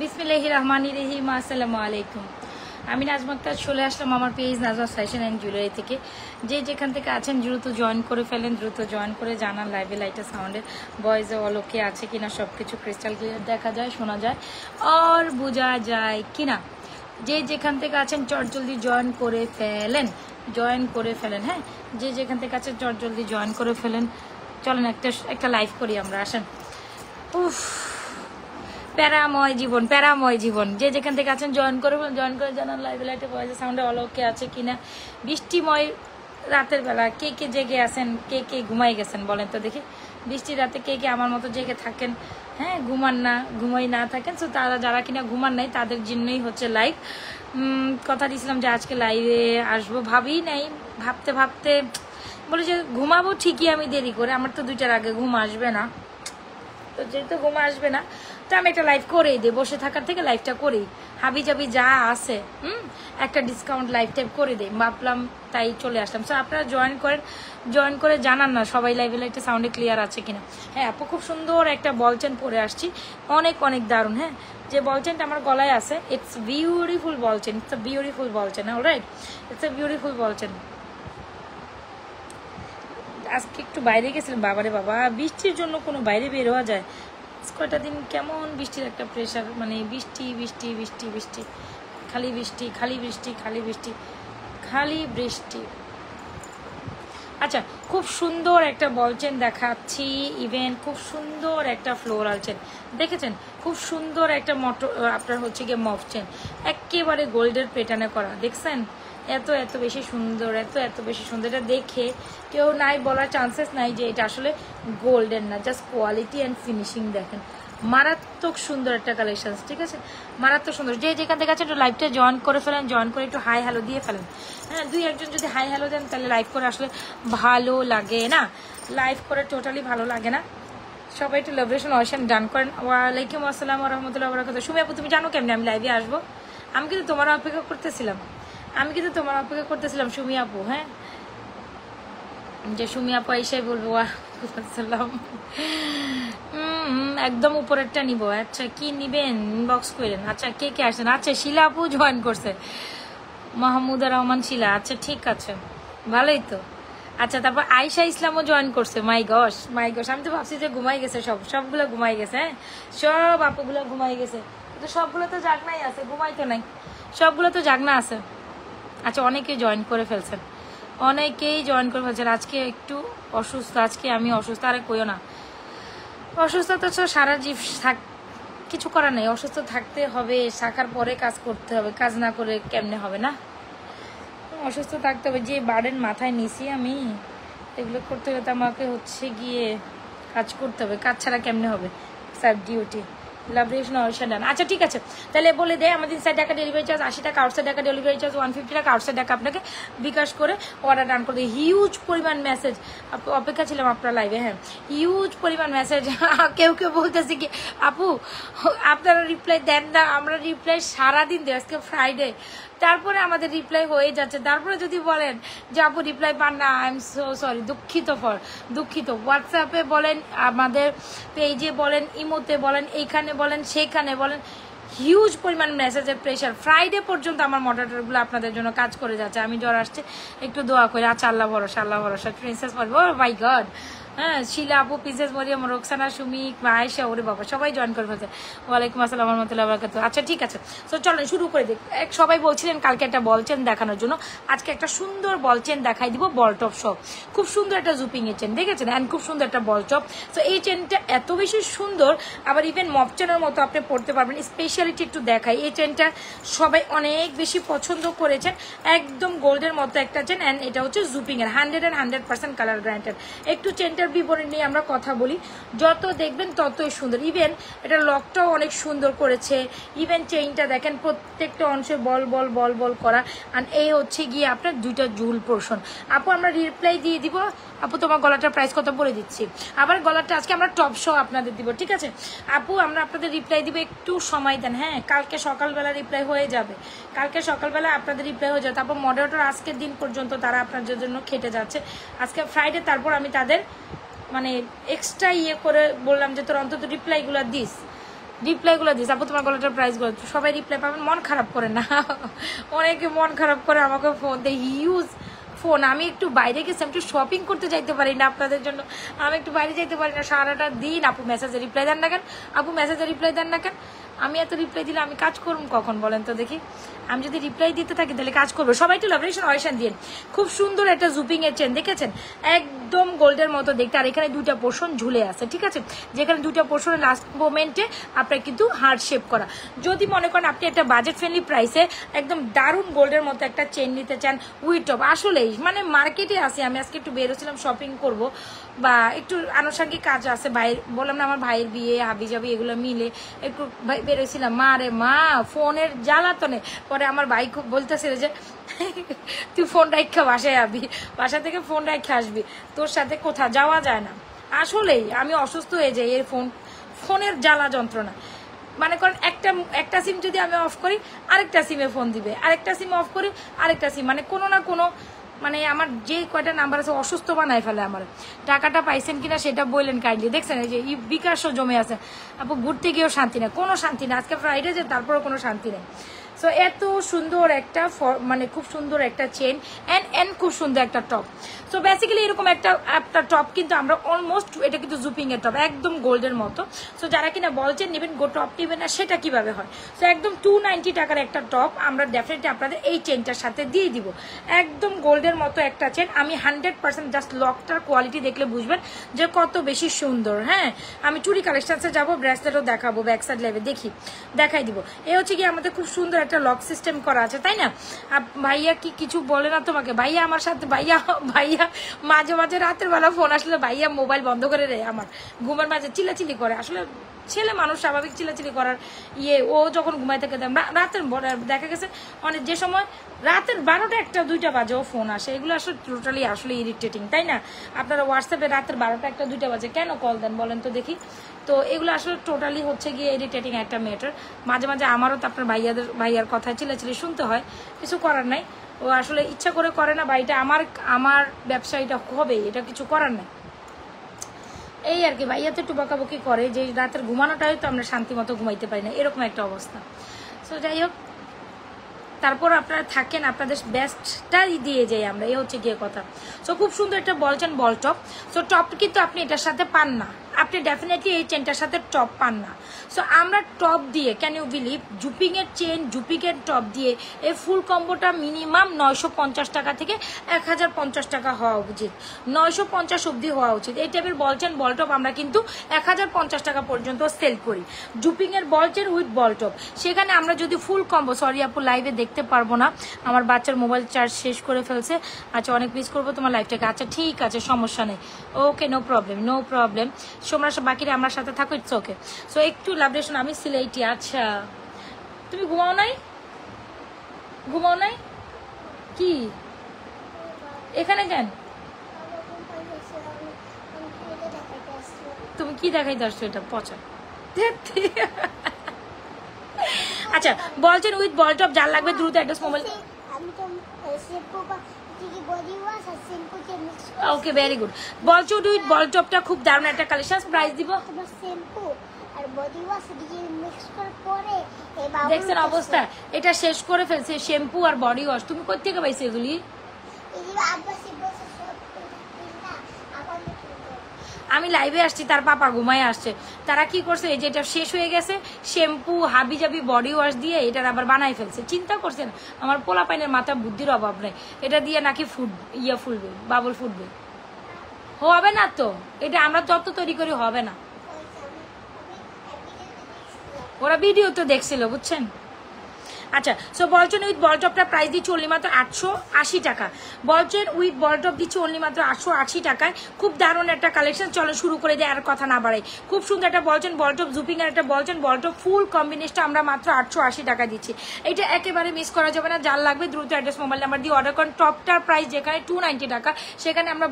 বিসমিল্লাহির রহমানির রহিম। আসসালামু আলাইকুম। আমি নাজমা আক্তার চলে আসলাম আমার page Nazma fashion and jewellery থেকে। যে যেখান থেকে আছেন দ্রুত জয়েন করে ফেলেন, দ্রুত জয়েন করে জানান লাইভে লাইটে সাউন্ডে ভয়েসে অলোকে আছে কিনা, সব কিছু ক্রিস্টাল ক্লিয়ার দেখা যায়, শোনা যায় আর বোঝা যায় কিনা। যে যেখান থেকে আছেন চটজলদি জয়েন করে ফেলেন, জয়েন করে ফেলেন। হ্যাঁ, যে যেখান থেকে আছেন চটজলদি জয়েন করে ফেলেন। চলেন একটা লাইভ করি আমরা, আসেন। উফ, প্যারাময় জীবন, প্যারাময় জীবন। যে যেখান থেকে আছেন জয়েন করে জানান লাইভে লাইটে ভয়েসে সাউন্ডে অলোকে আছে কিনা। বৃষ্টিময় রাতের বেলা কে কে জেগে আছেন, কে কে ঘুমাই গেছেন বলেন তো দেখি। বৃষ্টির রাতে কে কে আমার মতো জেগে থাকেন, হ্যাঁ, ঘুমাই না থাকেন। সো তারা যারা কিনা ঘুমান নাই তাদের জন্যই হচ্ছে লাইভ। কথা দিয়েছিলাম যে আজকে লাইভে আসবো, ভাবি নাই, ভাবতে ভাবতে বলি যে ঘুমাবো ঠিকই আমি দেরি করে, আমার তো 2টার আগে ঘুম আসবে না। তো যেহেতু ঘুম আসবে না তো আমি একটা লাইভ করেই দিই, বসে থাকার থেকে লাইভটা করেই হাবি জাবি যা আছে একটা ডিসকাউন্ট লাইভ টাইপ করে দিই ভাবলাম, তাই চলে আসলাম। সো আপনারা জয়েন করেন, জয়েন করে জানান না সবাই লাইভে লাইভটা সাউন্ডে ক্লিয়ার আছে কিনা। হ্যাঁ আপু, খুব সুন্দর একটা বলচেন পরে আসছি, অনেক অনেক দারুণ। হ্যাঁ, যে বলচেনটা আমার গলায় আছে ইটস বিউটিফুল বলচেন, ইটস আ বিউটিফুল বলচেন। অলরাইট, ইটস আ বিউটিফুল বলচেন। আজকে একটু বাইরে গেছিলাম, বাবারে বাবা, বৃষ্টির জন্য কোনো বাইরে বের হওয়া যায়? কয়টা দিন কেমন বৃষ্টির একটা প্রেশার, মানে বৃষ্টি বৃষ্টি বৃষ্টি বৃষ্টি, খালি বৃষ্টি খালি বৃষ্টি খালি বৃষ্টি খালি বৃষ্টি। আচ্ছা, খুব সুন্দর একটা বলচেন দেখাচ্ছি, ইভেন খুব সুন্দর একটা ফ্লোরাল চেন দেখেছেন, খুব সুন্দর একটা আপনার হচ্ছে গিয়ে মফ চেন, একেবারে গোল্ডের প্যাটার্নে করা, দেখছেন? এত এত বেশি সুন্দর, এত এত বেশি সুন্দর। এটা দেখে কেউ নাই বলার চান্সেস নাই যে এটা আসলে গোল্ডেন না, জাস্ট কোয়ালিটি অ্যান্ড ফিনিশিং দেখেন, মারাত্মক সুন্দর একটা কালেকশন। ঠিক আছে, মারাত্মক সুন্দর। যে যেখান থেকে আছে একটু লাইভটা জয়েন করে ফেলেন, জয়েন করে একটু হাই হ্যালো দিয়ে ফেলেন। হ্যাঁ, 2-1জন যদি হাই হ্যালো দেন তাহলে লাইভ করে আসলে ভালো লাগে না, লাইভ করে টোটালি ভালো লাগে না। সবাই একটু লাভরেশন অয়েশন ডান করেন। ওয়ালাইকুম আসসালাম রহমতুল্লাহ বরকাত। সুমি আপু, তুমি জানো কেমনি আমি লাইভে আসবো? আমি কিন্তু তোমার অপেক্ষা করতেছিলাম, সুমি আপু। হ্যাঁ, যে সুমি আপু এসেই বলবো ওয়ালাইকুম, একদম উপরেরটা নিব। আচ্ছা, কি নিবেন ইনবক্স করেন। আচ্ছা, কে কে আসছেন? আচ্ছা, শিলা আপু জয়েন করছে, মাহমুদা রহমান শিলা। আচ্ছা ঠিক আছে, ভালোই তো। আচ্ছা, তারপর আয়শা ইসলামও জয়েন করছে। মাই গস, আমি তো ভাবছি যে ঘুমাই গেছে, সবগুলো ঘুমাই গেছে। হ্যাঁ, সব আপুগুলো ঘুমাই গেছে, তো সবগুলো তো জাগনাই আছে, ঘুমাই তো নাই, সবগুলো তো জাগনা আছে। আচ্ছা, অনেকেই জয়েন করে ফেলছেন, আজকে একটু অসুস্থ, আজকে আমি অসুস্থ। আরে কইও না, অসুস্থতা তো সারা কিছু করার নেই, অসুস্থ থাকতে হবে, থাকার পরে কাজ করতে হবে, কাজ না করে কেমনে হবে না, অসুস্থ থাকতে হবে। যে বার্ডেন মাথায় নিছি আমি, এগুলো করতে হলে আমাকে হচ্ছে গিয়ে কাজ করতে হবে, কাজ ছাড়া কেমনে হবে, সাব ডিউটি। লাভরেশন অয়েশন ডান। আচ্ছা ঠিক আছে, তাহলে বলে দেয় আমাদের ইনসাইড টাকা ডেলিভারি চার্জ 80 টাকা, আউটসাইড টাকা ডেলিভারি চার্জ 150 টাকা, আউটসাইড টাকা আপনাকে বিকাশ করে অর্ডার ডান করে দেয়। হিউজ পরিমাণ মেসেজ, অপেক্ষা ছিলাম আপনার লাইভে। হ্যাঁ, হিউজ পরিমাণ মেসেজ। কেউ কেউ বলতেছে কি আপু আপনারা রিপ্লাই দেন না, আমরা রিপ্লাই সারাদিন দিই, আজকে ফ্রাইডে, তারপরে আমাদের রিপ্লাই হয়ে যাচ্ছে, তারপরে যদি বলেন যে আপু রিপ্লাই পান না, আই এম সো সরি, দুঃখিত। হোয়াটসঅ্যাপে বলেন, আমাদের পেজে বলেন, ইমোতে বলেন, এইখানে বলেন, সেখানে বলেন, হিউজ পরিমাণ মেসেজের প্রেশার। ফ্রাইডে পর্যন্ত আমার মডারেটরগুলো আপনাদের জন্য কাজ করে যাচ্ছে, আমি জ্বর আসছে একটু দোয়া করে। আচ্ছা, আল্লাহ ভরসা। প্রিন্সেস ও মাই গড, হ্যাঁ, শিলা আপু, প্রিন্সেস মরিয়ম, রোকসানা, সুমি, আয়েশা, ওরে বাবা, সবাই জয়েন করে ফেলছে। ওয়ালাইকুম আসসালাম রহমতুল্লাহ বরকাত। আচ্ছা ঠিক আছে, তো চলেন শুরু করে দিই। সবাই বলছিলেন কালকে একটা বলচেন দেখানোর জন্য, আজকে একটা সুন্দর বলচেন দেখাই দিব, বল টপ সব। খুব সুন্দর একটা জুপিং এর চেন দেখেছেন, অ্যান্ড খুব সুন্দর একটা বল টপ। তো এই চেনটা এত বেশি সুন্দর, আবার ইভেন মপ চেনের মতো আপনি পড়তে পারবেন। স্পেশালিটি একটু দেখাই, এই চেনটা সবাই অনেক বেশি পছন্দ করেছেন, একদম গোল্ডের মতো একটা চেন, অ্যান্ড এটা হচ্ছে জুপিং এর 100% কালার গ্যারান্টেড। একটু চেনটার বিবরণ নিয়ে আমরা কথা বলি, যত দেখবেন ততই সুন্দর। ইভেন এটা লকটাও অনেক সুন্দর করেছে, ইভেন চেইনটা দেখেন প্রত্যেকটা অংশে বল বল বল বল করা, আর এই হচ্ছে গিয়ে আপনার 2টা জুল পোর্শন। আপু আমরা রিপ্লাই দিয়ে দিব, আপু তোমার গলাটার প্রাইস কত বলে দিচ্ছি, আবার গলাটা আজকে আমরা টপ শো আপনাদের দিব, ঠিক আছে আপু? আমরা আপনাদের রিপ্লাই দিব, একটু সময় দেন। হ্যাঁ, কালকে সকালবেলা রিপ্লাই হয়ে যাবে, আপনাদের রিপ্লাই হয়ে যাবে। তারপর মডারেটর আজকের দিন পর্যন্ত তারা আপনাদের জন্য খেটে যাচ্ছে, আজকে ফ্রাইডে, তারপর আমি তাদের মানে এক্সট্রা করে বললাম যে তোর অন্তত রিপ্লাইগুলো দিস, রিপ্লাইগুলো দিস আপু তোমার গলাটার প্রাইসগুলো, সবাই রিপ্লাই পাবেন, মন খারাপ করে না। অনেকে মন খারাপ করে আমাকে ফোন দেয়, হিউজ ফোন। আমি একটু বাইরে গেছি, আমি একটু শপিং করতে যাইতে পারি না আপনাদের জন্য, আমি একটু বাইরে যাইতে পারি না সারাটা দিন। আপু মেসেজে রিপ্লাই দেন না কেন, আপু মেসেজে রিপ্লাই দেন না কেন? আমি এত রিপ্লাই দিলে আমি কাজ করুন কখন বলেন তো দেখি? আমি যদি রিপ্লাই দিতে থাকি তাহলে কাজ করবো। সবাই একটু লাভরেশন অয়েশন দিন। খুব সুন্দর একটা জুপিং এর চেন দেখেছেন, একদম গোল্ডের মতো দেখতে। আর এখানে দুইটা পোর্শন ঝুলে আছে, ঠিক আছে, যেখানে দুইটা পোর্শনের লাস্ট মোমেন্টে আপনার কিন্তু হার্ট শেপ করা। যদি মনে করেন আপনি একটা বাজেট ফ্রেন্ডলি প্রাইসে একদম দারুণ গোল্ডের মতো একটা চেন নিতে চান উইথ টপ, আসলেই মানে মার্কেটে আছে। আমি আজকে একটু বেরোছিলাম শপিং করব বা একটু আনুষঙ্গিক কাজ আছে, ভাইয়ের বললাম না আমার ভাইয়ের বিয়ে হাবি যাবি এগুলো মিলে একটু বেরোছিলাম। মা রে মা ফোনের জ্বালাতনে, পরে আমার ভাই খুব বলতেছিল যে তুই ফোন রাখা বাসায় আবি, বাসা থেকে ফোন রাখা আসবি, তোর সাথে কোথাও যাওয়া যায় না। আসলেই আমি অসুস্থ হয়ে যাই এই ফোনের জ্বালা যন্ত্রণা। মানে করেন একটা সিম যদি আমি অফ করি আরেকটা সিমে ফোন দিবে, আরেকটা সিম অফ করি আরেকটা সিম, মানে কোনো না কোনো মানে আমার যে কয়টা নাম্বার আছে অসুস্থ বানায় ফেলে আমার। টাকাটা পাইছেন কিনা সেটা বললেন কাইন্ডলি। দেখছেন এই যে বিকাশও জমে আছে, আপু ঘুরতে গিয়েও শান্তি নেই, কোনো শান্তি নেই। আজকে ফ্রাইডে যে তারপরেও কোনো শান্তি নেই। সো এত সুন্দর একটা মানে খুব সুন্দর একটা চেন অ্যান্ড খুব সুন্দর একটা টপ। সো বেসিক্যালি এরকম একটা টপ কিন্তু আমরা অলমোস্ট, এটা কিন্তু জুপিং এর টপ একদম গোল্ডের মতো। সো যারা কিনা বলছেন নেবেন টপ নেবেন না, সেটা কিভাবে হয়? সো একদম 290 টাকার একটা টপ আমরা ডেফিনেটলি আপনাদের এই চেনটার সাথে দিয়ে দিব। একদম গোল্ডের মতো একটা চেন, আমি 100% জাস্ট লকটার কোয়ালিটি দেখলে বুঝবেন যে কত বেশি সুন্দর। হ্যাঁ, আমি চুরি কালেকশনসে যাবো, ব্রেসলেটও দেখাবো, ব্যাক সাইড লাইভে দেখাই দিব। এ হচ্ছে কি আমাদের খুব সুন্দর একটা লক সিস্টেম করা আছে, তাই না? ভাইয়া কি কিছু বলে না তোমাকে? ভাইয়া আমার সাথে ভাইয়া মাঝে মাঝে রাতের বেলা ফোন আসলে ভাইয়া মোবাইল বন্ধ করে দেয়, আমার ঘুমের মাঝে চিল্লাচিল্লি করে। আসলে ছেলে মানুষ স্বাভাবিক চিল্লাচিল্লি করার ও যখন ঘুমাই থেকে রাতের দেখা গেছে অনেক যে সময় রাতের 12টা 1টা 2টা বাজে ও ফোন আসে, এগুলো আসলে টোটালি আসলে ইরিটেটিং, তাই না? আপনারা হোয়াটসঅ্যাপে রাতের 12টা 1টা 2টা বাজে কেন কল দেন বলেন তো দেখি? তো এগুলো আসলে টোটালি হচ্ছে গিয়ে ইরিটেটিং একটা ম্যাটার। মাঝে মাঝে আমারও তো আপনার ভাইয়ার কথা চিল্লাচিল্লি শুনতে হয়, কিছু করার নাই। ও আসলে ইচ্ছা করে না, বাড়িটা আমার ব্যবসায়ীটা হবে, এটা কিছু করার নাই। এই আর কি, ভাইয়া তো একটু বকাবকি করে যে রাতের ঘুমানোটাই তো আমরা শান্তি মতো ঘুমাইতে পারি না, এরকম একটা অবস্থা। সো যাই হোক, তারপর আপনারা থাকেন, আপনাদের বেস্টটাই দিয়ে যাই আমরা, এই হচ্ছে গিয়ে কথা। সো খুব সুন্দর একটা বলছেন বল টপ। সো টপ কিন্তু আপনি এটার সাথে পান না, আপনি ডেফিনেটলি এই চেনটার সাথে টপ পান না। সো আমরা টপ দিয়ে, ক্যান ইউ বিলিভ, জুপিংয়ের চেন জুপিংয়ের টপ দিয়ে এই ফুল কম্বোটা মিনিমাম 950 টাকা থেকে 1050 টাকা হওয়া উচিত, 950 অব্দি হওয়া উচিত। এই টাইপের বলছেন বল টপ আমরা কিন্তু 1050 টাকা পর্যন্ত সেল করি, জুপিংয়ের বলছেন উইথ বল টপ। সেখানে আমরা যদি ফুল কম্বো, সরি আপু লাইভে দেখতে পারবো না, আমার বাচ্চার মোবাইল চার্জ শেষ করে ফেলছে। আচ্ছা, অনেক মিস করবো তোমার লাইভটাকে। আচ্ছা ঠিক আছে, সমস্যা নেই, ওকে, নো প্রবলেম। তোমরা সব বাকিরা আমার সাথে থাকো, ইটস ওকে। সো একটু লাভরেশন, আমি সিলেটি। আচ্ছা, তুমি ঘুমাও নাই কি এখানে কেন? তুমি কি দেখাইতে আসছো? এটা পচা। আচ্ছা, বলছেন উইথ বল টপ, যার লাগবে দ্রুত অ্যাড্রেস মোবাইল। ওকে, ভেরি গুড। বলছো উইথ বল টপটা খুব দারুণ একটা কালেকশন, প্রাইস দিব। দেখছেন অবস্থা, এটা শেষ করে ফেলছে শ্যাম্পু আর বডি ওয়াশ। তুমি কোথা থেকে পাইছো এগুলি? আমি লাইভে আসছি, তার পাপা ঘুমায় আসছে। তারা কি করছে, এই যে এটা শেষ হয়ে গেছে, শ্যাম্পু হাবি জাবি বডি ওয়াশ দিয়ে এটার আবার বানাই ফেলছে। চিন্তা করছেন আমার পোলা পাইনের মাথা বুদ্ধির অভাব নেই, এটা দিয়ে নাকি ফুলবে, বাবল ফুটবে। হবে না তো, এটা আমরা যত তৈরি করি হবে না। ওরা ভিডিও তো দেখছিল, বুঝছেন। আচ্ছা, সো বলচেন উইথ বলটপটা প্রাইস দিচ্ছি অনলি মাত্র 880 টাকা। বলচেন উইথ বলটপ দিচ্ছি অনলি মাত্র 880 টাকায়। খুব দারুণ একটা কালেকশন, চলো শুরু করে দিয়ে আর কথা না বাড়াই। খুব সুন্দর একটা বলচেন বলটপ, জুপিং এর একটা বলচেন বলটপ ফুল কম্বিনেশনটা আমরা মাত্র 880 টাকা দিচ্ছি। এটা একেবারে মিস করা যাবে না, যার লাগবে দ্রুত অ্যাড্রেস মোবাইল নাম্বার দিয়ে অর্ডার করেন। টপটার প্রাইস যেখানে 290 টাকা, সেখানে আমরা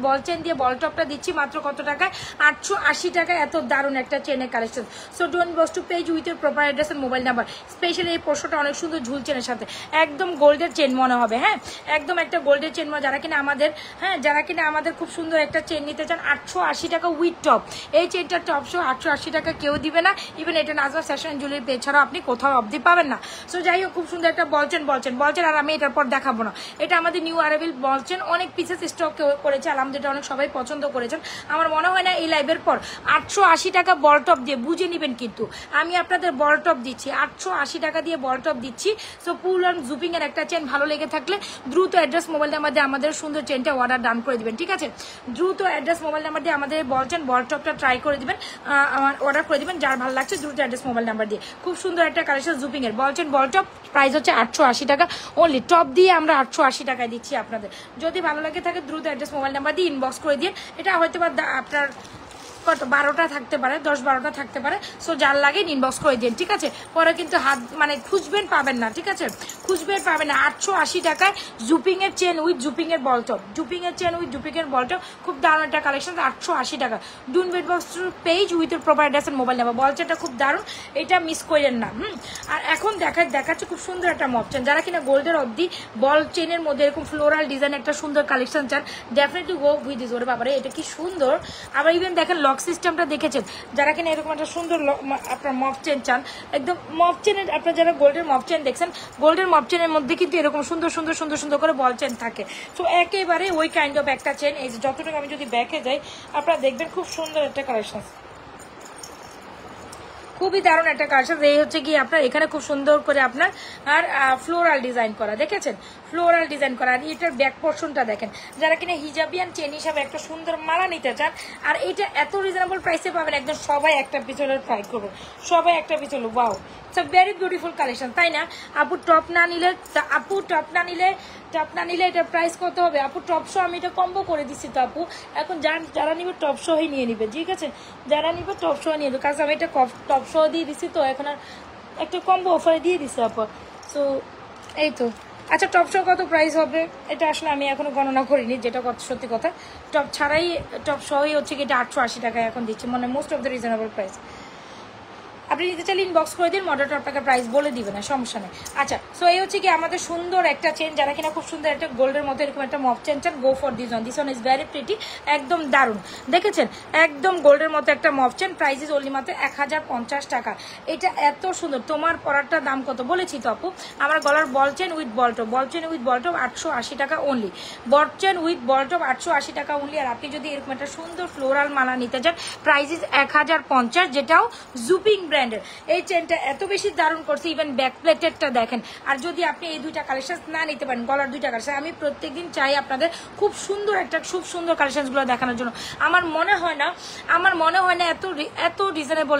বলচেন দিয়ে বলটপটা দিচ্ছি মাত্র কত টাকায়? 880 টাকায়। এত দারুণ একটা চেনের collection. So don't boss to page with your proper address and mobile number. Specially এই পোস্টটা অনেক সুন্দর ঝুল চেনের সাথে একদম গোল্ডের চেন মনে হবে। হ্যাঁ, একদম একটা গোল্ডের চেন যারা কিনা আমাদের, হ্যাঁ যারা কিনা আমাদের খুব সুন্দর একটা চেন নিতে চান 880 টাকা উইথ টপ। এই চেনটার টপ সহ 880 টাকা কেউ দিবে না, ইভেন এটা নাজমা ফ্যাশন জুয়েলারি পেজ ছাড়াও আপনি কোথাও অবধি পাবেন না। সো যাই হোক, খুব সুন্দর একটা বলচেন আর আমি এটার পর দেখাবো না। এটা আমাদের নিউ অ্যারাইভেল বলচেন, অনেক পিসেস স্টক করেছে আলহামদুলিল্লাহ, অনেক সবাই পছন্দ করেছেন। আমার মনে হয় না এই লাইভের পর 880 টাকা বল টপ দিয়ে বুঝে নেবেন, কিন্তু আমি আপনাদের বল টপ দিচ্ছি 880 টাকা দিয়ে বল টপ দিচ্ছি। সো পুল অন জুপিং এর একটা চেন ভালো লেগে থাকলে দ্রুত অ্যাড্রেস মোবাইল নাম্বার দিয়ে আমাদের সুন্দর চেনটা অর্ডার ডান করে দিবেন, ঠিক আছে? দ্রুত অ্যাড্রেস মোবাইল নাম্বার দিয়ে আমাদের বলচেন বল টপটা ট্রাই করে দিবেন, অর্ডার করে দিবেন। যার ভালো লাগছে দ্রুত অ্যাড্রেস মোবাইল নাম্বার দিয়ে। খুব সুন্দর একটা কালেকশন জুপিং এর বলচেন বল টপ, প্রাইস হচ্ছে 880 টাকা অনলি। টপ দিয়ে আমরা 880 টাকায় দিচ্ছি আপনাদের। যদি ভালো লাগে থাকে দ্রুত অ্যাড্রেস মোবাইল নাম্বার দিয়ে ইনবক্স করে দিয়ে। এটা হয়তো বা আপনার কত 12টা থাকতে পারে, 10-12টা থাকতে পারে। সো যার লাগে ইনবক্স করে দিন, ঠিক আছে? পরে কিন্তু হাত মানে খুঁজবেন পাবেন না, ঠিক আছে? খুঁজবেন পাবেন না। 880 টাকায় জুপিং এর চেন উইথ জুপিং এর বলটপ, জুপিং এর চেন উইথ জুপিং এর বলটপ, খুব দারুণ একটা কালেকশন। 880 টাকা ডুন বেড box page with proper address and mobile number. বলচেনটা খুব দারুণ, এটা মিস করেন না। আর এখন দেখাচ্ছে খুব সুন্দর একটা মপ চেন। যারা কিনা গোল্ডের অবধি বল চেনের মধ্যে এরকম ফ্লোরাল ডিজাইন একটা সুন্দর কালেকশন চান, ডেফিনেটলি গো উইথ দিস। ওরে বাবারে এটা কি সুন্দর! আবার ইভেন দেখেন লক সিস্টেমটা দেখেছেন, যারা কিনা এরকম একটা সুন্দর আপনার মফ চেন চান, একদম মফ চেনের আপনার যারা গোল্ডের মফ চেন দেখছেন, গোল্ডের মফ চেনের মধ্যে কিন্তু এরকম সুন্দর সুন্দর সুন্দর সুন্দর করে বল চেন থাকে। তো একেবারে ওই কাইন্ড অফ একটা চেন। এই যে যতটুকু আমি যদি ব্যাকে যাই আপনারা দেখবেন খুব সুন্দর একটা কালেকশন, খুবই দারুণ একটা কালেকশন। এই হচ্ছে কি আপনার এখানে খুব সুন্দর করে আপনার আর ফ্লোরাল ডিজাইন করা, দেখেছেন? ফ্লোরাল ডিজাইন করা। আর এটার ব্যাক পোর্শনটা দেখেন, যারা কিনা হিজাবিয়ান চেন হিসাবে একটা সুন্দর মালা নিতে চান, আর এটা এত রিজনেবল প্রাইসে পাবেন, একদম সবাই একটা পিছনে ট্রাই করবেন, সবাই একটা পিছনে। Wow, it's a very beautiful collection, তাই না? আপু টপ না নিলে এটার প্রাইস কত হবে? আপু টপ শো আমি এটা কম্বো করে দিচ্ছি তো আপু। এখন যারা নিবে টপ শোই নিয়ে নিবে, ঠিক আছে? যারা নিবে টপ শো নিয়ে নেবে, কারণ আমি এটা টপ শো দিয়ে দিচ্ছি, তো এখন আর একটা কম্বো অফারে দিয়ে দিচ্ছি আপু। সো এই তো। আচ্ছা, টপ শো কত প্রাইস হবে এটা আসলে আমি এখনো গণনা করিনি, যেটা সত্যি কথা। টপ ছাড়াই টপ শোই হচ্ছে কি এটা 880 টাকায় এখন দিচ্ছি, মানে most of the reasonable price. আপনি নিতে চাইলে ইনবক্স করে দিন, মডেলটা আপনাকে প্রাইস বলে দিবে না, সমস্যা নেই। আচ্ছা, সো এই হচ্ছে কি আমাদের সুন্দর একটা চেন। যারা কিনা খুব সুন্দর একটা গোল্ডের মতো এরকম একটা মফ চেন চান, গো for this one is very pretty, একদম দারুণ। দেখেছেন, একদম গোল্ডের মতো একটা মফ চেন, প্রাইস ইজ অনলি মাত্র 1050 টাকা। এটা এত সুন্দর। তোমার পরারটার দাম কত বলেছি তো আপু? আমার গলার বল চেন উইথ বলটপ, 880 টাকা অনলি। বল চেন উইথ বলটপ 880 টাকা অনলি। আর আপনি যদি এরকম একটা সুন্দর ফ্লোরাল মালা নিতে চান, প্রাইস ইজ 1050, যেটাও জুপিং এই চেনটা এত বেশি দারুণ করছে। ইভেন ব্যাক প্লেটেরটা দেখেন। আর যদি আপনি এই দুইটা কালেকশন না নিতে পারেন, গলার দুইটা কালেকশন, আমি প্রত্যেকদিন চাই আপনাদের খুব সুন্দর কালেকশনগুলো দেখানোর জন্য। আমার মনে হয় না এত রিজনেবল,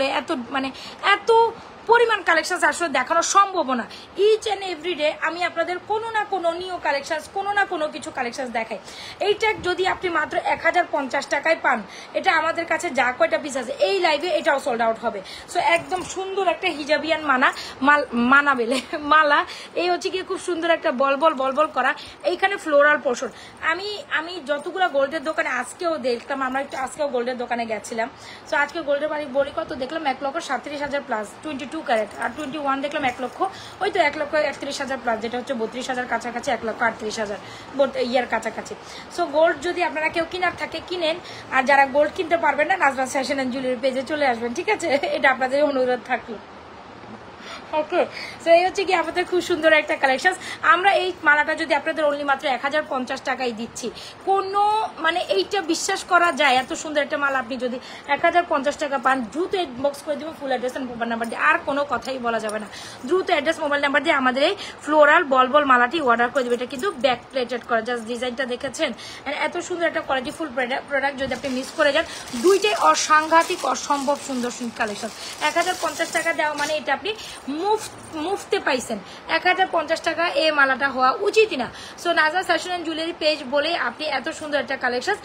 এত পরিমাণ কালেকশন আসলে দেখানো সম্ভব না। ইচ অ্যান্ড এভরিডে আমি আপনাদের কোনো না কোনো নিউ কালেকশন, কোনো না কোনো কিছু কালেকশন দেখাই। এইটা যদি আপনি মাত্র 1050 টাকায় পান, এটা আমাদের কাছে যা কয়টা পিস আছে এই লাইভে এটাও সোল্ড আউট হবে। সো একদম সুন্দর একটা হিজাবিয়ান মালা। এই হচ্ছে গিয়ে খুব সুন্দর একটা বল করা, এইখানে ফ্লোরাল পোর্শন। আমি যতগুলো গোল্ডের দোকানে আজকেও দেখলাম, আমরা একটু আজকেও গোল্ডের দোকানে গেছিলাম। সো আজকে গোল্ডের বাড়ি বলি কত দেখলাম, 1,37,000 প্লাস 22 ক্যারেট, আর 21 দেখলাম 1 লক্ষ, ওই তো 1,31,000 প্লাস, যেটা হচ্ছে 32,000 কাছাকাছি, 1,38,000 ইয়ার কাছাকাছি। সো গোল্ড যদি আপনারা কেউ কিনার থাকে কিনেন, আর যারা গোল্ড কিনতে পারবেন না, নাজমা ফ্যাশন এন্ড জুয়েলারি পেজে চলে আসবেন, ঠিক আছে? এটা আপনাদের অনুরোধ থাকলো। ওকে, সো এই হচ্ছে কি আমাদের খুব সুন্দর একটা কালেকশন। আমরা এই মালাটা যদি আপনাদের অনলি মাত্র 1050 টাকায় দিচ্ছি, কোনো এইটা বিশ্বাস করা যায়? এত সুন্দর একটা মালা আপনি যদি 1050 টাকা পান, দ্রুত ইনবক্স করে দেবেন full address and mobile number দিয়ে। আর কোনো কথাই বলা যাবে না, দ্রুত অ্যাড্রেস মোবাইল নাম্বার দিয়ে আমাদের এই ফ্লোরাল বল মালাটি অর্ডার করে দেবে। এটা কিন্তু ব্যাক প্লেটেড করা, জাস্ট ডিজাইনটা দেখেছেন, এত সুন্দর একটা কোয়ালিটি ফুল প্রোডাক্ট যদি আপনি মিস করে যান, দুইটাই অসাংঘাতিক অসম্ভব সুন্দর কালেকশন। 1050 টাকা দেওয়া মানে এটা আপনি মুফতে পাইছেন। 1050 টাকা এই মালাটা হওয়া উচিতই না। So Nazma fashion and jewellery page বলে আপনি এত সুন্দর একটা কালেকশন,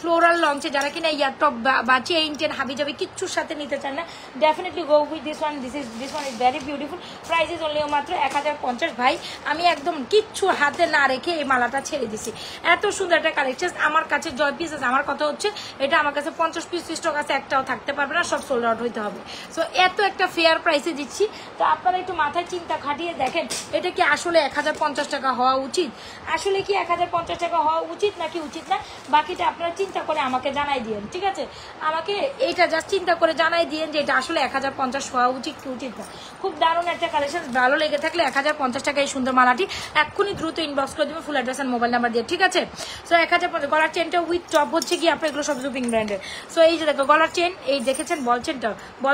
ফ্লোরাল লঞ্চে যারা কিনা ইয়ারটপ বা চেইন হাবিজাবি কিচ্ছুর সাথে নিতে চান না, definitely go with this one is very beautiful. Price is only মাত্র 1050। ভাই আমি একদম কিচ্ছু হাতে না রেখে এই মালাটা ছেড়ে দিছি। এত সুন্দর একটা কালেকশন আমার কাছে, জয় পিস আছে। আমার কথা হচ্ছে এটা আমার কাছে 50 পিস স্টক আছে, একটাও থাকতে পারবে না, সব সোল্ড আউট হইতে হবে। সো এত একটা ফেয়ার প্রাইসে দিচ্ছি, তো আপনারা একটু মাথায় চিন্তা খাটিয়ে দেখেন এটা কি আসলে 1050 টাকা হওয়া উচিত, আসলে কি 1050 টাকা হওয়া উচিত নাকি উচিত না, বাকিটা আপনারা চিন্তা করে আমাকে জানাই দিয়েন, ঠিক আছে? আমাকে এইটা জাস্ট চিন্তা করে জানাই দিয়েন যে এটা আসলে 1050 হওয়া উচিত কি উচিত না। খুব দারুণ একটা কালেকশন, ভালো লেগে থাকলে 1050 টাকা এই সুন্দর মালাটি এক্ষুনি দ্রুত ইনবক্স করে দেবেন ফুল অ্যাড্রেস আর মোবাইল নাম্বার দিয়ে, ঠিক আছে? সো 1050 গলার চেনটা উইথ টপ হচ্ছে কি আপনার এগুলো সব জুপিং ব্র্যান্ডের। সো এই যে দেখো গলার চেন, এই দেখেছেন বল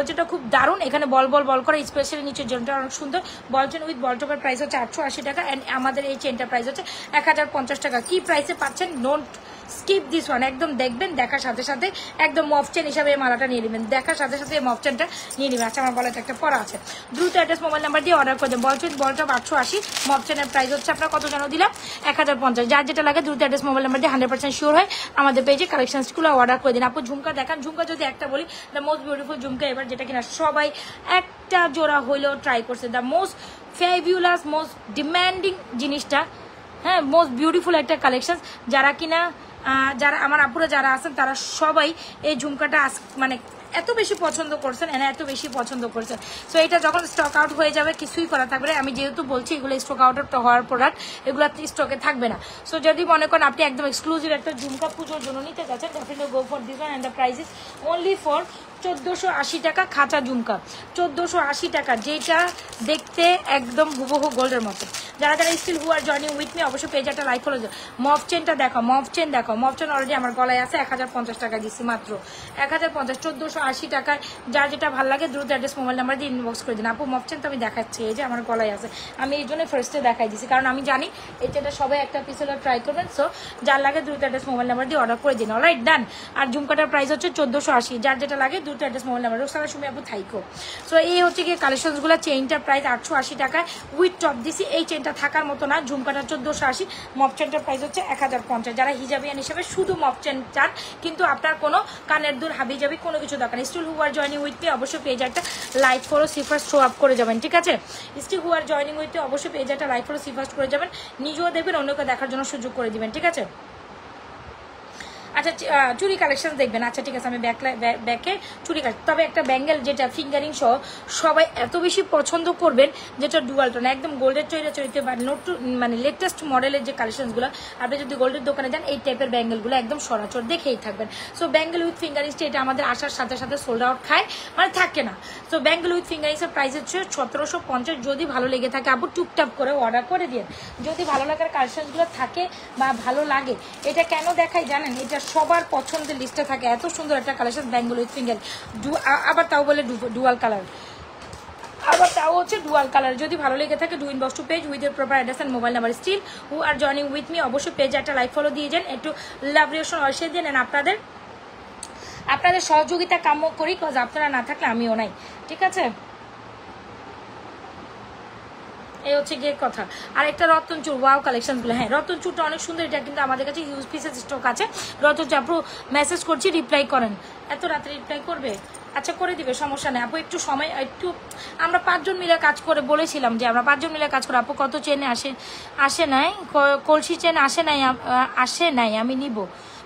চেনটা খুব দারুণ, এখানে বল বল বল করে স্পেশালি নিচের জনটা অনেক সুন্দর। বল চেন উইথ বল টপের প্রাইস হচ্ছে 880 টাকা অ্যান্ড আমাদের এই চেনটার প্রাইস হচ্ছে 1050 টাকা। কি প্রাইসে পাচ্ছেন? ডোন্ট স্কিপ দিস ওয়ান, একদম দেখবেন, দেখার সাথে সাথে একদম মফ চেন হিসাবে এই মালাটা নিয়ে নেবেন, দেখার সাথে সাথে এই মফ চেনটা নিয়ে নেবেন। আচ্ছা আমার গলাতে একটা পরা আছে, দ্রুত অ্যাড্রেস মোবাইল নাম্বার দিয়ে অর্ডার করে দেন। বল চেন বল টপ 880, মফ চেনের প্রাইস হচ্ছে আপনার কত জানো দিলাম 1050। যার যেটা লাগে দ্রুত অ্যাড্রেস মোবাইল নাম্বার দিয়ে 100% শিওর হয় আমাদের পেজে কালেকশনসগুলো অর্ডার করে দিন। আপু ঝুমকা দেখান, ঝুমকা যদি একটা বলি দ্য মোস্ট বিউটিফুল ঝুমকা এবার যেটা কিনা সবাই একটা জোড়া হইলেও ট্রাই করছে, দ্য মোস্ট ফেভিউলাস মোস্ট ডিম্যান্ডিং জিনিসটা, হ্যাঁ মোস্ট বিউটিফুল একটা কালেকশন। যারা কিনা যারা আমার আপুরা যারা আছেন তারা সবাই এই ঝুমকাটা মানে এত বেশি পছন্দ করছেন, এত বেশি পছন্দ করছেন। সো এটা যখন স্টক আউট হয়ে যাবে কিছুই করা থাকবে না, আমি যেহেতু বলছি এগুলো স্টক আউট হওয়ার প্রোডাক্ট, এগুলো স্টকে থাকবে না। সো যদি মনে করেন আপনি একদম এক্সক্লুসিভ একটা ঝুমকা পুজোর জন্য নিতে যাচ্ছেন, definitely go for this one and the price is only for 1480 টাকা খাঁচা ঝুমকা, 1480 টাকা, যেটা দেখতে একদম হুবহু গোল্ডের মতো। যারা যারা still who are joining with me অবশ্যই পেজ একটা লাইক হলো। মফ চেনটা দেখো, মফ চেন দেখো, মফ চেন অলরেডি আমার গলায় আছে 1050 টাকা দিচ্ছি, মাত্র 1050, 1480 টাকায়। যার যেটা ভালো লাগে দ্রুত অ্যাড্রেস মোবাইল নাম্বার দিয়ে ইনবক্স করে দিন। আপু মফ চেন তো আমি দেখাচ্ছি, এই যে আমার গলায় আছে, আমি এই জন্য ফার্স্টে দেখাই দিচ্ছি কারণ আমি জানি এটা সবাই একটা পিস হলে ট্রাই করবেন। সো যার লাগে দ্রুত অ্যাড্রেস মোবাইল নাম্বার দিয়ে অর্ডার করে দিন। অলরাইট ডান। আর ঝুমকাটার প্রাইস হচ্ছে 1480, যার যেটা লাগে দ্রুত অ্যাড্রেস মোবাইল নাম্বার। রোসানা সুমি আপু থাইকো। সো এই হচ্ছে গিয়ে কালেকশনসগুলো। চেইনটার প্রাইস 880 টাকায় উইথ টপ দিছি, এই চেনটা থাকার মতো না। ঝুমকাটা 1480, মফ চেনটার প্রাইস হচ্ছে 1050। যারা হিজাবিয়ান হিসেবে শুধু মফ চেন চান কিন্তু আপনার কোনো কানের দুল হাবি যাবি কোনো কিছু দরকার নেই, still who are joining with me অবশ্যই পেজ একটা like follow see first show up করে যাবেন, ঠিক আছে? Still who are joining with me অবশ্যই পেজ একটা লাইক ফলো সিফার্স্ট করে যাবেন, নিজেও দেখবেন অন্যকে দেখার জন্য সুযোগ করে দিবেন, ঠিক আছে? আচ্ছা চুরি কালেকশন দেখবেন, আচ্ছা ঠিক আছে আমি ব্যাকে চুরি কালেকশন, তবে একটা ব্যাঙ্গেল যেটা ফিঙ্গারিং সহ সবাই এত বেশি পছন্দ করবেন, যেটা ডুয়াল টোন একদম গোল্ডের চরিত্র বা নতুন মানে লেটেস্ট মডেলের যে কালেকশনসগুলো, আপনি যদি গোল্ডের দোকানে যান এই টাইপের ব্যাঙ্গেলগুলো একদম সরাচর দেখেই থাকবেন। সো ব্যাঙ্গেল উইথ ফিঙ্গারিংসটা এটা আমাদের আসার সাথে সাথে সোল্ড আউট খায়, মানে থাকে না। সো ব্যাঙ্গেল উইথ ফিঙ্গারিংসের প্রাইস হচ্ছে 1750। যদি ভালো লেগে থাকে আপু টুকটাপ করে অর্ডার করে দিন, যদি ভালো লাগার কালেকশনসগুলো থাকে বা ভালো লাগে। এটা কেন দেখাই জানেন, এটা সবার পছন্দের লিস্টে থাকে, এত সুন্দর একটা কালেকশন ব্যাঙ্গেল উইথ ফিঙ্গার, আবার তাও বলে ডুয়াল কালার, আবার তাও হচ্ছে ডুয়াল কালার। যদি ভালো লেগে থাকে do inbox to page with এর proper address and mobile number. Still who are joining with me অবশ্যই পেজ একটা লাইক ফলো দিয়ে যান, একটু লাভ রিঅ্যাকশন অবশ্যই দিন। আপনাদের সহযোগিতা কাম্য করি, কজ আপনারা না থাকলে আমিও নাই, ঠিক আছে? এই হচ্ছে গিয়ে কথা। আর একটা রতন চুর, ওয়াও কালেকশনগুলো, হ্যাঁ রতন চুরটা অনেক সুন্দর, এটা কিন্তু আমাদের কাছে হিউজ পিসেস স্টক আছে। রতন চুর আপু মেসেজ করছি রিপ্লাই করেন, এত রাত্রে রিপ্লাই করবে? আচ্ছা করে দিবে, সমস্যা নেই আপু, একটু সময় একটু, আমরা 5 জন মিলে কাজ করে বলেছিলাম যে আমরা 5 জন মিলে কাজ করে। আপু কত চেনে আসে নাই, কলসি চেন আসে নাই আমি নিব,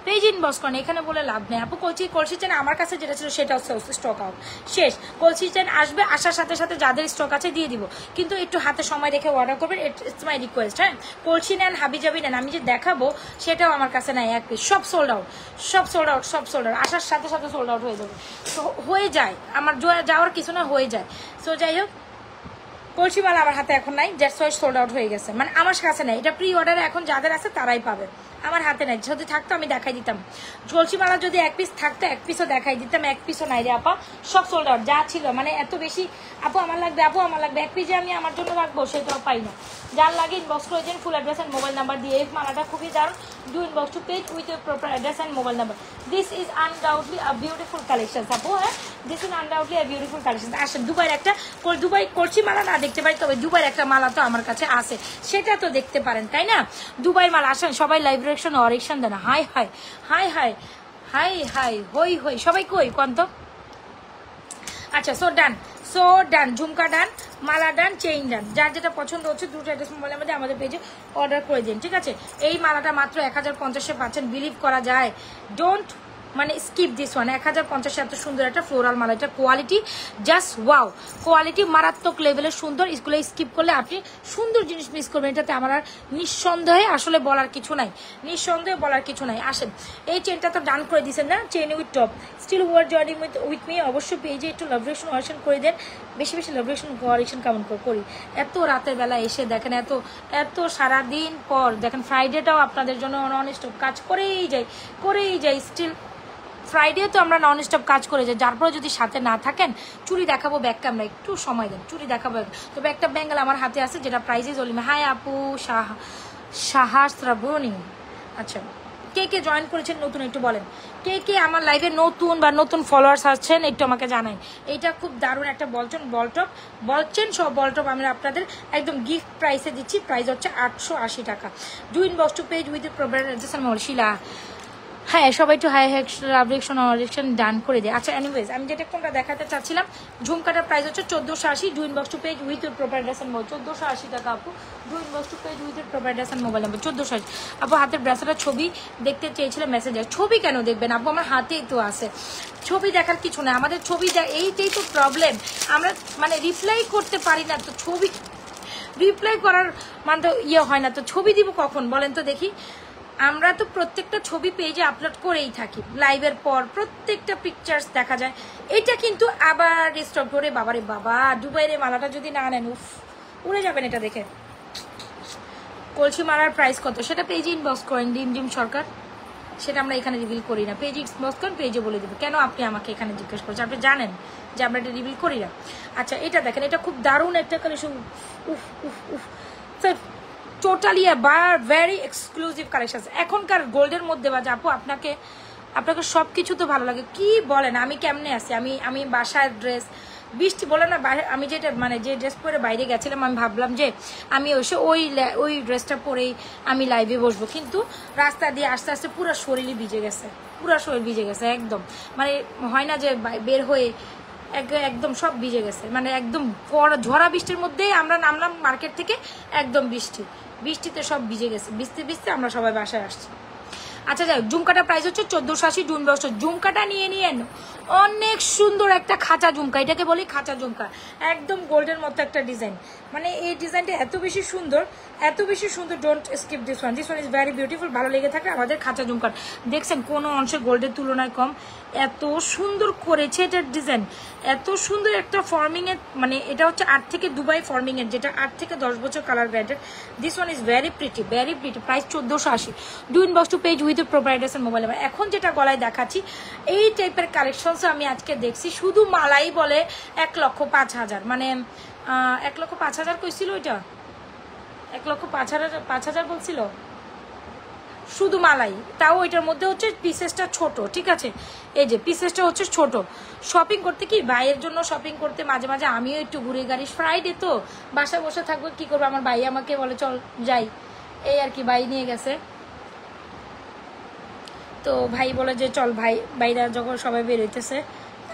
পেজ ইনবক্স করেন, এখানে বলে লাভ নেই আপু। কলসি চেন আমার কাছে যেটা ছিল সেটা স্টক আউট শেষ। কলসি চেন আসবে, আসার সাথে সাথে যাদের স্টক আছে দিয়ে দিব, কিন্তু একটু হাতে সময় রেখে অর্ডার করবেন, ইটস মাই রিকোয়েস্ট। হ্যাঁ কলসি নেন হাবি যাবি নেন, আমি যে দেখাবো সেটাও আমার কাছে নাই এক পিস, সব সোল্ড আউট, সব সোল্ড আউট, সব সোল্ড আউট, আসার সাথে সাথে সোল্ড আউট হয়ে যাবে। তো হয়ে যায়, আমার যাওয়ার কিছু না, হয়ে যায়। সো যাই হোক, কলসিমালা আমার হাতে এখন নাই, দ্যাটস ওয়াই সোল্ড আউট হয়ে গেছে, মানে আমার কাছে নাই, এটা প্রি অর্ডারে এখন যাদের আছে তারাই পাবে, আমার হাতে নাই। যদি থাকতো আমি দেখাই দিতাম, কলসিমালা যদি 1 পিস থাকতো 1 পিসও দেখাই দিতাম, 1 পিসও নাই রে আপা, সব সোল্ড আউট যা ছিল, মানে এত বেশি আপু আমার লাগবে, আপু আমার লাগবে, 1 পিস যে আমি আমার জন্য রাখবো সেটাও পাই না। যার লাগে ইনবক্স করে দিন full address and mobile number দিয়ে। এই মালাটা খুবই দারুণ, do inbox to page with এর proper address and mobile number. This is undoubtedly a beautiful collection আপু, হ্যাঁ this is undoubtedly a beautiful collection. আসেন দুবাইয়ের একটা, দুবাই কলসি মালা না দেখতে পারি, তবে দুবাইয়ের একটা মালা তো আমার কাছে আছে, সেটা তো দেখতে পারেন তাই না? দুবাই মালা, আসেন সবাই লাইভ রিঅ্যাকশন অরেকশন দেন। Hi hi hi hi hi hi হই হই, সবাই কই কন্ত? আচ্ছা সো ডান, ঝুমকা ডান, মালা ডান, চেইন ডান, যার যেটা পছন্দ হচ্ছে দুটো অ্যাড্রেস মোবাইলের মধ্যে আমাদের পেজে অর্ডার করে দিন, ঠিক আছে? এই মালাটা মাত্র 1050-এ পাচ্ছেন, বিলিভ করা যায়? ডোন্ট মানে স্কিপ দিস ওয়ান 1050 এত সুন্দর একটা ফ্লোরাল মালা, এটা কোয়ালিটি জাস্ট ওয়াও, কোয়ালিটি মারাত্মক লেভেলের সুন্দর। স্কুলে স্কিপ করলে আপনি সুন্দর জিনিস মিস করবেন, এটাতে আমার আর নিঃসন্দেহে আসলে বলার কিছু নাই, নিঃসন্দেহে বলার কিছু নাই। আসেন এই চেনটা তো ডান করে দিয়েছেন না, chain with top still war joining with me, অবশ্যই পেজে একটু লাভরেশন ওয়ারেশন করে দেন, বেশি বেশি লাভরেশন ওয়ারেশন কেমন করি। এত রাতের বেলা এসে দেখেন, এত এত সারাদিন পর দেখেন, ফ্রাইডেটাও আপনাদের জন্য নন স্টপ কাজ করেই যাই স্টিল ফ্রাইডে তো আমরা নন স্টপ কাজ করে যাই। যার পরে যদি সাথে না থাকেন, চুড়ি দেখাবো, ব্যাগ ক্যামেরা একটু সময় দেন, চুড়ি দেখাবো। তবে একটা ব্যাঙ্গেল আমার হাতে আছে যেটা প্রাইজে জলিমে। হাই আপু সাহাশ্রাবণী, আচ্ছা কে কে জয়েন করেছেন নতুন একটু বলেন, কে কে আমার লাইভে নতুন বা নতুন ফলোয়ার্স আছেন একটু আমাকে জানাই। এইটা খুব দারুণ একটা বলচেন সব বলটপ আমি আপনাদের একদম গিফট প্রাইসে দিচ্ছি। প্রাইস হচ্ছে 880 টাকা। Do inbox to page with provider Shila. হ্যাঁ সবাই একটু হাই হ্যাকশন ডান করে দেয়। আচ্ছা এনিওয়েজ আমি যেটা কোনটা দেখাতে চাচ্ছিলাম, ঝুমকাটার প্রাইস হচ্ছে 1480। Do inbox to page with provider mobile 1480 টাকা আপু। Do inbox to page with provider mobile number 1480। আপু হাতের ব্রেসলেটের ছবি দেখতে চেয়েছিলাম মেসেঞ্জার। ছবি কেন দেখবেন আপু, আমার হাতেই তো আছে, ছবি দেখার কিছু না। আমাদের ছবি এইটাই তো প্রবলেম, আমরা মানে রিপ্লাই করতে পারি না, তো ছবি রিপ্লাই করার মানে তো হয় না, তো ছবি দিব কখন বলেন তো দেখি। আমরা তো প্রত্যেকটা ছবি পেজে আপলোড করেই থাকি, লাইভের পর প্রত্যেকটা পিকচার্স দেখা যায়। এটা কিন্তু আবার স্টপ করে, বাবারে বাবা দুবাইয়ের মালাটা যদি না নেন উফ উড়ে যাবেন এটা দেখে। কলসি মালার প্রাইস কত সেটা পেজে ইনবক্স করেন ডিম সরকার, সেটা আমরা এখানে রিভিল করি না। পেজে ইনবক্স করেন, পেজে বলে দেবো। কেন আপনি আমাকে এখানে জিজ্ঞেস করছেন, আপনি জানেন যে আমরা এটা রিভিল করি না। আচ্ছা এটা দেখেন, এটা খুব দারুণ একটা কালেকশন, উফ উফ উফ sir totally very exclusive collection এখনকার গোল্ডের মধ্যে। বাজে আপু আপনাকে সব কিছু তো ভালো লাগে, কি বলেন আমি কেমনে আছি। আমি বাসার ড্রেস বৃষ্টি বলে না, আমি যেটা মানে যে ড্রেস পরে বাইরে গেছিলাম, আমি ভাবলাম যে আমি এসে ওই ড্রেসটা পরেই আমি লাইভে বসবো, কিন্তু রাস্তা দিয়ে আস্তে আস্তে পুরো শরীরই ভিজে গেছে, পুরো শরীর ভিজে গেছে একদম। মানে হয় না যে বের হয়ে একদম সব ভিজে গেছে, মানে একদম ঝরা বৃষ্টির মধ্যেই আমরা নামলাম মার্কেট থেকে, একদম বৃষ্টিতে সব ভিজে গেছে, ভিজতে আমরা সবাই বাসায় আসছি। আচ্ছা যাই, ঝুমকাটা প্রাইস হচ্ছে 1480। ডুন বস্ত্র ঝুমকাটা নিয়ে নিয়েন, অনেক সুন্দর একটা খাঁচা ঝুমকা, এটাকে বলি খাঁচা ঝুমকা, একদম গোল্ডের মতো একটা ডিজাইন। মানে এই ডিজাইনটা এত বেশি সুন্দর, don't skip this one is very beautiful. ভালো লেগে থাকে আমাদের খাঁচা ঝুমকার, দেখছেন কোনো অংশে গোল্ডের তুলনায় কম, এত সুন্দর করেছে এটার ডিজাইন, এত সুন্দর একটা ফর্মিংয়ের, মানে এটা হচ্ছে 8 থেকে দুবাই ফর্মিংয়ের, যেটা 8 থেকে 10 বছর colour guaranteed. This one is very pretty, price 1480। Do inbox to page with providers mobile number. এখন যেটা গলায় দেখাচ্ছি এই টাইপের কালেকশনস আমি আজকে দেখছি, শুধু মালাই বলে 1,05,000, মানে 1,05,000 কইছিল, ওইটা 1,05,000 বলছিল শুধু মালাই, তাও ওইটার মধ্যে হচ্ছে পিসেসটা ছোট, ঠিক আছে এই যে পিসেসটা হচ্ছে ছোট। শপিং করতে কি ভাইয়ের জন্য শপিং করতে মাঝে মাঝে আমিও একটু ঘুরে গাড়ি, ফ্রাইডে তো বাসায় বসে থাকবো, কি করবো, আমার ভাই আমাকে বলে চল যাই, এই আর কি, ভাই নিয়ে গেছে, তো ভাই বলে যে চল, ভাইরা যখন সবাই বেরোইতেছে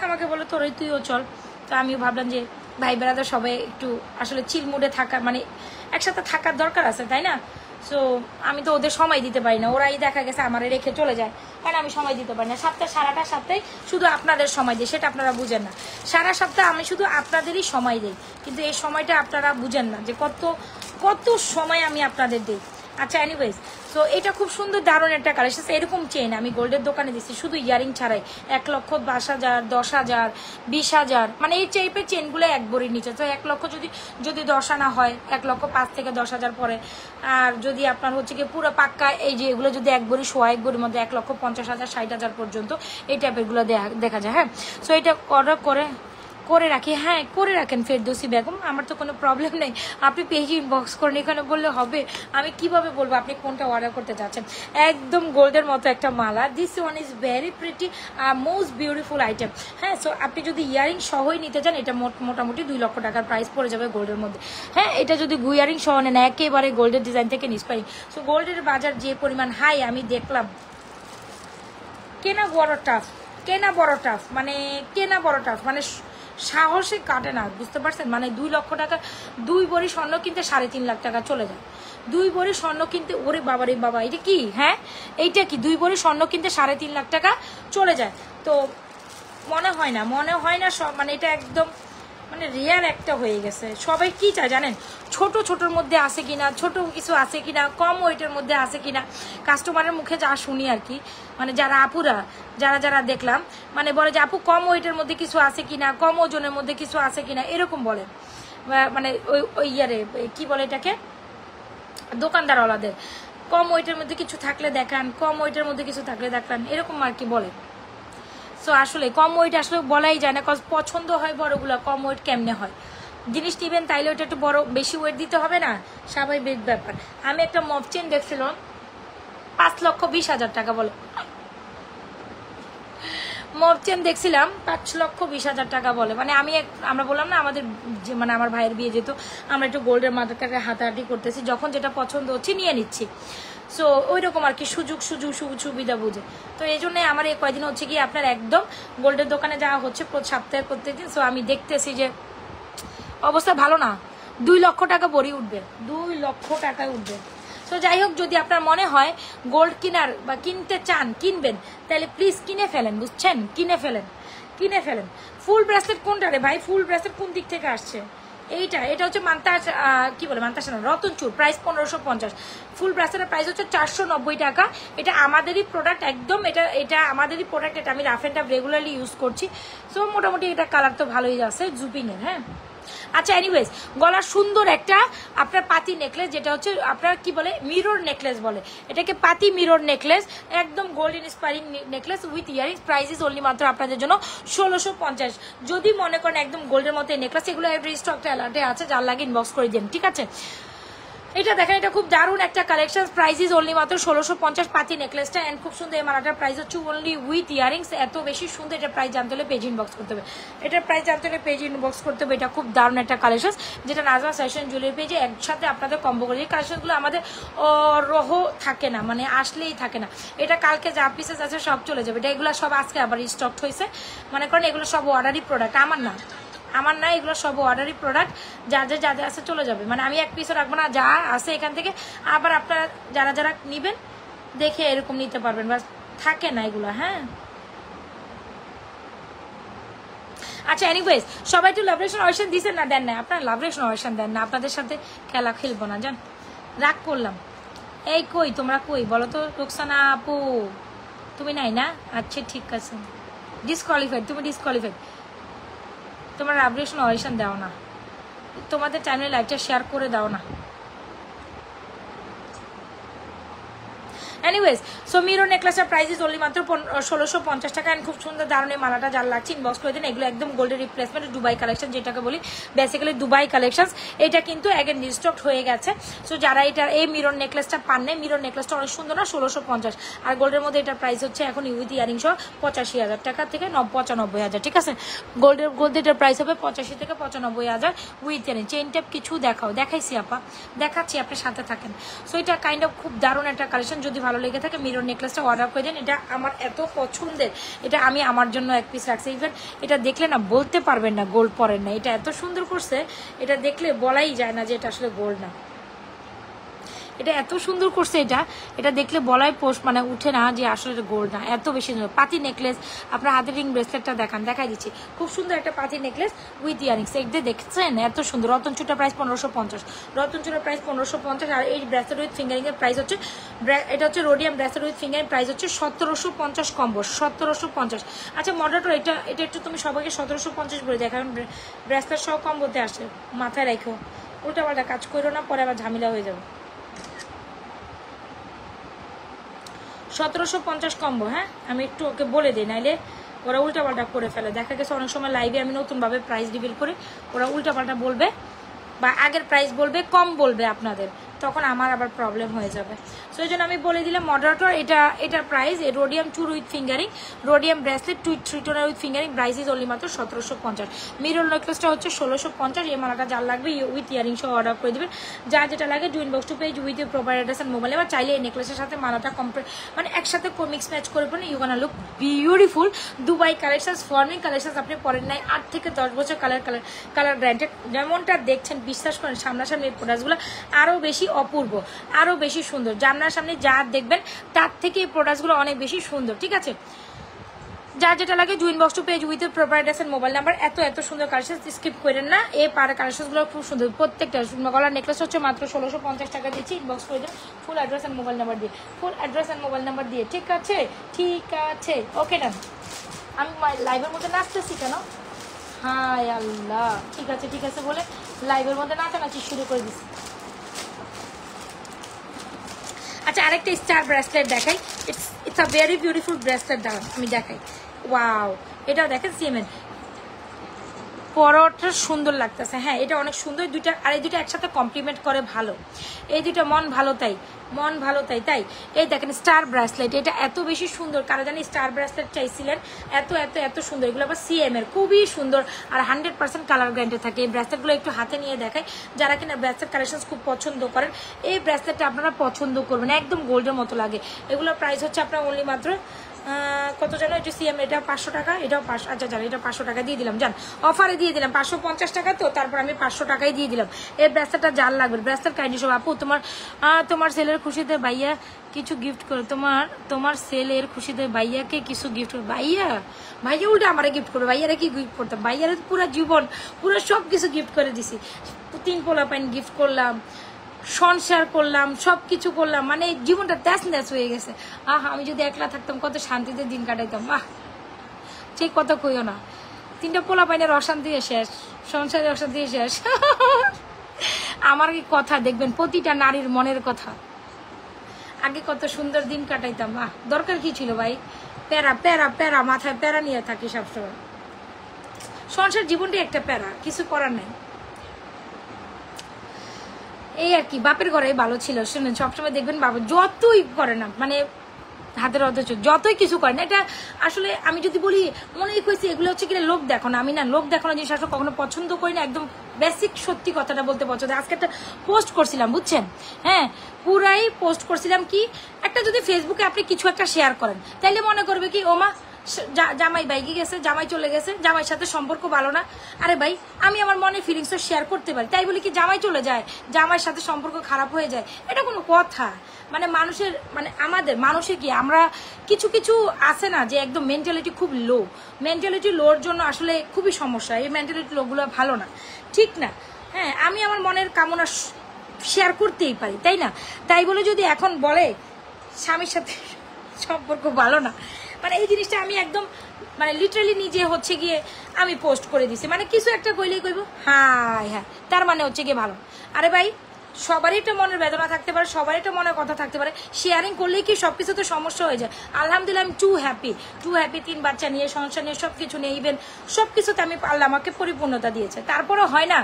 আমাকে বলে তোরই তুইও চল। তো আমিও ভাবলাম যে ভাই বেড়াদের সবাই একটু আসলে চিল মুডে থাকা, মানে একসাথে থাকার দরকার আছে তাই না। সো আমি তো ওদের সময় দিতে পারি না, ওরাই দেখা গেছে আমারে রেখে চলে যায়, কারণ আমি সময় দিতে পারি না। সারাটা সপ্তাহে শুধু আপনাদের সময় দিই, সেটা আপনারা বুঝেন না। সারা সপ্তাহে আমি শুধু আপনাদেরই সময় দিই, কিন্তু এই সময়টা আপনারা বুঝেন না যে কত সময় আমি আপনাদের দিই। আচ্ছা এনিওয়েজ, সো এটা খুব সুন্দর দারুণ একটা কালেকশন। এরকম চেন আমি গোল্ডের দোকানে দিচ্ছি শুধু ইয়ারিং ছাড়াই, 1,20,000, 10,000, 20,000, মানে এই টাইপের চেনগুলো এক ভরির নিচে। তো 1 লক্ষ যদি 10 আনা হয়, 1,05,000 থেকে 10,000 পরে। আর যদি আপনার হচ্ছে কি পুরো পাক্কা এই যে এগুলো যদি এক ভরি সোয়া এক ভরির মধ্যে 1,50,000, 60,000 পর্যন্ত এই টাইপের গুলো দেখা যায়। হ্যাঁ, সো এটা অর্ডার করে রাখি, হ্যাঁ করে রাখেন ফেরদৌসী বেগম, আমার তো কোনো প্রবলেম নেই। আপনি পেজে ইনবক্স করেন, এখানে বললে হবে, আমি কিভাবে বলবো আপনি কোনটা অর্ডার করতে চাচ্ছেন। একদম গোল্ডের মতো একটা মালা, this one is very pretty, most beautiful item. হ্যাঁ, সো আপনি যদি ইয়ারিং সহই নিতে চান, এটা মোটামুটি 2 লক্ষ টাকার প্রাইস পড়ে যাবে গোল্ডের মধ্যে। হ্যাঁ, এটা যদি ইয়ারিং সহ নেন একেবারে গোল্ডের ডিজাইন থেকে নিষ্পাই। সো গোল্ডের বাজার যে পরিমাণ হাই আমি দেখলাম, কেনা বড় টাফ, মানে সাহসে কাটে না, বুঝতে পারছেন। মানে 2 লক্ষ টাকা 2 ভরি স্বর্ণ কিনতে 3.5 লাখ টাকা চলে যায়। 2 ভরি স্বর্ণ কিনতে, ওরে বাবা রে বাবা, এটা কি? হ্যাঁ এইটা কি 2 ভরি স্বর্ণ কিনতে 3.5 লাখ টাকা চলে যায়? তো মনে হয় না সব, মানে এটা একদম মানে রিয়াল একটা হয়ে গেছে। সবাই কি চায় জানেন? ছোটোর মধ্যে আছে কিনা, ছোট কিছু আছে কিনা, কম ওয়েটের মধ্যে আছে কিনা। কাস্টমারের মুখে যা শুনি আর কি, মানে যারা আপুরা যারা দেখলাম, মানে বলে যে আপু কম ওয়েটের মধ্যে কিছু আছে কিনা, কম ওজনের মধ্যে কিছু আছে কিনা, এরকম বলে। মানে ওই ইয়ারে কি বলে এটাকে, দোকানদারওয়ালাদের, কম ওয়েটের মধ্যে কিছু থাকলে দেখান, কম ওয়েটের মধ্যে কিছু থাকলে দেখান, এরকম আর কি বলে। সো আসলে কম ওয়েট আসলে বলাই যায় না, কজ পছন্দ হয় বড়গুলো, কম ওয়েট কেমনে হয়? জিনিস নিবেন তাইলে ওটা একটু বড় বেশি ওয়েট দিতে হবে না, স্বাভাবিক ব্যাপার। আমি একটা মফ চেন দেখছিলাম 5,20,000 টাকা, বলে মফ চেন দেখছিলাম 5,20,000 টাকা বলে। মানে আমরা বললাম না আমাদের মানে আমার ভাইয়ের বিয়ে যেত, আমরা একটু গোল্ডের মাথাটাকে হাতাহাতি করতেছি, যখন যেটা পছন্দ হচ্ছে নিয়ে নিচ্ছি। সো ওই রকম আর কি, সুযোগ সুবিধা বুঝে। তো এই জন্য আমার এই কয়দিন হচ্ছে কি আপনার একদম গোল্ডের দোকানে যাওয়া হচ্ছে সপ্তাহে প্রত্যেকদিন। সো আমি দেখতেছি যে অবস্থা ভালো না, 2 লক্ষ টাকা ভরি উঠবে, 2 লক্ষ টাকায় উঠবে। সো যাই হোক, যদি আপনার মনে হয় গোল্ড কেনার বা কিনতে চান, কিনবেন, তাহলে প্লিজ কিনে ফেলেন, বুঝছেন? কিনে ফেলেন। ফুল ব্রেসলেট কোনটা রে ভাই? ফুল ব্রেসলেট কোন দিক থেকে আসছে? এটা হচ্ছে মান্তাস, কি বলে মান্তাস না, রতনচুর, প্রাইস 1550। ফুল ব্রেসলেটের প্রাইস হচ্ছে 490 টাকা। এটা আমাদেরই প্রোডাক্ট একদম, এটা আমাদেরই প্রোডাক্ট, এটা আমি rough and tough regularly use করছি। সো মোটামুটি এটা কালার তো ভালোই আছে, জুপিংয়ের। হ্যাঁ আচ্ছা, এনিওয়েজ, গলার সুন্দর একটা আপনার পাতি নেকলেস, যেটা হচ্ছে আপনার কি বলে মিরর নেকলেস বলে, এটাকে পাতি মিরর নেকলেস, একদম gold inspiring necklace with earrings. Price is only মাত্র আপনাদের জন্য 1650। যদি মনে করেন একদম গোল্ডের মতো নেকলেস, এগুলো এভরি স্টকটা অ্যালার্টে আছে, যার লাগে ইনবক্স করে দিন, ঠিক আছে? এটা দেখেন, এটা খুব দারুণ একটা কালেকশন। প্রাইস ইজ অনলি মাত্র 1650 পাতি নেকলেসটা, এন্ড খুব সুন্দর। এই মালাটার প্রাইস হচ্ছে অনলি উইথ ইয়ারিংস, এত বেশি সুন্দর। এটা প্রাইস জানতে হলে পেজ ইনবক্স করতে হবে, এটা খুব দারুণ একটা কালেকশন, যেটা নাজমা ফ্যাশন জুয়েলারি পেজে একসাথে আপনাদের কম্বো করে। এই কালেকশনগুলো আমাদের রহ থাকে না, মানে আসলেই থাকে না। এটা কালকে যা পিসেস আছে সব চলে যাবে, এটা এগুলো সব আজকে আবার স্টক হয়েছে। মনে করেন এগুলো সব অর্ডারই প্রোডাক্ট, আমার না, এগুলো সব অর্ডারই প্রোডাক্ট, যাদের আছে চলে যাবে। মানে আমি এক পিসও রাখবো না, যা আছে এখান থেকে আবার আপনারা যারা নিবেন দেখে এরকম নিতে পারবেন, বাস থাকে না এগুলো। হ্যাঁ আচ্ছা, এনিওয়েজ, সবাই একটু লাভরেশন অয়েশন দিচ্ছেন না? দেন না, আপনারা লাভরেশন অয়েশন দেন না, আপনাদের সাথে খেলা খেলবো না, জান, রাগ করলাম। এই কই তোমরা, কই বলো তো? রোকসানা আপু তুমি নাই না? আচ্ছা ঠিক আছে, ডিসকোয়ালিফাইড, তুমি ডিসকোয়ালিফাইড, তোমার লাভরেশন অয়েশন দাও না, তোমাদের টাইমে লাইভটা শেয়ার করে দাও না। এনিওয়েজ, সো মিরর নেকলেসের প্রাইস ইজ অনলি মাত্র 1650 টাকা। এন্ড খুব সুন্দর দারুণ এই মালাটা যার লাগছে ইনবক্স করে দিন। এগুলো একদম গোল্ডের রিপ্লেসমেন্ট, দুবাই কালেকশন যেটাকে বলি, বেসিক্যালি দুবাই কালেকশন। এটা কিন্তু অ্যাগেন রিস্টক হয়ে গেছে। সো যারা এটা এই মিরর নেকলেসটা পান নাই, মিরর নেকলেসটা অনেক সুন্দর না, 1650। আর গোল্ডের মধ্যে এটার প্রাইস হচ্ছে এখন উইথ ইয়ারিং সহ 85,000 টাকা থেকে 95,000, ঠিক আছে? গোল্ড এটার প্রাইস হবে 85 থেকে 95,000 উইথ ইয়ারিং। চেইন ট্যাপ কিছু দেখাইছি আপা, দেখাচ্ছি, আপনি সাথে থাকেন। সো এটা কাইন্ড অফ খুব দারুণ একটা কালেকশন। যদি ভালো লেগে থাকে মিরর নেকলেসটা অর্ডার করে দেন, এটা আমার এত পছন্দের, এটা আমি আমার জন্য এক পিস রাখছি। ইভেন এটা দেখলে না বলতে পারবেন না গোল্ড পরেন না, এটা এত সুন্দর করছে, এটা দেখলে বলাই যায় না যে এটা আসলে গোল্ড না। এটা এত সুন্দর করছে, এটা দেখলে বলাই মানে উঠে না যে আসলে এটা গোল্ড না, এত বেশি সুন্দর। পাতি নেকলেস, আপনার হাতের রিং ব্রেসলেটটা দেখাই দিচ্ছি, খুব সুন্দর একটা পাতি নেকলেস উইথ ইয়ারিংস। এটা দেখছেন এত সুন্দর। রতনচুরটা প্রাইস 1550, রতনচুরের প্রাইস 1550। আর এই ব্রেসলেট উইথ ফিঙ্গারিং এর প্রাইস হচ্ছে, এটা হচ্ছে rhodium bracelet with fingering, price হচ্ছে 1750 কম্বো, 1750। আচ্ছা মডারেটর, এটা একটু তুমি সবাইকে 1750 বলে দেয়, কারণ ব্রেসলেট সব কম্বোতে আসে, মাথায় রাখো, উল্টাপাল্টা কাজ করো না, পরে আবার ঝামেলা হয়ে যাবে। 1750 কম্বো। হ্যাঁ আমি একটু ওকে বলে দিই, নাইলে ওরা উল্টাপাল্টা করে ফেলে। দেখা গেছে অনেক সময় লাইভে আমি নতুনভাবে প্রাইস রিভিল করি, ওরা উল্টাপাল্টা বলবে বা আগের প্রাইস বলবে, কম বলবে আপনাদের, তখন আমার আবার প্রবলেম হয়ে যাবে। সো এই জন্য আমি বলে দিলাম মডারেটর, এটার প্রাইস রোডিয়াম চুর with fingering, rhodium bracelet three toner with fingering, price is only মাত্র 1750। মিরর নেকলেসটা হচ্ছে 1650। এই মালাটা যার লাগবে উইথ ইয়ারিং সহ অর্ডার করে দেবেন, যা যেটা লাগে do inbox to page with proper address and mobile. এবার চাইলে এই নেকলেসের সাথে মালাটা মানে একসাথে মিক্স ম্যাচ করে পড়েন, you gonna look beautiful. Dubai collection, forming collection আপনি পরেন নাই 8 থেকে 10 বছর কালার গ্যারান্টেড। যেমনটা দেখছেন বিশ্বাস করেন, সামনাসামনি এই প্রোডাক্টগুলো আরও বেশি বেশি অপূর্ব, আরও বেশি সুন্দর। জানলার সামনে যা দেখবেন তার থেকে এই প্রোডাক্টসগুলো অনেক বেশি সুন্দর, ঠিক আছে? যার যেটা লাগে জুইন box to page with proper address and mobile number. এত সুন্দর কালেকশন, স্কিপ করেন না। এই কালেকশনগুলো খুব সুন্দর, প্রত্যেকটা গলার নেকলেস হচ্ছে মাত্র 1650 টাকা দিচ্ছি। ইনবক্স করে দেন full address and mobile number দিয়ে, full address and mobile number দিয়ে, ঠিক আছে? ঠিক আছে, ওকে ডান। আমি লাইভের মধ্যে নাচতেছি কেন? হায় আল্লাহ, ঠিক আছে বলে লাইভের মধ্যে নাচানাচি শুরু করে দিচ্ছি। আচ্ছা, আরেকটা স্টার ব্রেসলেট দেখাই। It's a very beautiful bracelet, দাঁড়ান আমি দেখাই। ওয়াও, এটাও দেখেন সিমেন্ট, পরটা সুন্দর লাগতেছে। হ্যাঁ, এটা অনেক সুন্দর দুইটা, আর এই দুটো একসাথে কমপ্লিমেন্ট করে ভালো। এই দুটো মন ভালো তাই এই দেখেন স্টার ব্রেসলেট, এটা এত বেশি সুন্দর। কারো জানি স্টার ব্রেসলেট চাইছিলেন, এত সুন্দর। এগুলো আবার সিএম এর, খুবই সুন্দর আর 100% কালার গ্যারান্টি থাকে। এই ব্রেসলেটগুলো একটু হাতে নিয়ে দেখায়, যারা কিনা ব্রেসলেট কালেকশন খুব পছন্দ করেন এই ব্রেসলেটটা আপনারা পছন্দ করবেন, একদম গোল্ডের মতো লাগে। এগুলোর প্রাইস হচ্ছে আপনার অনলি মাত্র কত জানো? এটা সিএম, এটা 500 টাকা, এটাও 500। আচ্ছা জানো, এটা 500 টাকা দিয়ে দিলাম, জান অফারে দিয়ে দিলাম 550 টাকা, তো তারপর আমি 500 টাকাই দিয়ে দিলাম। এই ব্রেসলেটটা যার লাগবে, ব্রেসলেট কাইন্ডলি সব। আপু তোমার সেলের খুশিতে ভাইয়া কিছু গিফট করে, তোমার সেলের খুশিতে ভাইয়াকে কিছু গিফট করে। ভাইয়া উল্টা আমারে গিফট করবে, ভাইয়ারা কি গিফট করতাম? ভাইয়ারা পুরো জীবন পুরো সব কিছু গিফট করে দিছি। 3 পোলা প্যান্ট গিফট করলাম, সংসার করলাম, সব কিছু করলাম, মানে জীবনটা ত্যাস হয়ে গেছে। আমি যদি একলা থাকতাম কত শান্তিতে দিন কাটাইতাম। ঠিক কথা কইও না, 3টা পোলা পাইনের অশান্তি শেষ, সংসারের অশান্তি শেষ। আমার কি কথা দেখবেন, প্রতিটা নারীর মনের কথা। আগে কত সুন্দর দিন কাটাইতাম, দরকার কি ছিল ভাই? প্যারা মাথায় প্যারা নিয়ে থাকি সবসময়। সংসার জীবনটাই একটা প্যারা, কিছু করার নাই। এই আর কি, বাপের ঘরে ভালো ছিল। শুনেন, সবসময় দেখবেন বাবা যতই করে না, মানে হাতের অথচ যতই কিছু করে না, এটা আসলে আমি যদি বলি মনেই হয়েছে এগুলো হচ্ছে কিনা লোক দেখানো। আমি না লোক দেখানো জিনিস আসলে কখনো পছন্দ করি না, একদম বেসিক সত্যি কথাটা বলতে পছন্দ। আজকে একটা পোস্ট করছিলাম, বুঝছেন? হ্যাঁ, পুরাই পোস্ট করছিলাম কি, একটা যদি ফেসবুকে আপনি কিছু একটা শেয়ার করেন, তাইলে মনে করবে কি ওমা জামাই বাইকে গেছে, জামাই চলে গেছে, জামাইয়ের সাথে সম্পর্ক ভালো না। আরে ভাই, আমি আমার মনে ফিলিংসও শেয়ার করতে পারি, তাই বলি কি জামাই চলে যায়, জামাইয়ের সাথে সম্পর্ক খারাপ হয়ে যায়? এটা কোনো কথা? মানে মানুষের, মানে আমাদের মানুষের কি, আমরা কিছু আছে না যে একদম মেন্টালিটি খুব লো, মেন্টালিটি লোর জন্য আসলে খুবই সমস্যা। এই মেন্টালিটি লোগুলো ভালো না, ঠিক না? হ্যাঁ, আমি আমার মনের কামনা শেয়ার করতেই পারি, তাই না? তাই বলে যদি এখন বলে স্বামীর সাথে সম্পর্ক ভালো না, মানে এই জিনিসটা আমি একদম মানে লিটারালি নিজে হচ্ছে গিয়ে আমি পোস্ট করে দিছি। মানে কিছু একটা কইলেই কইব হ্যাঁ, তার মানে হচ্ছে গিয়ে ভালো। আরে ভাই, সবারই একটা মনের বেদনা থাকতে পারে, সবারই একটা মনের কথা থাকতে পারে। শেয়ারিং করলেই কি সবকিছু তো সমস্যা হয়ে যায়? আলহামদুলিল্লাহ, আমি টু হ্যাপি 3 বাচ্চা নিয়ে, সংসার নিয়ে, সবকিছু নিয়ে, ইভেন সবকিছুতে আমি আল্লাহ আমাকে পরিপূর্ণতা দিয়েছে। তারপরে হয় না,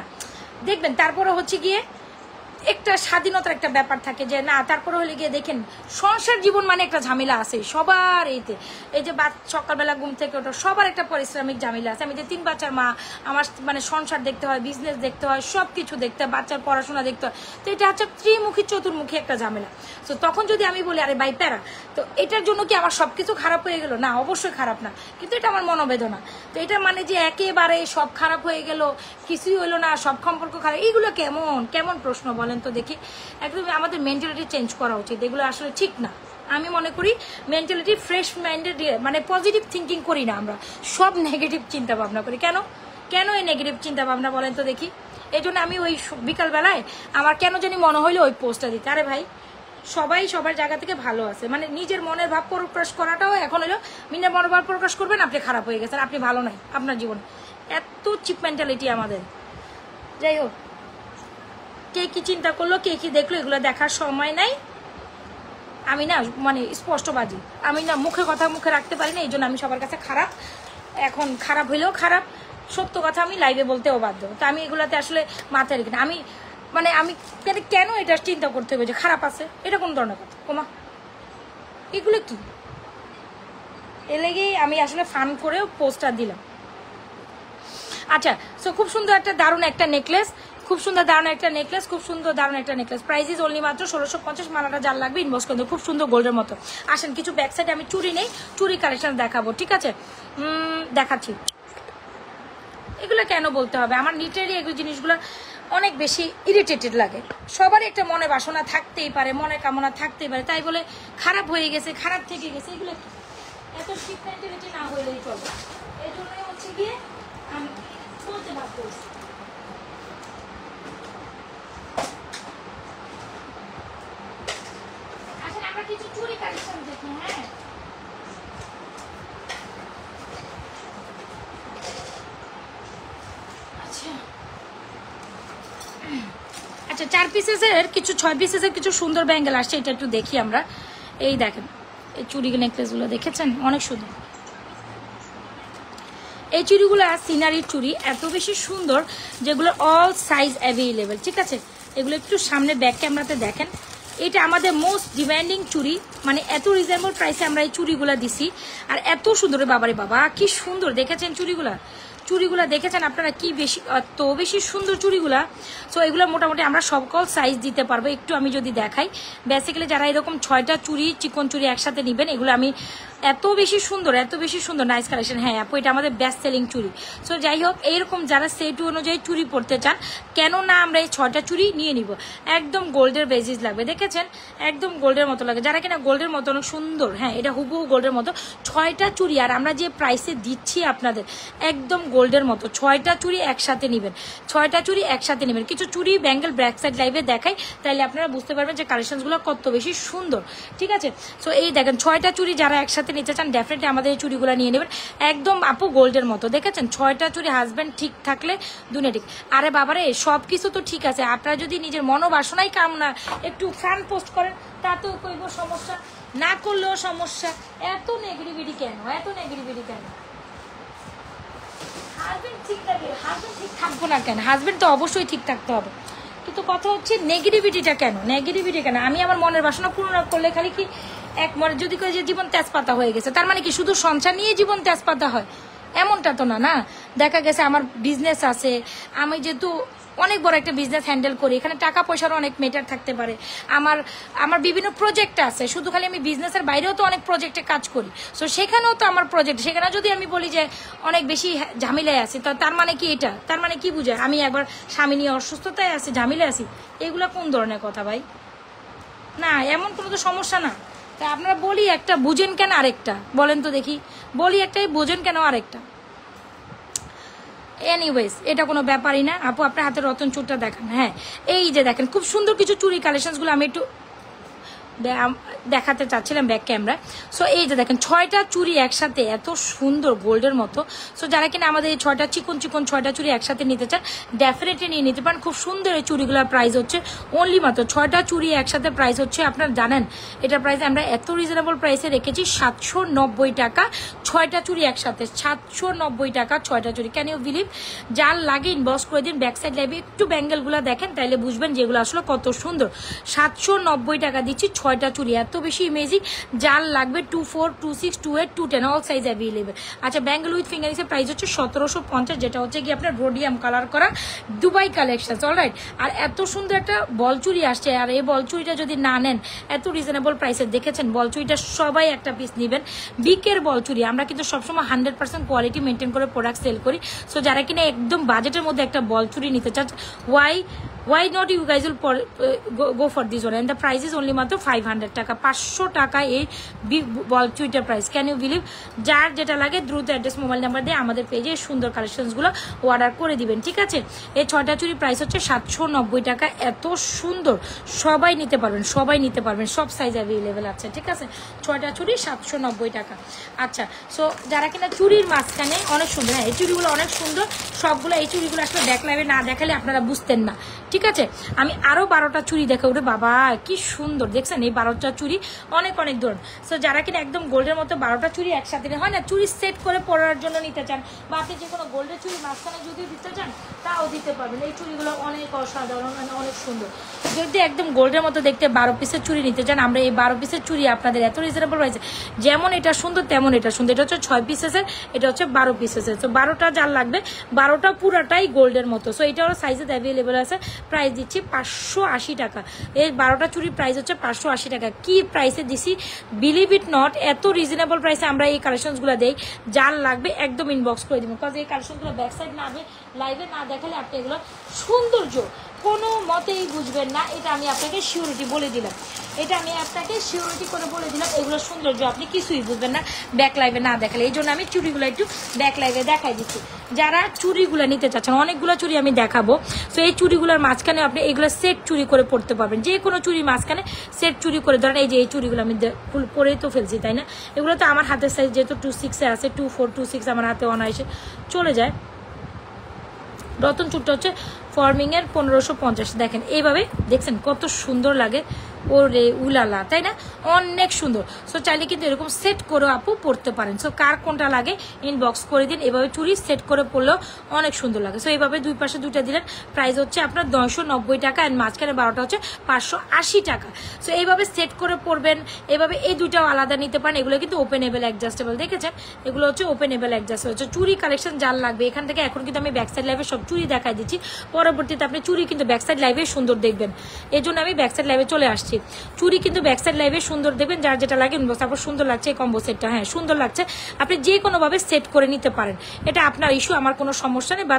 দেখবেন তারপরে হচ্ছে গিয়ে একটা স্বাধীনতার একটা ব্যাপার থাকে যে না, তারপরে হলে গিয়ে দেখেন সংসার জীবন মানে একটা ঝামেলা আছে সবার। এই যে সকালবেলা ঘুম থেকে ওঠা, সবার একটা পারিশ্রমিক ঝামেলা আছে। আমি যে 3 বাচ্চার মা, আমার মানে সংসার দেখতে হয়, বিজনেস দেখতে হয়, সব কিছু দেখতে হয়, বাচ্চার পড়াশোনা দেখতে হয়। তো এটা হচ্ছে ত্রিমুখী চতুর্মুখী একটা ঝামেলা। তো তখন যদি আমি বলি আরে ভাই প্যারা, তো এটার জন্য কি আমার সবকিছু খারাপ হয়ে গেল? না, অবশ্যই খারাপ না, কিন্তু এটা আমার মনোবেদনা। তো এটা মানে যে একেবারে সব খারাপ হয়ে গেল, কিছুই হইলো না, সব সম্পর্ক খারাপ, এইগুলো কেমন প্রশ্ন বলেন তো দেখি? একদম আমাদের মেন্টালিটি চেঞ্জ করা উচিত, এগুলো আসলে ঠিক না। আমি মনে করি মেন্টালিটি ফ্রেশ মাইন্ডেড, মানে পজিটিভ থিঙ্কিং করি না আমরা, সব নেগেটিভ চিন্তা ভাবনা করি। কেন এই নেগেটিভ চিন্তা ভাবনা বলেন তো দেখি? এই জন্য আমি ওই বিকালবেলায় আমার কেন জানি মনে হইলো ওই পোস্টটা দিতে। আরে ভাই, সবাই সবার জায়গা থেকে ভালো আছে, মানে নিজের মনের ভাব প্রকাশ করাটাও এখন হলো নিজের মনের ভাব প্রকাশ করবেন আপনি খারাপ হয়ে গেছেন, আপনি ভালো নাই আপনার জীবন। এত চিপ মেন্টালিটি আমাদের। যাই হোক, কে কি চিন্তা করলো, কে কি দেখলো, এগুলো দেখার সময় নাই। আমি না মানে স্পষ্টবাদী, আমি না মুখে রাখতে পারি না, এই জন্য আমি সবার কাছে খারাপ। এখন খারাপ হইলেও খারাপ, সত্য কথা আমি লাইভে বলতেও বাধ্য। তো আমি এগুলাতে আসলে মাথায় রেখে না। আমি কেন এটা চিন্তা করতে হবে যে খারাপ আছে? এটা কোন ধরনের কথা কোমা? এগুলো কি? এ লেগেই আমি আসলে ফান করেও পোস্টটা দিলাম। আচ্ছা, সো খুব সুন্দর একটা দারুণ একটা নেকলেস, খুব সুন্দর দারুণ একটা নেকলেস, প্রাইস ইজ অনলি মাত্র 1650। মালাটা যার লাগবে ইনবক্স করতে, খুব সুন্দর গোল্ডের মতো। আসেন কিছু ব্যাক সাইডে আমি চুড়ি নেই, চুড়ি কালেকশন দেখাবো, ঠিক আছে? দেখাচ্ছি। এগুলো কেন বলতে হবে? আমার লিটারেলি এগুলো জিনিসগুলো অনেক বেশি ইরিটেটেড লাগে। সবারই একটা মনে বাসনা থাকতেই পারে, মনে কামনা থাকতেই পারে, তাই বলে খারাপ হয়ে গেছে, খারাপ থেকে গেছে, এগুলো এত শিপ মেন্টালিটি না হইলেই চলে। এই জন্যই হচ্ছে গিয়ে আমি বলতে বাধ্য হয়েছি। আসলে আমরা কিছু চুরি কালেকশন দেখি। হ্যাঁ, আচ্ছা 4 পিসেসের কিছু 6 পিসেসের কিছু সুন্দর ব্যাঙ্গেল আসছে, এটা একটু দেখি আমরা। এই দেখেন এই চুড়ি নেকলেসগুলো দেখেছেন, অনেক সুন্দর। এই চুড়িগুলো সিনারির চুড়ি, এত বেশি সুন্দর, যেগুলো অল সাইজ অ্যাভেলেবেল। ঠিক আছে, এগুলো একটু সামনে ব্যাক ক্যামেরাতে দেখেন। এটা আমাদের মোস্ট ডিমান্ডিং চুড়ি, মানে এত রিজনেবল প্রাইসে আমরা এই চুড়িগুলো দিছি। আর এত সুন্দর, বাবারে বাবা কি সুন্দর, দেখেছেন চুড়িগুলা? চুড়িগুলা দেখেছেন আপনারা? কি বেশি, এত বেশি সুন্দর চুড়িগুলা। সো এগুলো মোটামুটি আমরা সকল সাইজ দিতে পারবো। একটু আমি যদি দেখাই, বেসিক্যালি যারা এরকম 6টা চুড়ি, চিকন চুড়ি একসাথে নেবেন, এগুলো আমি এত বেশি সুন্দর, এত বেশি সুন্দর, নাইস কালেকশন। হ্যাঁ আপু, এটা আমাদের বেস্ট সেলিং চুড়ি। সো যাই হোক, এইরকম যারা সেট অনুযায়ী চুড়ি পরতে চান, কেন না আমরা এই 6টা চুড়ি নিয়ে নিব। একদম গোল্ডের বেজিস লাগবে, দেখেছেন একদম গোল্ডের মতো লাগে। যারা কিনা গোল্ডের মতো অনেক সুন্দর, হ্যাঁ এটা হুবহু গোল্ডের মতো 6টা চুড়ি। আর আমরা যে প্রাইসে দিচ্ছি আপনাদের, একদম গোল্ডের মতো 6টা চুড়ি একসাথে নেবেন, 6টা চুড়ি একসাথে নেবেন। কিছু চুড়ি ব্যাঙ্গেল ব্যাক সাইড লাইভে দেখাই, তাহলে আপনারা বুঝতে পারবেন যে কালেকশনগুলো কত বেশি সুন্দর। ঠিক আছে, সো এই দেখেন 6টা চুড়ি যারা একসাথে নিতে চান, ডেফিনেটলি আমাদের এই চুড়িগুলো নিয়ে নেবেন। একদম আপু গোল্ডের মতো, দেখেছেন 6টা চুড়ি। হাজব্যান্ড ঠিক থাকলে দুনিয়া ঠিক। আরে বাবারে, সব কিছু তো ঠিক আছে, আপনারা যদি নিজের মনোবাসনাই কামনা একটু ফ্যান পোস্ট করেন, তাতেও কইব সমস্যা, না করলেও সমস্যা। এত নেগেটিভিটি কেন, এত নেগেটিভিটি কেন? হাজবেন্ড ঠিক থাকবে, হাজবেন্ড ঠিক থাকবো না কেন? হাজবেন্ড তো অবশ্যই ঠিক থাকতে হবে, কিন্তু কথা হচ্ছে নেগেটিভিটিটা কেন? নেগেটিভিটি কেন? আমি আমার মনের বাসনা পূরণ করলে খালি কি এক মনে যদি করে যে জীবন তেজপাতা হয়ে গেছে, তার মানে কি শুধু সংসার নিয়ে জীবন তেজপাতা হয়? এমনটা তো না। না, দেখা গেছে আমার বিজনেস আছে, আমি যেহেতু অনেক বড় একটা বিজনেস হ্যান্ডেল করি, এখানে টাকা পয়সারও অনেক মেটার থাকতে পারে। আমার বিভিন্ন প্রজেক্ট আছে, শুধু খালি আমি বিজনেসের বাইরেও তো অনেক প্রজেক্টে কাজ করি। সো সেখানেও তো আমার প্রজেক্ট, সেখানে যদি আমি বলি যে অনেক বেশি ঝামেলায় আছি, তো তার মানে কি? এটা তার মানে কি বুঝায়? আমি একবার স্বামী নিয়ে অসুস্থতায় আছি, ঝামেলায় আছি? এগুলো কোন ধরনের কথা ভাই? না, এমন কোনো তো সমস্যা না। তা আপনারা বলি একটা, বুঝেন কেন আরেকটা? বলেন তো দেখি, বলি একটাই, বোঝেন কেন আরেকটা? এনিওয়েজ, এটা কোনো ব্যাপারই না। আপু আপনার হাতে রতন চুরটা দেখান। হ্যাঁ, এই যে দেখেন খুব সুন্দর কিছু চুড়ি কালেকশনসগুলো আমি একটু দেখাতে চাচ্ছিলাম ব্যাক ক্যামেরা। সো এই যে দেখেন 6টা চুড়ি একসাথে, এত সুন্দর গোল্ডের মতো। সো যারা কিনা আমাদের এই 6টা চিকন 6টা চুড়ি একসাথে নিতে চান, ডেফিনেটলি নিয়ে নিতে পারেন। খুব সুন্দর এই চুড়িগুলোর প্রাইস হচ্ছে অনলি মাত্র 6টা চুড়ি একসাথে প্রাইস হচ্ছে, আপনারা জানেন এটা প্রাইস আমরা এত রিজনেবল প্রাইসে রেখেছি 790 টাকা। 6টা চুড়ি একসাথে 790 টাকা, 6টা চুড়ি। Can you believe? যার লাগে ইনবক্স করে দিন। ব্যাক সাইড লাইভে একটু ব্যাঙ্গেলগুলো দেখেন, তাইলে বুঝবেন যেগুলো আসলে কত সুন্দর। 790 টাকা দিচ্ছি 6টা চুড়ি, এত বেশি ইমেজিং। যার লাগবে 24, 26, 28, 210 অল সাইজ অ্যাভেলেবেল। আচ্ছা, ব্যাঙ্গেল উইথ ফিঙ্গারিংসের প্রাইস হচ্ছে 1750, যেটা হচ্ছে কি আপনার রোডিয়াম কালার করা দুবাই কালেকশন। অলরাইট, আর এত সুন্দর একটা বল চুড়ি আসছে। আর এই বল চুড়িটা যদি না নেন এত রিজনেবল প্রাইসে, দেখেছেন বল চুড়িটা সবাই একটা পিস নেবেন। বিকের বল চুড়ি আমরা কিন্তু সবসময় 100% কোয়ালিটি মেনটেন করে প্রোডাক্ট সেল করি। সো যারা কিনা একদম বাজেটের মধ্যে একটা বল চুড়ি নিতে চান, why not you guys will go for this one, and the price is only মাত্র 500 টাকা, 500 টাকা এই বল চুইটার প্রাইস। Can you believe? যার যেটা লাগে দ্রুত অ্যাড্রেস মোবাইল নাম্বার দিয়ে আমাদের পেজে সুন্দর কালেকশনসগুলো অর্ডার করে দিবেন। ঠিক আছে, এই 6টা চুরি প্রাইস হচ্ছে 790 টাকা, এত সুন্দর, সবাই নিতে পারবেন, সবাই নিতে পারবেন, সব সাইজ অ্যাভেলেবেল আছে। ঠিক আছে, 6টা চুরি 790 টাকা। আচ্ছা, সো যারা কিনা চুরির মাঝখানে অনেক সুন্দর, হ্যাঁ এই চুড়িগুলো অনেক সুন্দর সবগুলো। এই চুড়িগুলো আসলে ব্যাক লাইভে না দেখালে আপনারা বুঝতেন না। ঠিক আছে, আমি আরো 12টা চুড়ি দেখে ওরে বাবা কি সুন্দর, দেখছেন এই 12টা চুড়ি অনেক অনেক ধরুন। সো যারা কিনা একদম গোল্ডের মতো 12টা চুড়ি একসাথে হয় না, চুড়ি সেট করে পরার জন্য নিতে চান, বা আপনি যে কোনো গোল্ডের চুড়ি মাঝখানে যদি দিতে চান তাও দিতে পারবেন। এই চুড়িগুলো অনেক অসাধারণ, মানে অনেক সুন্দর। যদি একদম গোল্ডের মতো দেখতে 12 পিসের চুড়ি নিতে চান, আমরা এই 12 পিসের চুড়ি আপনাদের এত রিজনেবল প্রাইসে, যেমন এটা সুন্দর তেমন এটা সুন্দর। এটা হচ্ছে 6 পিসের, এটা হচ্ছে 12 পিসের। তো 12টা যার লাগবে, 12টা পুরাটাই গোল্ডের মতো। সো এটারও সাইজে অ্যাভেলেবেল আছে। প্রাইস দিচ্ছি 580 টাকা। এই 12টা চুরির প্রাইস হচ্ছে 580 টাকা। কি প্রাইসে দিছি, বিলিভ ইট নট, এত রিজনেবল প্রাইসে আমরা এই কালেকশনসগুলো দেই। যার লাগবে একদম ইনবক্স করে দিব, বিকজ এই কালেকশনগুলো ব্যাক সাইড না লাইভে না দেখালে আপনি এগুলো সৌন্দর্য কোনো মতেই বুঝবেন না। এটা আমি আপনাকে সিউরিটি বলে দিলাম, এটা আমি আপনাকে সিউরিটি করে বলে দিলাম, এগুলো সৌন্দর্য আপনি কিছুই বুঝবেন না ব্যাক লাইভে না দেখালে। এই জন্য আমি চুড়িগুলো একটু ব্যাক লাইভে দেখাই দিচ্ছি। যারা চুড়িগুলো নিতে চাচ্ছেন, অনেকগুলো চুড়ি আমি দেখাবো। তো এই চুড়িগুলোর মাঝখানে আপনি এগুলো সেট চুড়ি করে পড়তে পারবেন, যে কোনো চুড়ির মাঝখানে সেট চুড়ি করে। ধরেন এই যে এই চুড়িগুলো আমি পরেই তো ফেলছি, তাই না? এগুলো তো আমার হাতের সাইজ যেহেতু 2.6 আছে, 2.4 2.6 আমার হাতে অনায়াসে চলে যায়। রতন চুটটা হচ্ছে ফর্মিংয়ের 1550। দেখেন এইভাবে, দেখছেন কত সুন্দর লাগে, ওরে উলালা, তাই না? অনেক সুন্দর। সো চাইলে কিন্তু এরকম সেট করে আপু পড়তে পারেন। সো কার কোনটা লাগে ইনবক্স করে দিন। এভাবে চুড়ি সেট করে পড়লেও অনেক সুন্দর লাগে। সো এইভাবে দুই পাশে দুইটা দিলেন, প্রাইস হচ্ছে আপনার 990 টাকা, অ্যান্ড মাঝখানে 12টা হচ্ছে 580 টাকা। সো এইভাবে সেট করে পড়বেন। এভাবে এই দুইটাও আলাদা নিতে পারেন। এগুলো কিন্তু ওপেনেবল অ্যাডজাস্টেবল, দেখেছেন? এগুলো হচ্ছে ওপেনেবল অ্যাডজাস্টেবল। হচ্ছে চুড়ি কালেকশন যার লাগবে এখান থেকে। এখন কিন্তু আমি ব্যাকসাইড লাইভে সব চুড়ি দেখাই দিচ্ছি, পরবর্তীতে আপনি চুড়ি কিন্তু ব্যাকসাইড লাইভে সুন্দর দেখবেন। এই জন্য আমি ব্যাকসাইড লাইভে চলে আসছি। চুড়ি কিন্তু ব্যাকসাইড লাইভে সুন্দর দেখবেন, যার যেটা লাগে। তারপর সুন্দর লাগছে এই কম্বো সেটটা, হ্যাঁ সুন্দর লাগছে, আপনি যে কোনোভাবে সেট করে নিতে পারেন। এটা আপনার ইস্যু, আমার কোনো সমস্যা নেই, বা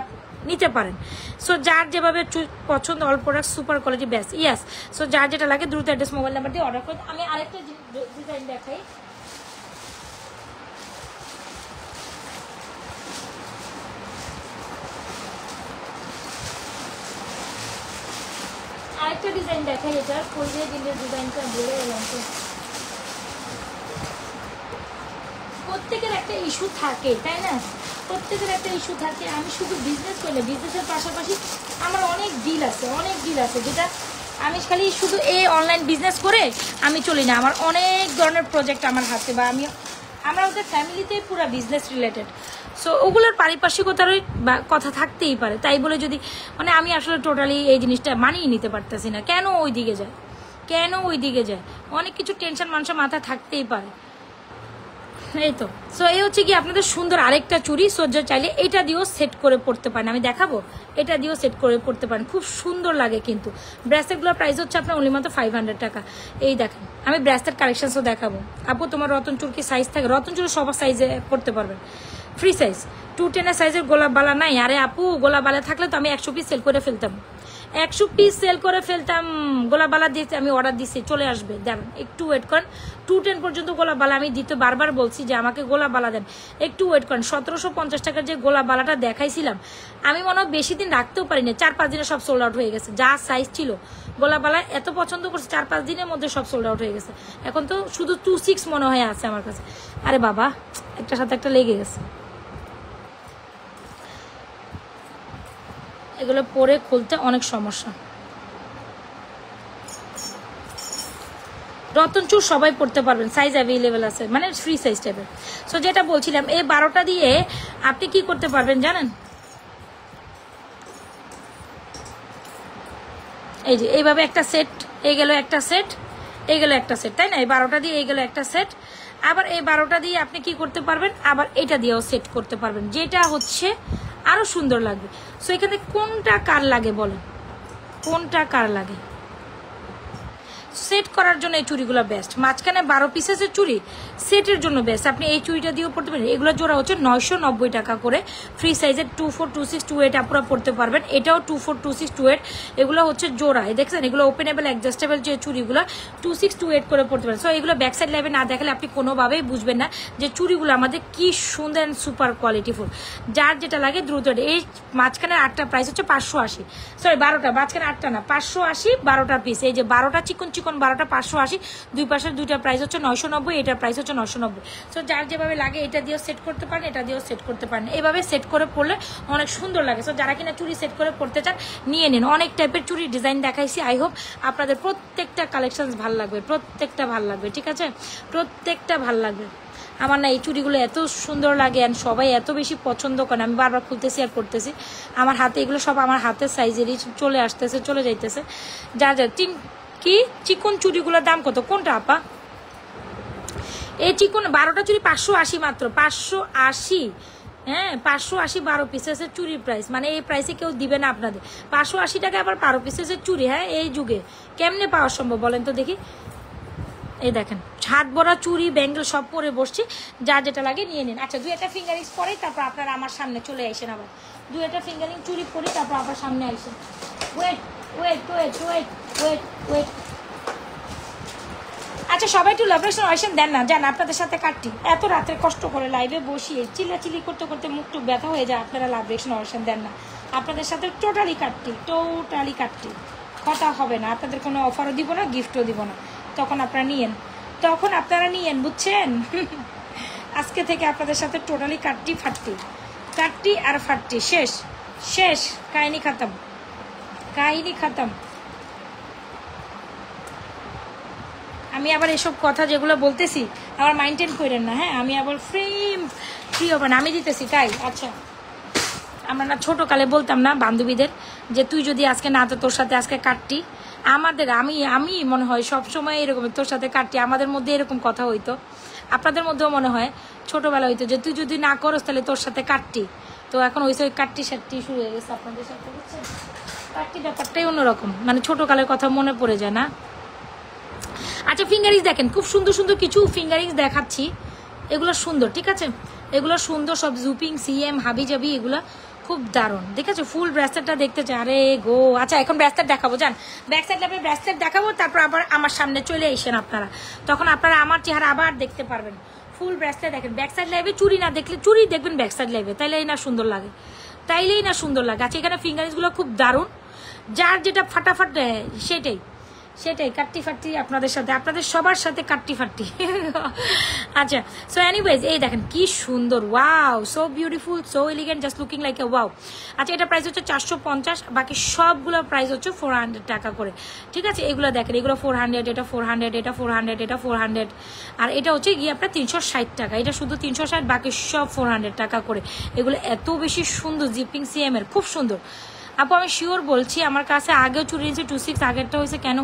নিতে পারেন। সো যার যেভাবে পছন্দ, all product super quality best, yes. So যার যেটা লাগে দ্রুত অ্যাড্রেস মোবাইল নাম্বার দিয়ে অর্ডার করে। আমি আরেকটা ডিজাইন দেখাই, আরেকটা ডিজাইন দেখাই। এটা কলিজা দিনের ডিজাইনটা বলে এলাম। তো প্রত্যেকের একটা ইস্যু থাকে, তাই না? প্রত্যেকের একটা ইস্যু থাকে। আমি শুধু বিজনেস করলে, বিজনেসের পাশাপাশি আমার অনেক ডিল আছে, অনেক ডিল আছে, যেটা আমি খালি শুধু এই অনলাইন বিজনেস করে আমি চলি না। আমার অনেক ধরনের প্রজেক্ট আমার হাতে, বা আমরা ওদের ফ্যামিলিতে পুরো বিজনেস রিলেটেড। সো ওগুলোর পারিপার্শ্বিকতারই বা কথা থাকতেই পারে। তাই বলে যদি আমি আসলে টোটালি এই জিনিসটা মানিয়ে নিতে পারতেছি না, কেন ওই দিকে যায়, কেন ওই দিকে যায়, অনেক কিছু টেনশন মানুষের মাথায় থাকতেই পারে। এই তো। সো এই হচ্ছে কি আপনাদের সুন্দর আরেকটা চুড়ি। সহ্য চাইলে এটা দিয়েও সেট করে পড়তে পারেন, আমি দেখাবো। এটা দিয়েও সেট করে পড়তে পারেন, খুব সুন্দর লাগে কিন্তু। ব্রেসলেটগুলোর প্রাইস হচ্ছে আপনার অনলি মাত্র 500 টাকা। এই দেখেন, আমি ব্রেসলেট কালেকশনসও দেখাবো। আপু তোমার রতন চুর কি সাইজ থাকে? রতন চুর সবার সাইজে পড়তে পারবেন, ফ্রি সাইজ। 210 সাইজের গোলাপ বালা নাই? আরে আপু গোলাপ বালা থাকলে তো আমি 100 পিস সেল করে ফেলতাম, 100 পিস সেল করে ফেলতাম। গোলাপবালা দিতে আমি অর্ডার দিচ্ছি, চলে আসবে, দেন একটু ওয়েট করেন। 210 পর্যন্ত গোলাপবালা আমি দিতে বারবার বলছি যে আমাকে গোলাপবালা দেন, একটু ওয়েট করেন। 1750 টাকার যে গোলাপবালাটা দেখাইছিলাম, আমি মনে হয় বেশি দিন রাখতেও পারি না, 4-5 দিনে সব সোল্ড আউট হয়ে গেছে। যা সাইজ ছিল গোলাপবালা এত পছন্দ করছে, 4-5 দিনের মধ্যে সব সোল্ড আউট হয়ে গেছে। এখন তো শুধু 26 মনে হয় আছে আমার কাছে। আরে বাবা, একটার সাথে একটা লেগে গেছে। এগুলো পরে খুলতে অনেক সমস্যা। রতন চুর সবাই পড়তে পারবেন, সাইজ অ্যাভেলেবেল আছে, মানে ফ্রি সাইজ টাইপের। সো যেটা বলছিলাম, এই 12টা দিয়ে আপনি কি করতে পারবেন জানেন? এই যে এইভাবে একটা সেট, এই গেল একটা সেট, এই গেল একটা সেট, তাই না? এই 12টা দিয়ে এই গেল একটা সেট। আবার এই 12টা দিয়ে আপনি কি করতে পারবেন, আবার এটা দিয়েও সেট করতে পারবেন, যেটা হচ্ছে আরো সুন্দর লাগবে। সো এখানে কোনটা কার লাগে বলেন, কোনটা কার লাগে? সেট করার জন্য এই চুড়িগুলো বেস্ট। মাঝখানে 12 পিসের চুড়ি সেটের জন্য বেস্ট। আপনি এই চুড়িটা দিয়েও পড়তে পারেন। এগুলো জোড়া হচ্ছে 990 টাকা করে, ফ্রি সাইজের 24, 26, 28 আপনারা পড়তে পারবেন। এটাও 24, 26, 28, এগুলো হচ্ছে জোড়া। দেখছেন, এগুলো ওপেনেবল অ্যাডজাস্টেবল যে চুড়িগুলো 26, 28 করে পড়তে পারেন। সো এগুলো ব্যাক সাইড লাইভে না দেখালে আপনি কোনোভাবেই বুঝবেন না যে চুড়িগুলো আমাদের কি সুন্দর অ্যান্ড সুপার কোয়ালিটিফুল। যার যেটা লাগে দ্রুত। এই মাঝখানে 8টা প্রাইস হচ্ছে 580, সরি 12টা, মাঝখানে 8টা না, 580 12টা পিস। এই যে 12টা চিকন 12টা 580, দুই পাশের দুইটা প্রাইস হচ্ছে 990, এটার প্রাইস হচ্ছে 990। সো যার যেভাবে লাগে এটা দিয়েও সেট করতে পারেন, এটা দিয়েও সেট করতে পারেন। এইভাবে সেট করে পড়লে অনেক সুন্দর লাগে। সো যারা কিনা চুড়ি সেট করে পড়তে চান নিয়ে নিন। অনেক টাইপের চুড়ি ডিজাইন দেখাইছি। আই হোপ আপনাদের প্রত্যেকটা কালেকশন ভালো লাগবে, প্রত্যেকটা ভালো লাগবে, ঠিক আছে? প্রত্যেকটা ভালো লাগবে। আমার না এই চুড়িগুলো এত সুন্দর লাগে, অ্যান্ড সবাই এত বেশি পছন্দ করেন। আমি বারবার খুলতেছি আর করতেছি, আমার হাতে এগুলো সব আমার হাতের সাইজেরই চলে আসতেছে, চলে যাইতেছে। যা যা কি চিকন চুড়িগুলোর দাম কত? কোনটা আপা? এই চিকন 12টা চুড়ি 580 মাত্র, 580। হ্যাঁ 580 12 পিসেসের চুরির প্রাইস, মানে এই প্রাইসে কেউ দিবে না আপনাদের। 580 টাকা আবার 12 পিসেসের চুরি, হ্যাঁ এই যুগে কেমনে পাওয়া সম্ভব বলেন তো দেখি। এই দেখেন হাত ভরা চুরি ব্যাঙ্গেল সব পরে বসছি, যা যেটা লাগে নিয়ে নিন। আচ্ছা 2 একটা ফিঙ্গারিংস পরে তারপর আপনারা আমার সামনে চলে আসেন, আবার 2 একটা ফিঙ্গারিং চুরি পরে তারপর আবার সামনে আসেন। Wait wait wait wait wait wait. আচ্ছা সবাই একটু লাভরেশন অয়েশন দেন না, যান আপনাদের সাথে কাটটি। এত রাত্রে কষ্ট করে লাইভে বসিয়ে চিল্লাচিল্লি করতে করতে মুখ টুক ব্যথা হয়ে যায়, আপনারা লাভরেশন অয়েশন দেন না। আপনাদের সাথে টোটালি কাটটি, কথা হবে না। আপনাদের কোনো অফারও দিব না, গিফটও দিব না, তখন আপনারা নিয়েন, বুঝছেন? আজকে থেকে আপনাদের সাথে টোটালি কাটটি আর ফাটটি, শেষ কাহিনী খাতাম। আমি আবার এসব কথা যেগুলো বলতেছি আবার মাইন্টেন করেন না, হ্যাঁ আমি আবার ফ্রি হবেন, আমি দিতেছি তাই। আচ্ছা আমরা না ছোটকালে বলতাম না বান্ধবীদের যে তুই যদি আজকে না তো তোর সাথে আজকে কাটটি। আমাদের আমি মনে হয় সবসময় এরকম তোর সাথে কাটটি, আমাদের মধ্যে এরকম কথা হইতো, আপনাদের মধ্যেও মনে হয় ছোটবেলা হইতো যে তুই যদি না করস তাহলে তোর সাথে কাটটি। তো এখন ওই কাটটি শুরু হয়ে গেছে আপনাদের সাথে, বুঝছেন? কাটটি ব্যাপারটাই অন্যরকম, মানে ছোটকালের কথা মনে পড়ে যায় না। আচ্ছা ফিঙ্গারিংস দেখেন, খুব সুন্দর সুন্দর কিছু ফিঙ্গারিংস দেখাচ্ছি, এগুলো সুন্দর, ঠিক আছে এগুলো সুন্দর সব, জুপিং সিএম হাবি জাবি এগুলো খুব দারুণ, ঠিক আছে। ফুল ব্রেসলেটটা দেখতে চাই, আরে গো। আচ্ছা এখন ব্রেসলেট দেখাবো, যান ব্যাক সাইড লাভে ব্রেসলেট দেখাবো, তারপর আবার আমার সামনে চলে আসেন আপনারা, তখন আপনারা আমার চেহারা আবার দেখতে পারবেন। ফুল ব্রেসলেট দেখেন, ব্যাক সাইড লাইভে চুরি না দেখলে, চুরি দেখবেন ব্যাক সাইড লাইভে, তাইলেই না সুন্দর লাগে। আচ্ছা এখানে ফিঙ্গারিংসগুলো খুব দারুণ, যার যেটা ফাটাফাট সেটাই কাট্টি ফাট্টি আপনাদের সাথে, আপনাদের সবার সাথে কাট্টি ফাট্টি। আচ্ছা সো এনিওয়েজ এই দেখেন কি সুন্দর, wow so beautiful, so elegant, just looking like a wow. আচ্ছা এটা প্রাইস হচ্ছে 450, বাকি সবগুলো প্রাইস হচ্ছে 400 টাকা করে, ঠিক আছে। এগুলো দেখেন, এগুলো 400, এটা 400, এটা 400, এটা 400, আর এটা হচ্ছে গিয়ে আপনার 360 টাকা, এটা শুধু 360, বাকি সব 400 টাকা করে। এগুলো এত বেশি সুন্দর, জিপিং সিএম এর খুব সুন্দর। আপু আমি শিওর বলছি, আমার কাছে আগেও চুরি নিয়েছে 26, আগেরটা হয়েছে, কেন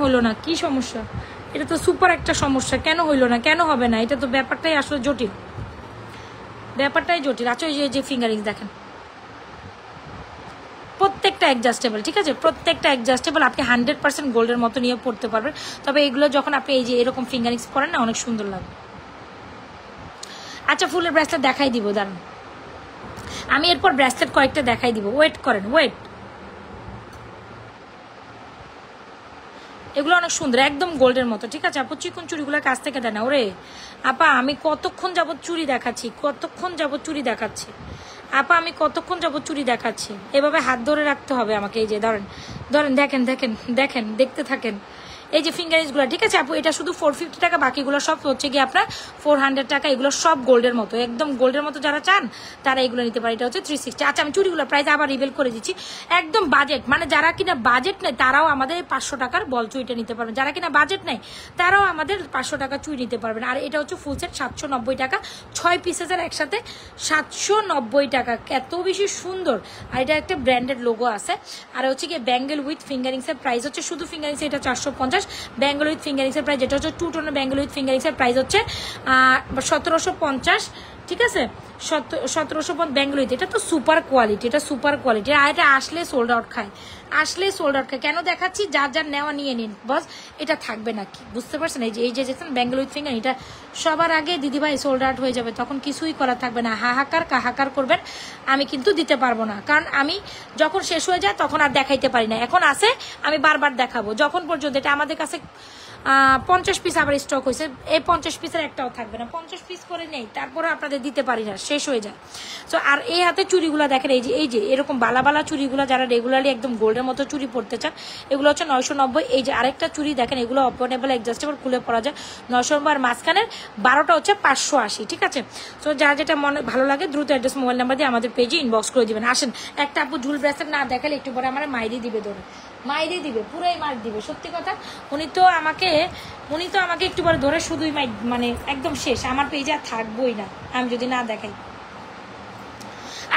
হলো না কি সমস্যা? এটা তো সুপার একটা সমস্যা, কেন হইলো না, কেন হবে না? এটা তো ব্যাপারটাই আসলে জটিল। আচ্ছা এই যে ফিঙ্গারিংস দেখেন, প্রত্যেকটা অ্যাডজাস্টেবল, ঠিক আছে প্রত্যেকটা অ্যাডজাস্টেবল, আপনি 100% গোল্ডের মতো নিয়ে পড়তে পারবেন। তবে এগুলো যখন আপনি এই যে এরকম ফিঙ্গারিংস পরেন না, অনেক সুন্দর লাগবে। আচ্ছা ফুলের ব্রেসলেট দেখাই দিব, দাঁড়ান আমি এরপর ব্রেসলেট কয়েকটা দেখাই দিব, ওয়েট করেন, এগুলো অনেক সুন্দর, একদম গোল্ডের মতো, ঠিক আছে। আপু চিকন চুড়িগুলো কাছ থেকে দেয় না ওরে আপা, আমি কতক্ষণ যাবত চুড়ি দেখাচ্ছি, আপা আমি কতক্ষণ যাবত চুড়ি দেখাচ্ছি, এভাবে হাত ধরে রাখতে হবে আমাকে। এই যে ধরেন দেখেন দেখতে থাকেন, এই যে ফিঙ্গারিংসগুলো, ঠিক আছে আপু এটা শুধু 450 টাকা, বাকিগুলো সব হচ্ছে গিয়ে আপনার 400 টাকা। এগুলো সব গোল্ডের মতো, একদম গোল্ডের মতো, যারা চান তারা এগুলো নিতে পারে। এটা হচ্ছে 360। আচ্ছা আমি চুড়িগুলোর প্রাইস আবার রিভিল করে দিচ্ছি, একদম বাজেট, মানে যারা কিনা বাজেট নেই তারাও আমাদের 500 টাকার বল চুড়িটা নিতে পারবেন, যারা কিনা বাজেট নেই তারাও আমাদের 500 টাকা চুড়ি নিতে পারবেন। আর এটা হচ্ছে ফুল সেট 790 টাকা, 6 পিসেসের একসাথে 790 টাকা, এত বেশি সুন্দর। আর এটা একটা ব্র্যান্ডেড লোগো আছে। আর হচ্ছে গিয়ে ব্যাঙ্গেল উইথ ফিঙ্গারিংসের প্রাইস হচ্ছে, শুধু ফিঙ্গারিংস এটা 450, ব্যাঙ্গেল উইথ ফিঙ্গারিংসের প্রাইস যেটা হচ্ছে 2 টোনের ব্যাঙ্গেল উইথ ফিঙ্গারিংসের প্রাইস হচ্ছে 1750, ঠিক আছে 1750 ব্যাঙ্গেল উইথ। এটা তো সুপার কোয়ালিটি, আর এটা আসলে সোল্ড আউট খায়, কেন দেখাচ্ছি? যার নেওয়া নিয়ে নিন বস, এটা থাকবে নাকি বুঝতে পারছেন? এই যে দেখছেন ব্যাঙ্গেল উইথ ফিঙ্গার, এটা সবার আগে দিদিভাই সোল্ড আউট হয়ে যাবে, তখন কিছুই করা থাকবে না, কাহাকার করবেন, আমি কিন্তু দিতে পারবো না, কারণ আমি যখন শেষ হয়ে যায় তখন আর দেখাইতে পারি না। এখন আছে আমি বারবার দেখাবো যখন পর্যন্ত, এটা আমাদের কাছে 50 পিস আবার স্টক হয়েছে, এই 50 পিসের একটাও থাকবে না, 50 পিস করে নেই, তারপরে আপনাদের দিতে পারি না, শেষ হয়ে যায়। সো আর এই হাতে চুড়িগুলো দেখেন, এই যে এরকম বালা চুড়িগুলো যারা রেগুলারলি একদম গোল্ডের মতো চুড়ি পরতে চান, এগুলো হচ্ছে 990। এই যে আরেকটা চুড়ি দেখেন, এগুলো ওপেনেবল অ্যাডজাস্টেবল, খুলে পরা যায়, 990, আর মাঝখানের 12টা হচ্ছে 580, ঠিক আছে। সো যার যেটা মনে ভালো লাগে দ্রুত অ্যাড্রেস মোবাইল নাম্বার দিয়ে আমাদের পেজে ইনবক্স করে দিবেন। আসেন একটা আপু ঝুল ব্রেসলেট না দেখালে একটু পরে আমার মাইরি দিবে, দিবে পুরোই মার দিবে, সত্যি কথা। উনি তো আমাকে একটু পরে ধরে শুধুই মানে একদম শেষ, আমার পেজে আর থাকবোই না আমি যদি না দেখাই।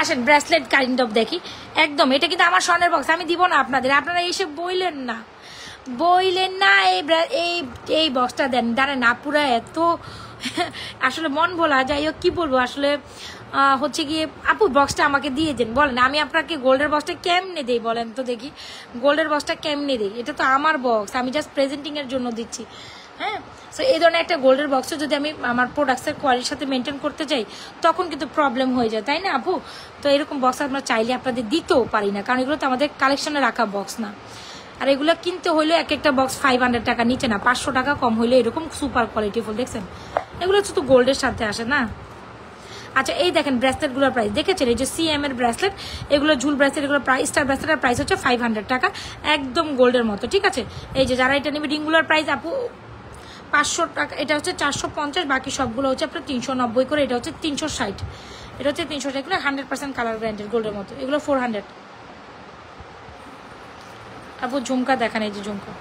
আসেন ব্রেসলেট কাইন্ড অফ দেখি, একদম এটা কিন্তু আমার স্বর্ণের বক্স, আমি দিব না আপনাদের, আপনারা এসে বইলেন না এই বক্সটা দেন, দাঁড়ান আপুরা এত আসলে মন ভোলা, যাই হোক কি বলবো আসলে হচ্ছে গিয়ে আপু বক্সটা আমাকে দিয়ে দেন, বলেন আমি আপনাকে গোল্ডের বক্সটা কেমনে দিই বলেন তো দেখি, গোল্ডের বক্সটা কেমনে দিই? এটা তো আমার বক্স, আমি জাস্ট প্রেজেন্টিংয়ের জন্য দিচ্ছি। হ্যাঁ, সো এই ধরনের একটা গোল্ডের বক্সও যদি আমি আমার প্রোডাক্টসের কোয়ালিটির সাথে মেনটেন করতে চাই তখন কিন্তু প্রবলেম হয়ে যায়, তাই না আপু? তো এরকম বক্স আমরা চাইলে আপনাদের দিতেও পারি না, কারণ এগুলো তো আমাদের কালেকশনে রাখা বক্স না। আর এগুলো কিনতে হইলে এক একটা বক্স 500 টাকা নিচে না, 500 টাকা কম হইলে এরকম সুপার কোয়ালিটি ফুল দেখছেন, এগুলো শুধু গোল্ডের সাথে আসে না। আচ্ছা এই দেখেন ব্রেসলেটগুলোর প্রাইস দেখেছেন, এই যে সিএম এর ব্রেসলেট, এগুলো ঝুল ব্রেসলেট, এগুলো প্রাইস স্টার ব্রেসলেটের প্রাইস হচ্ছে 500 টাকা, একদম গোল্ডের মতো, ঠিক আছে? এই যে যারা এটা নেবে রিংগুলোর প্রাইস আপু 500 টাকা, এটা হচ্ছে 450, বাকি সবগুলো হচ্ছে আপনার 390 করে, এটা হচ্ছে 360, এটা হচ্ছে 360, এগুলো 100% কালার গ্যারান্টেড গোল্ডের মতো, এগুলো 400। আপু ঝুমকা দেখান, এই যে ঝুমকা।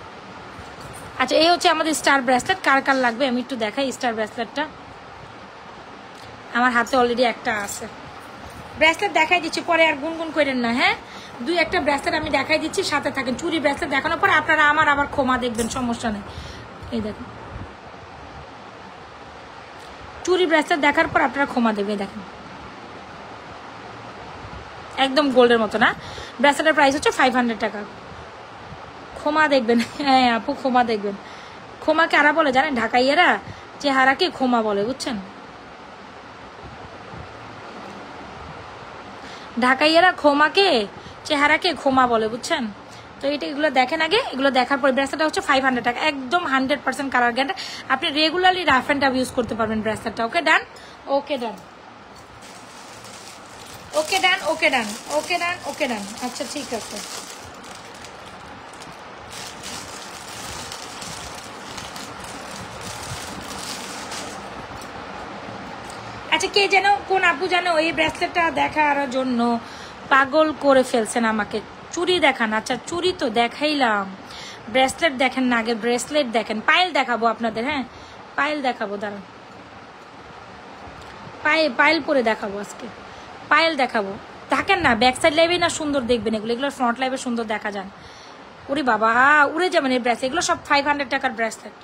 আচ্ছা এই হচ্ছে আমাদের স্টার ব্রেসলেট, কার কার লাগবে আমি একটু দেখাই স্টার ব্রেসলেটটা। আমার হাতে অলরেডি একটা আছে, ব্রেসলেট দেখাই দিচ্ছি, পরে আর গুনগুন করেন না। হ্যাঁ, দুই একটা ব্রেসলেট আমি দেখাই দিচ্ছি, সাথে থাকেন। চুরি ব্রেসলেট দেখানোর পর আপনারা আমার আবার ক্ষমা দেখবেন, সমস্যা নেই। এই দেখুন চুরি ব্রেসলেট দেখার পর আপনারা ক্ষমা দেবে, দেখেন একদম গোল্ডের মতো না। ব্রেসলেটের প্রাইস হচ্ছে 500 টাকা। ক্ষমা দেখবেন, হ্যাঁ আপু ক্ষমা দেখবেন। ক্ষমা কারা বলে জানেন? ঢাকাইয়ারা চেহারাকে ক্ষমা বলে, বুঝছেন? ঢাকাইয়ারা ক্ষমাকে চেহারাকে ক্ষমা বলে, বুঝছেন? তো এটা এগুলো দেখেন আগে, এগুলো দেখার পর ব্রেসলেটটা হচ্ছে 500 টাকা, একদম 100% কালার গ্যারান্টি। আপনি regularly rough and tough use করতে পারবেন ব্রেসলেটটা। ওকে ডান, ওকে ডান, ওকে ডান, ওকে ডান, ওকে ডান, ওকে ডান। আচ্ছা ঠিক আছে। আচ্ছা কে যেন, কোন আপু যেন এই ব্রেসলেটটা দেখার জন্য পাগল করে ফেলছেন আমাকে। চুড়ি দেখান। আচ্ছা চুড়ি তো দেখাইলাম, ব্রেসলেট দেখেন না আগে, ব্রেসলেট দেখেন। পায়েল দেখাবো আপনাদের, হ্যাঁ পায়েল দেখাবো, দাঁড়ান পায়েল পরে দেখাবো আজকে, পায়েল দেখাবো। থাকেন না ব্যাক সাইড লাইভে না সুন্দর দেখবেন এগুলো, এগুলো ফ্রন্ট লাইভে সুন্দর দেখা যান। ওরে বাবা উড়ে যাবেন এই ব্রেসলেট, এগুলো সব 500 টাকার ব্রেসলেট।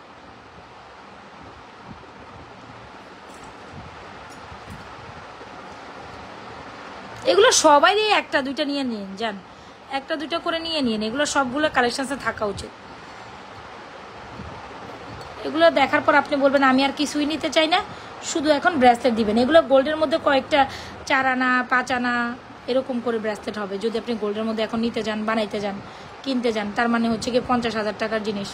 এগুলো সবাই একটা দুইটা নিয়ে নিন যান, একটা দুইটা করে নিয়ে নিন, এগুলো সবগুলো কালেকশনসে থাকা উচিত। এগুলো দেখার পর আপনি বলবেন আমি আর কিছুই নিতে চাই না, শুধু এখন ব্রেসলেট দিবেন। এগুলো গোল্ডের মধ্যে কয়েকটা 4 আনা 5 আনা এরকম করে ব্রেসলেট হবে যদি আপনি গোল্ডের মধ্যে এখন নিতে যান, বানাইতে যান, কিনতে যান। তার মানে হচ্ছে কি 50,000 টাকার জিনিস।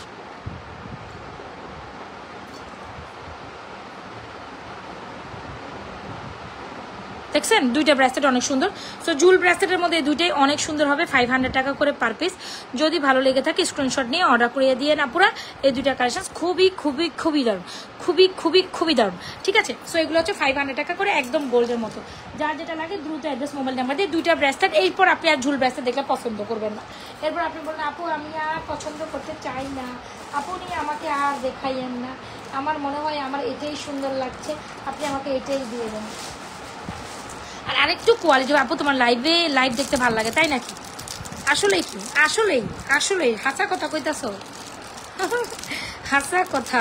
দেখছেন দুইটা ব্রেসলেট অনেক সুন্দর। সো জুল ব্রেসলেটের মধ্যে দুইটাই অনেক সুন্দর হবে, 500 টাকা করে পার পিস। যদি ভালো লেগে থাকে স্ক্রিনশট নিয়ে অর্ডার করিয়ে দিয়ে না পুরা। এই দুইটা কালেকশন খুবই খুবই খুবই দারুণ, খুবই খুবই খুবই দারুণ, ঠিক আছে? সো এগুলো হচ্ছে 500 টাকা করে, একদম গোল্ডের মতো। যার যেটা লাগে দ্রুত অ্যাড্রেস মোবাইল নাম্বার দিয়ে দুইটা ব্রেসলেট। এরপর আপনি আর ঝুল ব্রেসলেট দেখলে পছন্দ করবেন না, এরপর আপনি বললেন আপু আমি আর পছন্দ করতে চাই না, আপনি আমাকে আর দেখাইয়েন না, আমার মনে হয় আমার এটাই সুন্দর লাগছে, আপনি আমাকে এটাই দিয়ে দেন। আর আরেকটু কোয়ালিটি আপু, তোমার লাইভ দেখতে ভালো লাগে তাই নাকি? আসলেই কি? আসলেই আসলেই হাসা কথা কইতাছ, হাসা কথা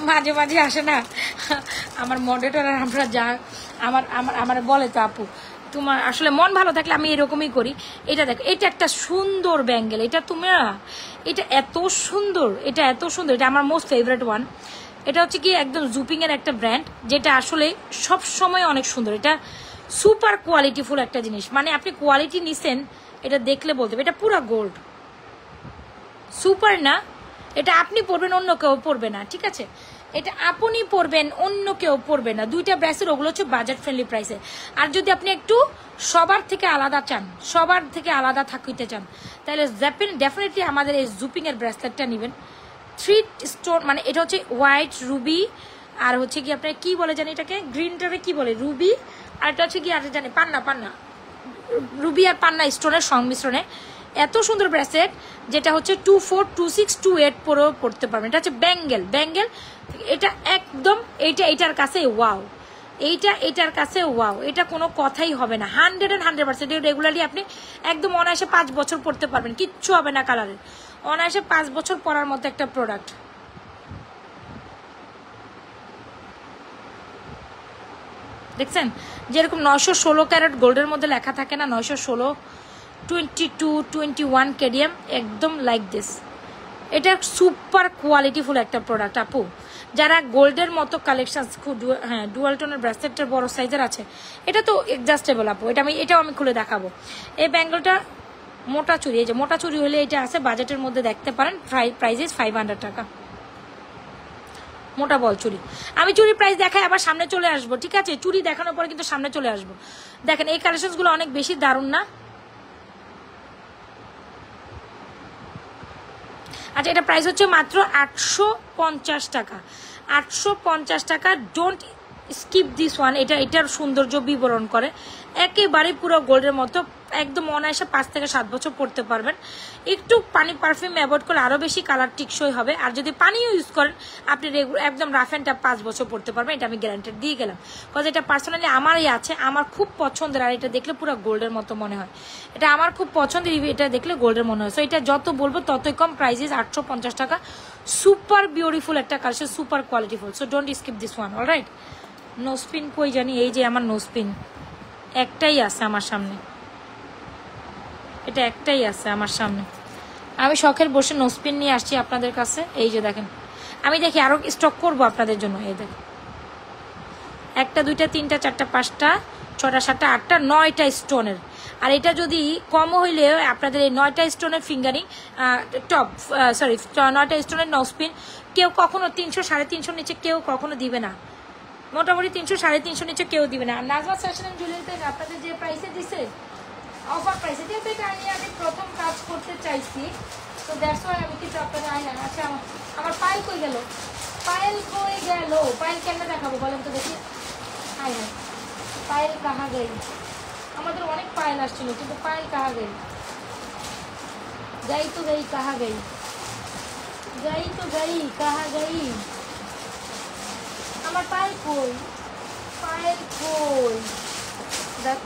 মাঝে মাঝে আসে না আমার মডারেটর, আমরা যা আমার বলে তো আপু তোমার আসলে মন ভালো থাকলে আমি এরকমই করি। এটা দেখো, এটা একটা সুন্দর ব্যাঙ্গেল, এটা তোমরা, এটা এত সুন্দর, এটা এত সুন্দর, এটা আমার মোস্ট ফেভারিট ওয়ান। এটা হচ্ছে কি একদম জুপিং এর একটা ব্র্যান্ড, যেটা আসলে সব সময় অনেক সুন্দর। এটা সুপার কোয়ালিটিফুল একটা জিনিস, মানে আপনি কোয়ালিটি নিছেন এটা দেখলে বলতে হবে এটা পুরো গোল্ড, সুপার না। এটা আপনি পরবেন, অন্য কেউ পরবে না, ঠিক আছে? এটা আপনি পরবেন, অন্য কেউ পরবে না। দুইটা ব্রেসলেট ওগুলো হচ্ছে বাজেট ফ্রেন্ডলি প্রাইসে। আর যদি আপনি একটু সবার থেকে আলাদা চান, সবার থেকে আলাদা থাকিতে চান, তাহলে ডেফিনেটলি আমাদের এই জুপিং এর ব্রেসলেটটা নেবেন। 3 স্টোন, মানে এটা হচ্ছে হোয়াইট রুবি, আর হচ্ছে কি আপনার কি বলে জানি এটাকে, গ্রিনটারে কি বলে, রুবি, আর এটা হচ্ছে কি আর জানি পান্না রুবি আর পান্না স্টোনের সংমিশ্রণে এত সুন্দর ব্রেসলেট, যেটা হচ্ছে 2, 4, 2, 6, 2, 8 পরেও পড়তে পারবেন। এটা হচ্ছে ব্যাঙ্গেল, এটা একদম এটার কাছে ওয়াও, এইটার কাছে ওয়াও, এটা কোনো কথাই হবে না। 100% রেগুলারলি আপনি একদম অনায়াসে 5 বছর পড়তে পারবেন, কিচ্ছু হবে না কালারের, অনায়াসে 5 বছর পরার মতো একটা প্রোডাক্ট। দেখছেন যেরকম 916 ক্যারেট গোল্ডের মধ্যে লেখা থাকে না, 916, 22, 21 কেডিএম, একদম লাইক দিস। এটা সুপার কোয়ালিটিফুল একটা প্রোডাক্ট আপু। যারা গোল্ডের মতো কালেকশন, হ্যাঁ ডুয়াল টোনের ব্রেসলেটের বড় সাইজের আছে, এটা তো এডজাস্টেবল আপু। এটাও আমি খুলে দেখাবো। এই ব্যাঙ্গলটা মোটা চুরি, এই যে মোটা চুরি হলে এটা আছে বাজেটের মধ্যে, দেখতে পারেন। প্রাইস 500 টাকা, মোটা বল চুরি। আমি চুরি প্রাইস দেখাই আবার সামনে চলে আসবো, ঠিক আছে? চুরি দেখানোর পরে কিন্তু সামনে চলে আসবো। দেখেন এই কালেকশনগুলো অনেক বেশি দারুণ না? আচ্ছা, এটা প্রাইস হচ্ছে মাত্র 850 টাকা। 850 টাকা। Don't skip this one. এটার সৌন্দর্য বিবরণ করে একেবারে পুরো গোল্ডের মতো, একদম অনায়াসে 5 থেকে 7 বছর পড়তে পারবেন। একটু পানি পারফিউম অ্যাভয়েড করলে আরও বেশি কালার টিকসই হবে। আর যদি পানিও ইউজ করেন আপনি একদম রাফ অ্যান্ড টাফ 5 বছর পড়তে পারবেন, এটা আমি গ্যারান্টেড দিয়ে গেলাম। বিকজ এটা পার্সোনালি আমারই আছে, আমার খুব পছন্দের। আর এটা দেখলে পুরো গোল্ডের মতো মনে হয়, এটা আমার খুব পছন্দের। এটা দেখলে গোল্ডের মনে হয়। সো এটা যত বলবো ততই কম। প্রাইস 850 টাকা। সুপার বিউটিফুল একটা collection, super qualityful. So don't skip this one. Alright, nose pin কই জানি, এই যে আমার নোস্পিন একটাই আছে আমার সামনে, এটা একটাই আছে আমার সামনে। আমি শখের বসে নোস্পিন নিয়ে আসছি আপনাদের কাছে। এই যে দেখেন, আমি দেখি আরো স্টক করব আপনাদের জন্য। এই দেখেন, 1, 2, 3, 4, 5, 6, 7, 8, 9টা স্টোনের। আর এটা যদি কম হইলে আপনাদের এই 9টা স্টোনের ফিঙ্গারিং টপ, সরি 9টা স্টোনের নোস্পিন কেউ কখনো 300, 350 নিচে কেউ কখনো দিবে না। মোটামুটি 300, 350 নিচে কেউ দিবে না। আর নাজমা ফ্যাশন এন্ড জুয়েলারিতে আপনাদের যে প্রাইসে দিছে, অফার প্রাইসে, যেহেতু এটা আমি প্রথম কাজ করতে চাইছি, তো দ্যাটস ওয়াই আমি কিছু আপনাদের আই না। আচ্ছা, আমার পায়েল কই গেল? পায়েল কই গেল? পায়েল কেমনে দেখাবো বলেন তো দেখি। হাই হাই, পায়েল কাহা গই? আমাদের অনেক পায়েল আসছিল, কিন্তু পায়েল কাহা গই? গই তো গই, কাহা গই? গই তো গই, কাহা গই? আমার পায়েল কই? পায়েল কই? দেখ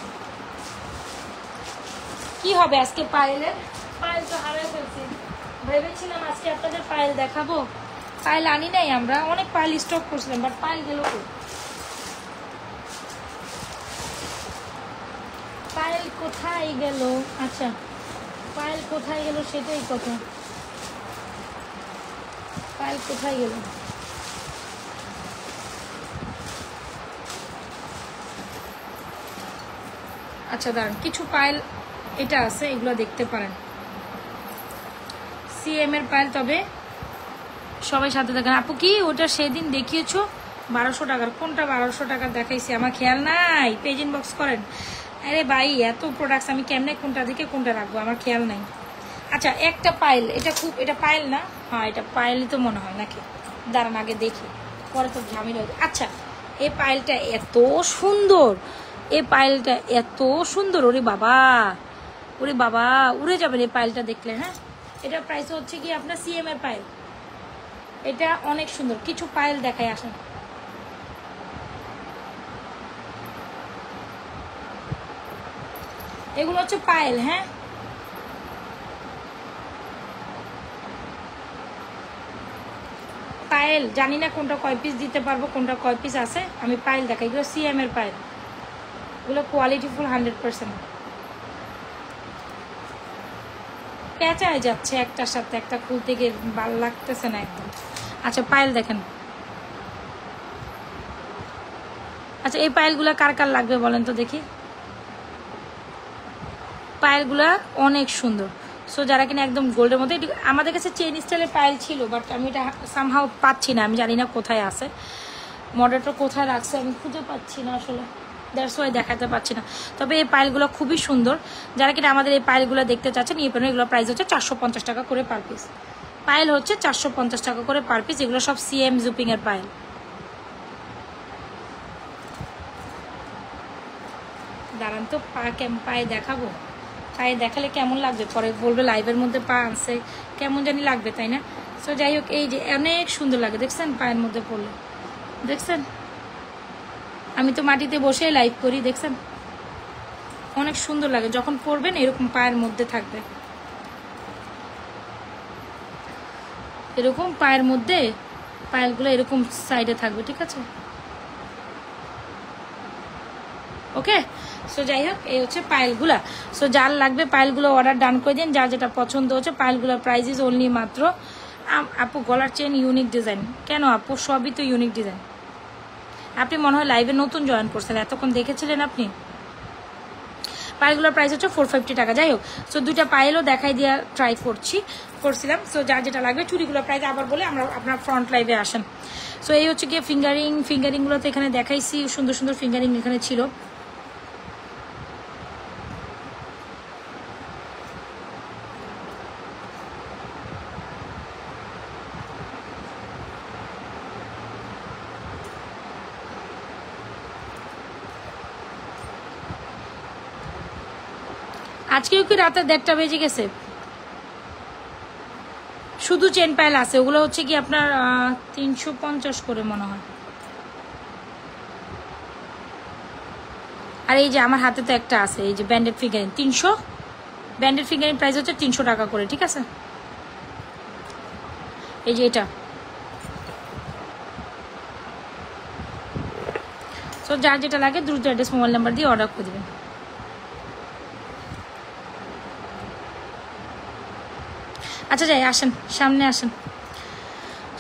কি হবে আজকে পায়েলের। পায়েল তো হারিয়ে ফেলছি। ভেবেছিলাম আজকে আপনাদের পায়েল দেখাবো, পায়েল আনি নাই। আমরা অনেক পায়েল স্টক করছিলাম, বাট পায়েল গেল কই? পায়েল কোথায় গেল? আচ্ছা, পায়েল কোথায় গেল সেটাই কথা। পায়েল কোথায় গেল? আচ্ছা দাঁড়ান, কিছু পায়েল এটা আছে, এগুলো দেখতে পারেন। সিএম এর পায়েল, তবে সবাই সাথে দেখেন। আপু কি ওটা সেদিন দেখিয়েছো 1200 টাকার? কোনটা 1200 টাকার দেখাইছি? আমার খেয়াল নাই। পেজ ইনবক্স করেন। আরে ভাই, এত প্রোডাক্টস আমি কেমনে কোনটা দিকে কোনটা রাখবো, আমার খেয়াল নাই। আচ্ছা, একটা পায়েল, এটা পায়েল না? হ্যাঁ, এটা পায়েলই তো মনে হয় নাকি? দাঁড়ান আগে দেখি, পরে তো ঝামেলা। আচ্ছা, এই পায়েলটা এত সুন্দর, এই পায়েলটা এত সুন্দর। ওরে বাবা, ওরে বাবা, উড়ে যাবেন এই পায়েলটা দেখলে। হ্যাঁ, এটা প্রাইস হচ্ছে কি আপনার সিএম এর পায়েল। এটা অনেক সুন্দর। কিছু পায়েল দেখায়, আসেন। এগুলো হচ্ছে পায়েল। হ্যাঁ, পায়েল জানি না কোনটা কয় পিস দিতে পারবো, কোনটা কয় পিস আছে। আমি পায়েল দেখাই, এগুলো সিএম এর পায়েল, এগুলো কোয়ালিটিফুল 100%। পেঁচায় যাচ্ছে একটার সাথে একটা, খুলতে গিয়ে ভালো লাগতেছে না একদম। আচ্ছা, পায়েল দেখেন। আচ্ছা, এই পায়েলগুলো কার কার লাগবে বলেন তো দেখি। পায়েলগুলা অনেক সুন্দর। সো যারা কিনা একদম গোল্ডের মধ্যে, আমাদের কাছে চেইন স্টাইলের পায়েল ছিল, বাট আমি এটা সামহাও পাচ্ছি না। আমি জানি না কোথায় আছে, মডেলটা কোথায় রাখছে আমি খুঁজে পাচ্ছি না আসলে, দ্যাটস ওয়াই দেখাতে পাচ্ছি না। তবে এই পায়েলগুলো খুবই সুন্দর। যারা কিনা আমাদের এই পায়েলগুলো দেখতে চাচ্ছে নিয়ে পেন। এগুলো প্রাইস হচ্ছে 450 টাকা করে পার পিস। পায়েল হচ্ছে 450 টাকা করে পার পিস। এগুলো সব সিএম জুপিং এর পায়েল। দাঁড়ান তো, পায়ে দেখাবো। পায়ে দেখালে কেমন লাগবে পরে বলবে, লাইভের মধ্যে পা আনছে কেমন জানি লাগবে, তাই না? সো যাই হোক, এই যে অনেক সুন্দর লাগে, দেখছেন পায়ের মধ্যে পড়লে, দেখছেন? আমি তো মাটিতে বসেই লাইভ করি, দেখছেন? অনেক সুন্দর লাগে যখন পরবেন, এরকম পায়ের মধ্যে থাকবে, এরকম পায়ের মধ্যে পায়েলগুলো এরকম সাইডে থাকবে, ঠিক আছে? ওকে। সো যাই হোক, এই হচ্ছে পায়েলগুলা। সো যার লাগবে পায়েলগুলো অর্ডার ডান করে দিন, যার যেটা পছন্দ হচ্ছে। পায়েলগুলোর প্রাইস ইজ অনলি মাত্র, আপু গলার চেন ইউনিক ডিজাইন কেন আপু? সবই তো ইউনিক ডিজাইন। আপনি মনে হয় লাইভে নতুন জয়েন করছেন, এতক্ষণ দেখেছিলেন আপনি? পায়েলগুলোর প্রাইস হচ্ছে 450 টাকা। যাই হোক, সো দুইটা পায়েলও দেখাই দিয়ে ট্রাই করছিলাম। সো যার যেটা লাগবে। চুড়িগুলোর প্রাইস আবার বলে আমরা আপনার ফ্রন্ট লাইভে আসেন। সো এই হচ্ছে গিয়ে ফিঙ্গারিংগুলো তো এখানে দেখাইছি, সুন্দর সুন্দর ফিঙ্গারিং এখানে ছিল। আজকেও কি রাতে 1:30 বেজে গেছে? শুধু চেন পায়েল আছে, ওগুলো হচ্ছে কি আপনার 350 করে মনে হয়। আর এই যে আমার হাতে তো একটা আছে, এই যে branded fingering 300, branded fingering price হচ্ছে 300 টাকা করে, ঠিক আছে? এই যে এটা। সো যার যেটা লাগে দ্রুত অ্যাড্রেস মোবাইল নাম্বার দিয়ে অর্ডার করে দেবেন। আচ্ছা যাই, আসেন সামনে আসেন।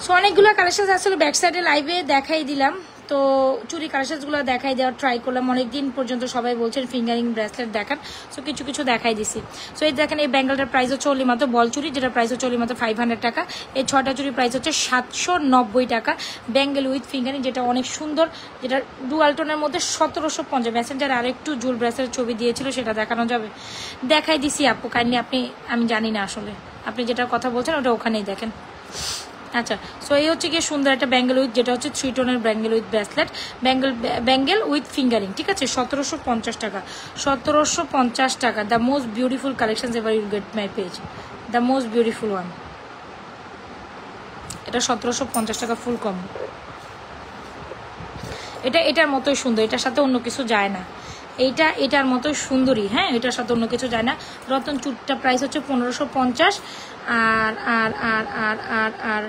সো অনেকগুলো কালেকশন আসলে ব্যাক সাইডে লাইভে দেখাই দিলাম। তো চুরি কালেকশনগুলো দেখাই দেওয়ার ট্রাই করলাম, অনেকদিন পর্যন্ত সবাই বলছেন ফিঙ্গারিং ব্রেসলেট দেখান। সো কিছু কিছু দেখাই দিছি। সো এই দেখেন, এই ব্যাঙ্গেলটার প্রাইস হচ্ছে অনলি মাত্র বল চুরি, যেটা প্রাইস হচ্ছে অনলি মাত্র 500 টাকা। এই 6টা চুরি প্রাইস হচ্ছে 790 টাকা। ব্যাঙ্গেল উইথ ফিঙ্গারিং, যেটা অনেক সুন্দর, যেটা ডুয়াল টোনের মধ্যে 1750। মেসেঞ্জার আর একটু জুল ব্রেসলেট ছবি দিয়েছিল, সেটা দেখানো যাবে? দেখাই দিছি আপু, কাইন্ডলি আমি জানি না আসলে আপনি যেটা কথা বলছেন ওটা ওখানেই দেখেন। আচ্ছা, সো এই হচ্ছে গিয়ে সুন্দর একটা ব্যাঙ্গেল উইথ, যেটা হচ্ছে 3 টোনের bangle with bracelet, bangle with fingering, ঠিক আছে? 1750 টাকা, 1750 টাকা। The most beautiful collection ever you get my page, the most beautiful one. এটা 1750 টাকা ফুল কম। এটার মতোই সুন্দর, এটার সাথে অন্য কিছু যায় না। এটার মতোই সুন্দরী, হ্যাঁ, এটার সাথে অন্য কিছু যায় না। রতন চুটটা প্রাইস হচ্ছে 1550। আর আর আর আর আর আর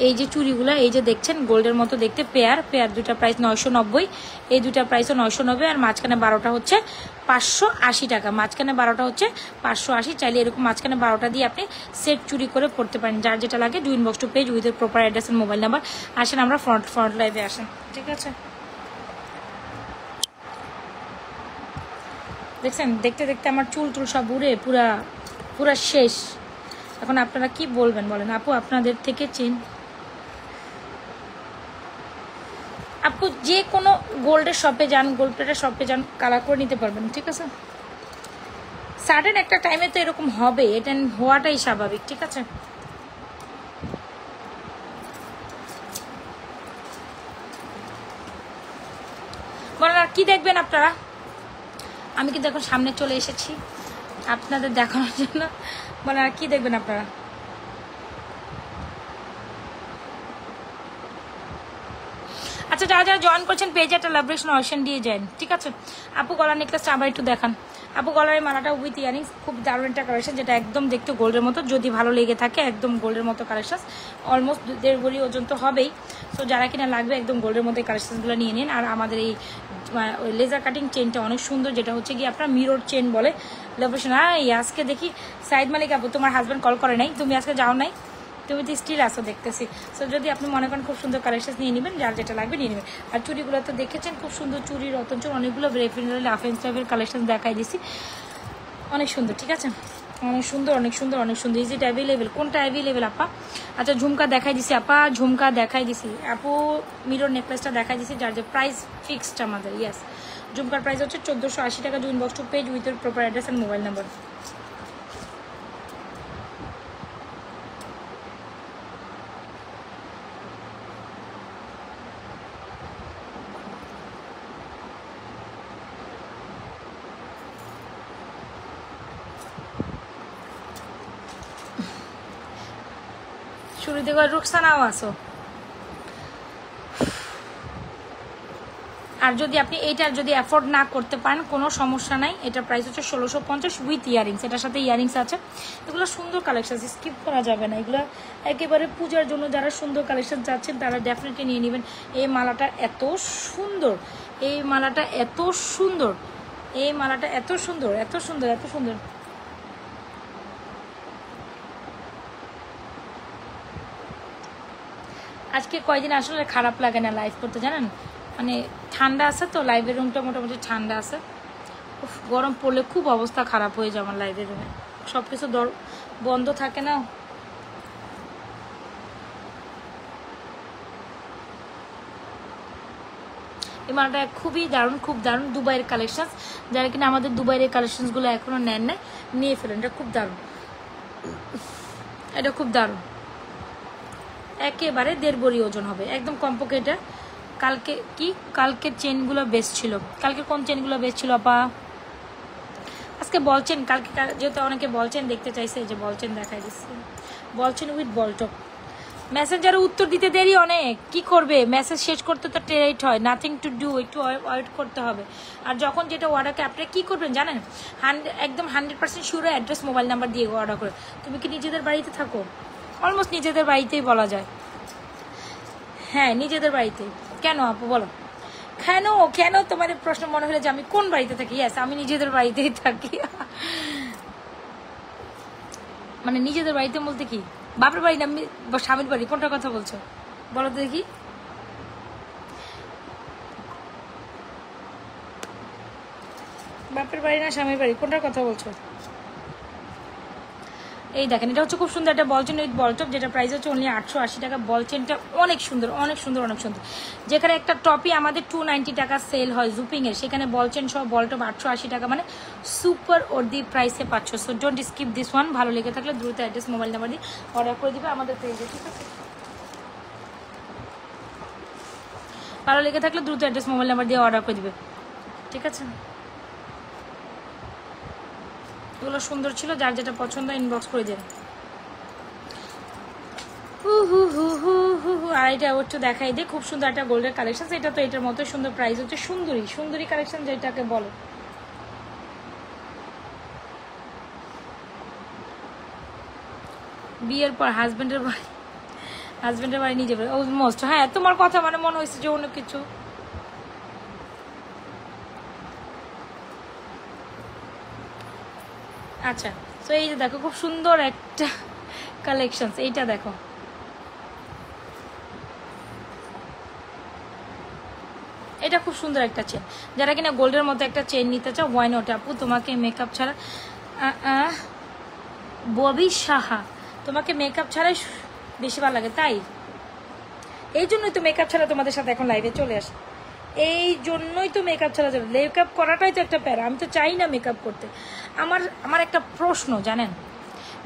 এই যে চুড়িগুলো, এই যে দেখছেন গোল্ডের মতো দেখতে, পেয়ার দুইটা প্রাইস 990। এই দুইটা প্রাইসও 990। আর মাঝখানে 12টা হচ্ছে 580 টাকা। মাঝখানে 12টা হচ্ছে 580। চাইলে এরকম মাঝখানে 12টা দিয়ে আপনি সেট চুরি করে পড়তে পারেন। যার যেটা লাগে do inbox to page with proper address and mobile number. আসেন আমরা ফ্রন্ট লাইভে আসেন, ঠিক আছে? দেখছেন, দেখতে দেখতে আমার চুল সব উড়ে পুরা শেষ। এখন আপনারা কি বলবেন বলেন? আপু আপনাদের থেকে আপু যে কোনো গোল্ডের শপে যান, গোল্ড প্লেটের শপে যান, কালার করে নিতে পারবেন, ঠিক আছে? সাডেন একটা টাইমে তো এরকম হবে, এটা হওয়াটাই স্বাভাবিক, ঠিক আছে? বলেন আর কি দেখবেন আপনারা? আমি কিন্তু এখন সামনে চলে এসেছি আপনাদের দেখানোর জন্য। বলেন আর কি দেখবেন আপনারা? আচ্ছা, যারা যারা জয়েন করছেন পেজে একটা লাভ রেশন অপশন দিয়ে যান, ঠিক আছে? আপু গলার নেকলেসটা আবার একটু দেখান। আপু গলার মালাটা উইথ ইয়ারিংস, খুব দারুণ একটা কালেকশন, যেটা একদম দেখতে গোল্ডের মতো। যদি ভালো লেগে থাকে, একদম গোল্ডের মতো কালেকশন, অলমোস্ট 1.5 ভরি ওজন তো হবেই। সো যারা কিনা লাগবে একদম গোল্ডের মধ্যে কালেকশনগুলো নিয়ে নিন। আর আমাদের এই লেজার কাটিং চেনটা অনেক সুন্দর, যেটা হচ্ছে কি আপনার মিরর চেন বলে। লাভ রেশন। আজকে দেখি সাইদ মালিক আপু, তোমার হাজব্যান্ড কল করে নাই, তুমি আজকে যাও নাই, তুমি তো স্টিল আসো দেখতেছি। সো যদি আপনি মনে করেন খুব সুন্দর কালেকশন নিয়ে নেবেন, যার যেটা লাগবে নিয়ে নেবেন। আর চুড়িগুলো তো দেখেছেন, খুব সুন্দর চুড়ি, রতন চুড়ি, অনেকগুলো রেফিনারি আফেন্স টাইপের কালেকশন দেখাই দিছি, অনেক সুন্দর, ঠিক আছে? অনেক সুন্দর, অনেক সুন্দর, অনেক সুন্দর। Is it available? কোনটা অ্যাভেলেবেল আপা? আচ্ছা, ঝুমকা দেখাই দিছি আপা, ঝুমকা দেখাই দিছি আপু, মিরর নেকলেসটা দেখাই দিছি, যার যে প্রাইস ফিক্সড আমাদের। ইয়েস, ঝুমকার প্রাইস হচ্ছে 1480 টাকা। Join box to page with proper address and mobile number. শুরু থেকে রুকসানাও আসো। আর যদি আপনি এইটার যদি অ্যাফোর্ড না করতে পারেন, কোনো সমস্যা নাই। এটার প্রাইস হচ্ছে 1650 উইথ ইয়ারিংস, এটার সাথে ইয়ারিংস আছে। এগুলো সুন্দর কালেকশন, স্কিপ করা যাবে না। এগুলো একেবারে পূজার জন্য যারা সুন্দর কালেকশন চাচ্ছেন তারা ডেফিনেটলি নিয়ে নেবেন। এই মালাটা এত সুন্দর, এই মালাটা এত সুন্দর, এই মালাটা এত সুন্দর, এত সুন্দর, এত সুন্দর। আজকে কয়দিন আসলে খারাপ লাগে না লাইভ করতে, জানেন, মানে ঠান্ডা আছে তো, লাইভের রুমটা মোটামুটি ঠান্ডা আছে। গরম পড়লে খুব অবস্থা খারাপ হয়ে যায় আমার লাইভের রুমে, সব কিছু বন্ধ থাকে না। এই মালাটা খুবই দারুণ, খুব দারুণ, দুবাইয়ের কালেকশন। যারা কিনা আমাদের দুবাইয়ের কালেকশনসগুলো এখনো নেন নাই, নিয়ে ফেলেন, এটা খুব দারুণ, এটা খুব দারুণ, একেবারে 1.5 বড়ি ওজন হবে একদম কমপক্ষে এটা। কালকে কি কালকের চেনগুলো বেস্ট ছিল, কালকে কোন চেনগুলো বেস্ট ছিল আপা? আজকে বলছেন, কালকে যেহেতু অনেকে বলছেন দেখতে চাইছে, যে বলছেন দেখাই দিচ্ছে, বলছেন উইথ বলটপ। মেসেঞ্জারে উত্তর দিতে দেরি অনেক, কি করবে, মেসেজ শেষ করতে তো টেরাইট হয়, নাথিং টু ডু, একটু ওয়েট করতে হবে। আর যখন যেটা অর্ডারকে আপনারা কী করবেন জানেন, একদম 100% শিওর অ্যাড্রেস মোবাইল নাম্বার দিয়ে অর্ডার করে। তুমি কি নিজেদের বাড়িতে থাকো? অলমোস্ট নিজেদের বাড়িতেই বলা যায়, হ্যাঁ নিজেদের বাড়িতেই। কেন আপু বলো, কেন কেন তোমার প্রশ্ন মনে হলো যে আমি কোন বাড়িতে থাকি? ইয়েস, আমি নিজেদের বাড়িতেই থাকি। মানে নিজেদের বাড়িতে বলতে কি, বাপের বাড়ি না স্বামীর বাড়ি, কোনটার কথা বলছো বলো তো দেখি? বাপের বাড়ি না স্বামীর বাড়ি, কোনটার কথা বলছো? এই দেখেন, এটা হচ্ছে খুব সুন্দর একটা বলচেন উইথ বলটপ, যেটা প্রাইস হচ্ছে অনলি 880 টাকা। বলচেনটা অনেক সুন্দর, অনেক সুন্দর, অনেক সুন্দর। যেখানে একটা টপি আমাদের 290 টাকা সেল হয় জুপিংয়ের, সেখানে বলচেন সহ বলটপ 880 টাকা, মানে সুপার ওর্দি প্রাইসে পাচ্ছ। So don't skip this one. ভালো লেগে থাকলে দ্রুত অ্যাড্রেস মোবাইল নাম্বার দিয়ে অর্ডার করে দিবে আমাদের পেজে, ঠিক আছে? ভালো লেগে থাকলে দ্রুত অ্যাড্রেস মোবাইল নাম্বার দিয়ে অর্ডার করে দিবে, ঠিক আছে? এগুলো সুন্দর ছিল, যার যেটা পছন্দ ইনবক্স করে দেন। আর এটা একটু দেখাই দে, খুব সুন্দর একটা গোল্ডের কালেকশন। এটা তো এটার মতো সুন্দর, প্রাইস হচ্ছে সুন্দরী, সুন্দরী কালেকশন যেটাকে বলো। বিয়ের পর হাজবেন্ডের বাড়ি নিয়ে যাবে অলমোস্ট। হ্যাঁ, তোমার কথা মানে মনে হয়েছে যে অন্য কিছু। আচ্ছা, তো এই যে দেখো খুব সুন্দর একটা কালেকশন, এইটা দেখো, এটা খুব সুন্দর একটা চেন। যারা কিনা গোল্ডের মতো একটা চেন নিতে চাও, ওয়াই নট আপু। তোমাকে মেকআপ ছাড়া ববি সাহা, তোমাকে মেকআপ ছাড়াই বেশি ভালো লাগে, তাই এই জন্যই তো মেকআপ ছাড়া তোমাদের সাথে এখন লাইভে চলে আসে, এই জন্যই তো মেকআপ ছাড়া চলে। মেকআপ করাটাই তো একটা প্যারা, আমি তো চাই না মেকআপ করতে। আমার একটা প্রশ্ন জানেন,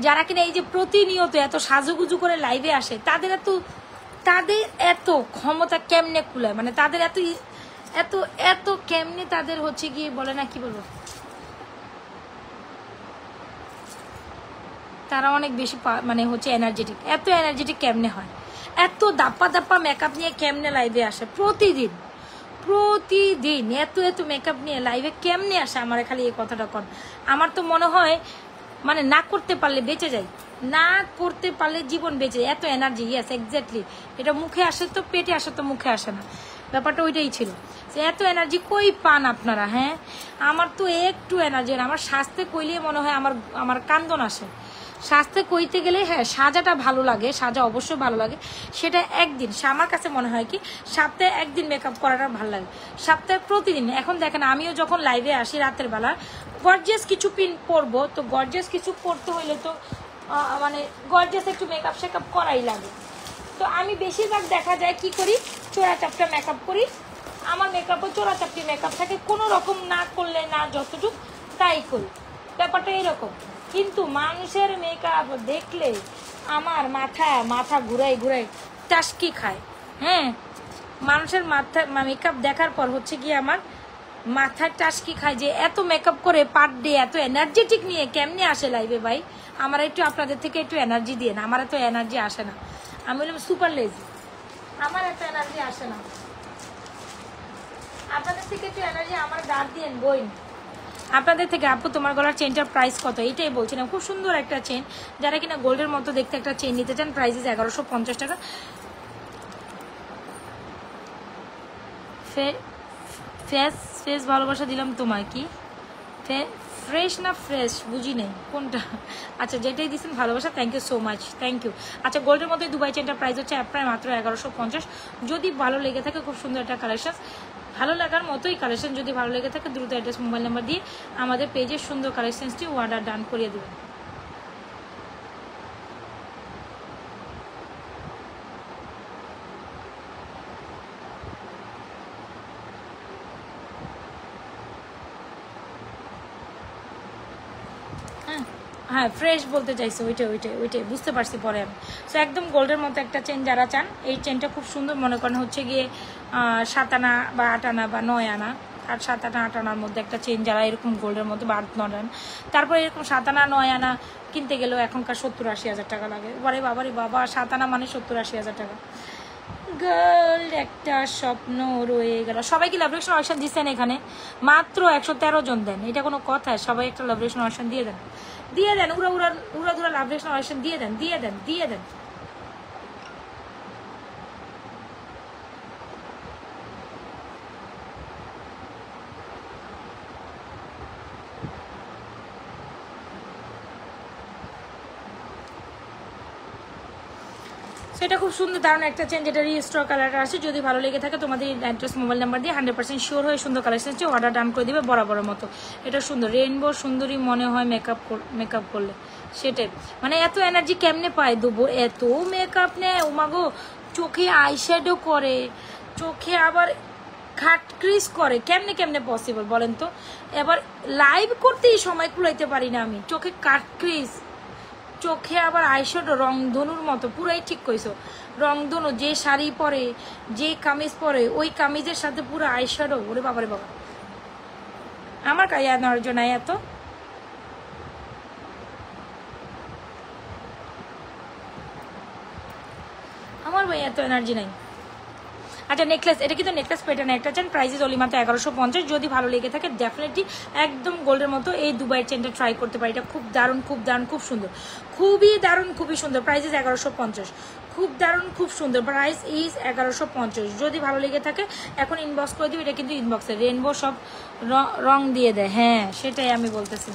যারা কিনা এই যে প্রতিনিয়ত এত সাজুগুজু করে লাইভে আসে, তাদের এত ক্ষমতা কেমনে কুলায়, মানে তাদের এত এত এত কেমনে তাদের হচ্ছে গিয়ে বলে না, কি বলবো, তারা অনেক বেশি মানে হচ্ছে এনার্জেটিক। এত এনার্জেটিক কেমনে হয়, এত দাপ্পা দাপ্পা মেকআপ নিয়ে কেমনে লাইভে আসে প্রতিদিন প্রতিদিন, এত এত মেকআপ নিয়ে লাইভে কেমনে আসে? আমার খালি এই কথাটা কর। আমার তো মনে হয় মানে না করতে পারলে বেঁচে যাই, না করতে পারলে জীবন বেঁচে যায়, এত এনার্জি। ইয়েস, এক্স্যাক্টলি, এটা মুখে আসে তো পেটে আসে, তো মুখে আসে না, ব্যাপারটা ওইটাই ছিল। এত এনার্জি কই পান আপনারা? হ্যাঁ, আমার তো একটু এনার্জি, আমার স্বাস্থ্যে কইলে মনে হয় আমার কান্দন আসে। স্বাস্থ্যে কইতে গেলে হ্যাঁ সাজাটা ভালো লাগে, সাজা অবশ্যই ভালো লাগে, সেটা একদিন। আমার কাছে মনে হয় কি সপ্তাহে একদিন মেকআপ করাটা ভালো লাগে, সপ্তাহে প্রতিদিন। এখন দেখেন, আমিও যখন লাইভে আসি রাতের বেলা, গর্জিয়াস কিছু পিন পরবো, তো গর্জিয়াস কিছু পরতে হইলে তো মানে গর্জিয়াস একটু মেকআপ শেকআপ করাই লাগে। তো আমি বেশিরভাগ দেখা যায় কি করি, চোরা চাপটা মেকআপ করি। আমার মেকআপও চোরা চাপটি মেকআপ থাকে, কোনো রকম না করলে না, যতটুকু তাই করি, ব্যাপারটা এইরকম। কিন্তু মানুষের মেকআপ দেখলে আমার মাথা ঘুরাই টাস্কি খায়। হ্যাঁ, মানুষের মেকআপ দেখার পর হচ্ছে কি আমার মাথায় টাস্কি খায়, যে এত মেকআপ করে পার ডে এত এনার্জেটিক নিয়ে কেমনে আসে লাইভে? ভাই, আমার একটু আপনাদের থেকে একটু এনার্জি দিয়ে না, আমার এত এনার্জি আসে না। আমি বললাম সুপার লেজি, আমার এত এনার্জি আসে না। আপনাদের থেকে একটু এনার্জি আমার গার দিয়ে বই। আপনাদের থেকে আপু তোমার গলার চেনটার প্রাইস কত? এইটাই বলছিলাম, খুব সুন্দর একটা চেন। যারা কিনা গোল্ডের মতো দেখতে একটা চেন নিতে চান, প্রাইস 1150 টাকা। ফেস ফেস ভালোবাসা দিলাম তোমায়, কি ফ্রেশ না ফ্রেশ বুঝি নেই কোনটা। আচ্ছা যেটাই দিচ্ছেন ভালোবাসা, thank you so much, thank you. আচ্ছা গোল্ডের মধ্যে দুবাই চেনটার প্রাইস হচ্ছে প্রায় মাত্র 1150। যদি ভালো লেগে থাকে খুব সুন্দর একটা কালেকশন, ভালো লাগার মতোই কালেকশন, যদি ভালো লেগে থাকে দ্রুত অ্যাড্রেস মোবাইল নাম্বার দিয়ে আমাদের পেজের সুন্দর কালেকশনসটি অর্ডার ডান করিয়ে দেবেন। হ্যাঁ ফ্রেশ বলতে চাইছি, ওইটাই বুঝতে পারছি পরে আমি। সো একদম গোল্ডের মতো একটা চেন যারা চান, এই চেনটা খুব সুন্দর, মনে করেন হচ্ছে গিয়ে 7 আনা বা 8 আনা বা 9 আনা, আর 7 আনা 8 আনার মধ্যে একটা চেন যারা এরকম গোল্ডের মতো বা 8 9 আনা, তারপরে এরকম 7 আনা 9 আনা কিনতে গেলেও এখনকার 70-80 হাজার টাকা লাগে। বাবারে বাবা, 7 আনা মানে 70-80 হাজার টাকা। গার্ল একটা স্বপ্ন রয়ে গেল। সবাই কি লাভ রিলেশন অপশন দিচ্ছেন এখানে? মাত্র 113 জন দেন, এটা কোনো কথা? সবাই একটা লাভ রিলেশন অপশন দিয়ে দেন, দিয়ে দেন, উড়া ধুরা লাভ রিলেশন অপশন দিয়ে দেন, দিয়ে দেন, দিয়ে দেন। সেটা খুব সুন্দর দারুণ একটা চেন, যেটা রিস্টোর কালারটা আছে। যদি ভালো লেগে থাকে তোমাদের অ্যাড্রেস মোবাইল নাম্বার দিয়ে 100% শিওর হয়ে সুন্দর কালেকশন অর্ডার ডান করে দিবে বরাবরের মতো। এটা সুন্দর রেইনবো সুন্দরী মনে হয় মেকআপ করলে, সেটাই মানে এত এনার্জি কেমনে পায় দেবো, এত মেকআপ নেয় ওমাগো, চোখে আইশ্যাডো করে, চোখে আবার খাট ক্রিজ করে, কেমনে পসিবল বলেন তো? এবার লাইভ করতেই সময় কুলাইতে পারি না আমি, চোখে কাট ক্রিজ, চোখে আবার আইশ্যাডো রংধনুর মতো, পুরাই ঠিক কইছো রংধনু। যে শাড়ি পরে, যে কামিজ পরে, ওই কামিজের সাথে পুরো আইশ্যাডো। ওরে বাবারে বাবা, আমার কাছে নেওয়ার জন্য এত আমার ভাই এত এনার্জি নাই। আচ্ছা নেকলেস, এটা কিন্তু নেকলেস প্যাটার্ন একটা চেন, প্রাইসেস অনলি মাত্র 1150। যদি ভালো লেগে থাকে ডেফিনেটলি একদম গোল্ডের মতো এই দুবাই চেনটা ট্রাই করতে পারি। এটা খুব দারুণ, খুব দারুণ, খুব সুন্দর, খুবই দারুণ, খুবই সুন্দর। প্রাইসেস 1150, খুব দারুণ, খুব সুন্দর। Price is 1150। যদি ভালো লেগে থাকে এখন ইনবক্স করে দিও। এটা কিন্তু ইনবক্সে রেনবো সব রং দিয়ে দেয়, হ্যাঁ সেটাই আমি বলতেছি।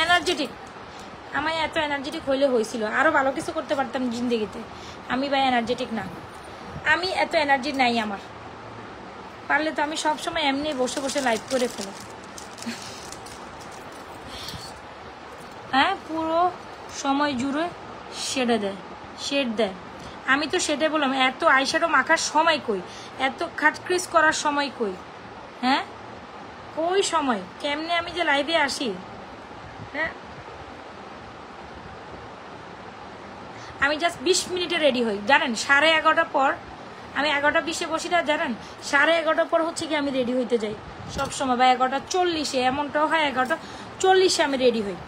এনার্জেটিক, আমার এত এনার্জেটিক হইলে হয়েছিল, আরও ভালো কিছু করতে পারতাম জিন্দিগিতে। আমি ভাই এনার্জেটিক না, আমি এত এনার্জি নাই আমার। পারলে তো আমি সবসময় এমনি বসে বসে লাইভ করে ফেলো। হ্যাঁ পুরো সময় জুড়ে শেড দেয়। আমি তো সেটাই বললাম, এত আইশ্যাডো মাখার সময় কই, এত খাটক্রিস করার সময় কই, হ্যাঁ ওই সময় কেমনে আমি যে লাইভে আসি। হ্যাঁ আমি জাস্ট 20 মিনিটে রেডি হই, জানেন 11:30 পর আমি 11:20 বসি না, জানেন 11:30 পর হচ্ছে কি আমি রেডি হইতে যাই সবসময়, বা 11:40, এমনটাও হয় 11:40 আমি রেডি হই,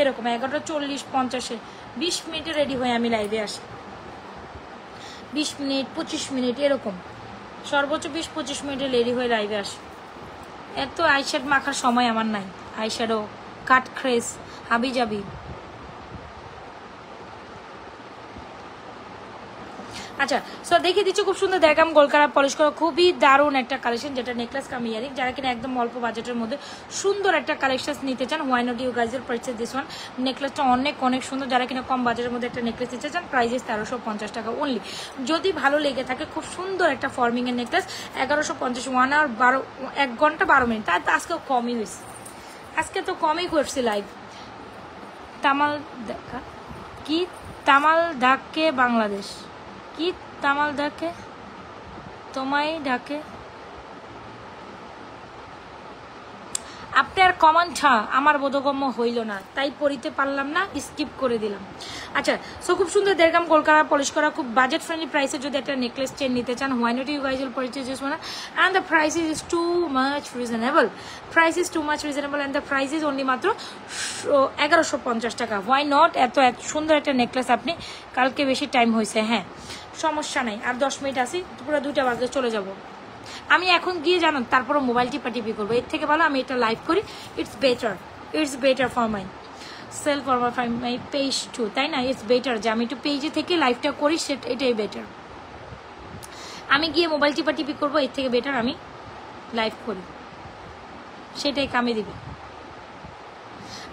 এরকম 11:40-50 20 মিনিটে রেডি হয়ে আমি লাইভে আসি। 20 মিনিট 25 মিনিট এরকম, সর্বোচ্চ 20-25 মিনিটে রেডি হয়ে লাইভে আসি। এত আইশ্যাডো মাখার সময় আমার নাই, আইশ্যাডো কাট ক্রেস হাবি যাবি। আচ্ছা সো দেখিয়ে দিচ্ছি খুব সুন্দর দেখাম গোলকারা পলিশ করা খুবই দারুণ একটা কালেকশন, যেটা নেকলেস কাম ইয়ারিং। যারা কিনা একদম অল্প বাজেটের মধ্যে সুন্দর একটা কালেকশন নিতে চান, why not you guys purchase this one. নেকলেসটা অনেক অনেক সুন্দর। যারা কিনা কম বাজেটের মধ্যে একটা নেকলেস নিতে চান, প্রাইস 1350 টাকা অনলি। যদি ভালো লেগে থাকে খুব সুন্দর একটা ফর্মিং এর নেকলেস 1150, 1 আওয়ার 1 ঘন্টা 12 মিনিট। তার আজকেও কমই হয়েছে, আজকে তো কমই করছি লাইভ। তামাল দেখা কি তামাল ডাকে বাংলাদেশ, কি তামাল ডাকে তোমায় ডাকে। আপনার কমেন্টটা আমার বোধগম্য হইল না, তাই পড়িতে পারলাম না, স্কিপ করে দিলাম। আচ্ছা সো খুব সুন্দর দেড়গ্রাম গোলকারা পলিশ করা খুব বাজেট ফ্রেন্ডলি প্রাইসে যদি একটা নেকলেস চেন নিতে চান, why not you guys will purchase this one and the price is too much reasonable. Price is too much reasonable and the price is only মাত্র 1150 টাকা। হোয়াই নট, এত সুন্দর একটা নেকলেস আপনি কালকে বেশি টাইম হয়েছে, হ্যাঁ সমস্যা নাই, আর 10 মিনিট আসি, পুরো 2টা বাজে চলে যাব আমি। এখন গিয়ে জানান তারপরে মোবাইল টিপি করবো, এর থেকে ভালো আমি এটা লাইভ করি। It's better for myself for my page too, তাই না? ইটস বেটার যে আমি একটু পেজে থেকে লাইভটা করি, এটাই বেটার। আমি গিয়ে মোবাইল টিপি করবো, এর থেকে বেটার আমি লাইভ করি, সেটাই কামে দিবে।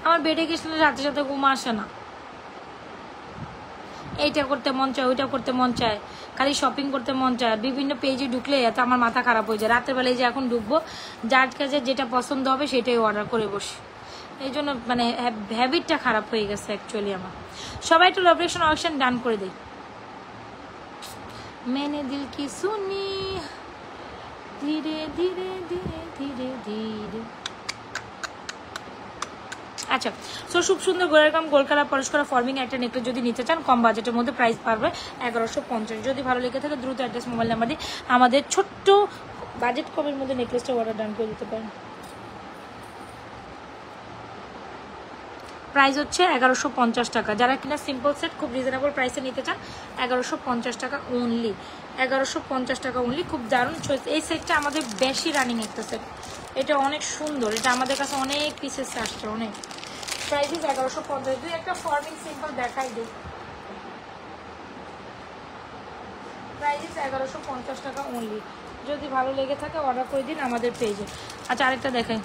আমার বেডে গেছিলো রাতে সাথে ঘুম আসে না, এইটা করতে মন চায়, ওইটা করতে মন চায়, খালি শপিং করতে মন চায়, বিভিন্ন পেজে ঢুকলে এত আমার মাথা খারাপ হয়ে যায়। রাতের বেলায় যে এখন ঢুকবো, যার কাছে যেটা পছন্দ হবে সেটাই অর্ডার করে বসি, এই জন্য মানে হ্যাবিটটা খারাপ হয়ে গেছে অ্যাকচুয়ালি আমার। সবাই একটু লাভ রিঅ্যাকশন অপশন ডান করে দেই। मैंने दिल की सुनी धीरे धीरे धीरे धीरे धीरे। আচ্ছা, সো খুব সুন্দর গোলার কাম গোল কালার পলিশ করা ফর্মিং একটা নেকলেস যদি নিতে চান কম বাজেটের মধ্যে, প্রাইস পারবে 1150। যদি ভালো লেগে থাকে দ্রুত অ্যাড্রেস মোবাইল নাম্বার দিয়ে আমাদের ছোট্ট বাজেট কমের মধ্যে নেকলেসটা অর্ডার ডান করে দিতে পারেন। প্রাইস হচ্ছে 1150 টাকা। যারা কিনা সিম্পল সেট খুব রিজনেবল প্রাইসে নিতে চান 1150 টাকা অনলি, 1150 টাকা অনলি। খুব দারুণ চয়েস। এই সেটটা আমাদের বেশি রানিং একটা সেট, এটা অনেক সুন্দর, এটা আমাদের কাছে অনেক পিসেস আসছে অনেক। প্রাইস 1150। দুই একটা ফর্মিং সিম্পল দেখাই দিই, প্রাইস 1150 টাকা অনলি। যদি ভালো লেগে থাকে অর্ডার করে দিন আমাদের পেজে। আচ্ছা, আরেকটা দেখাই,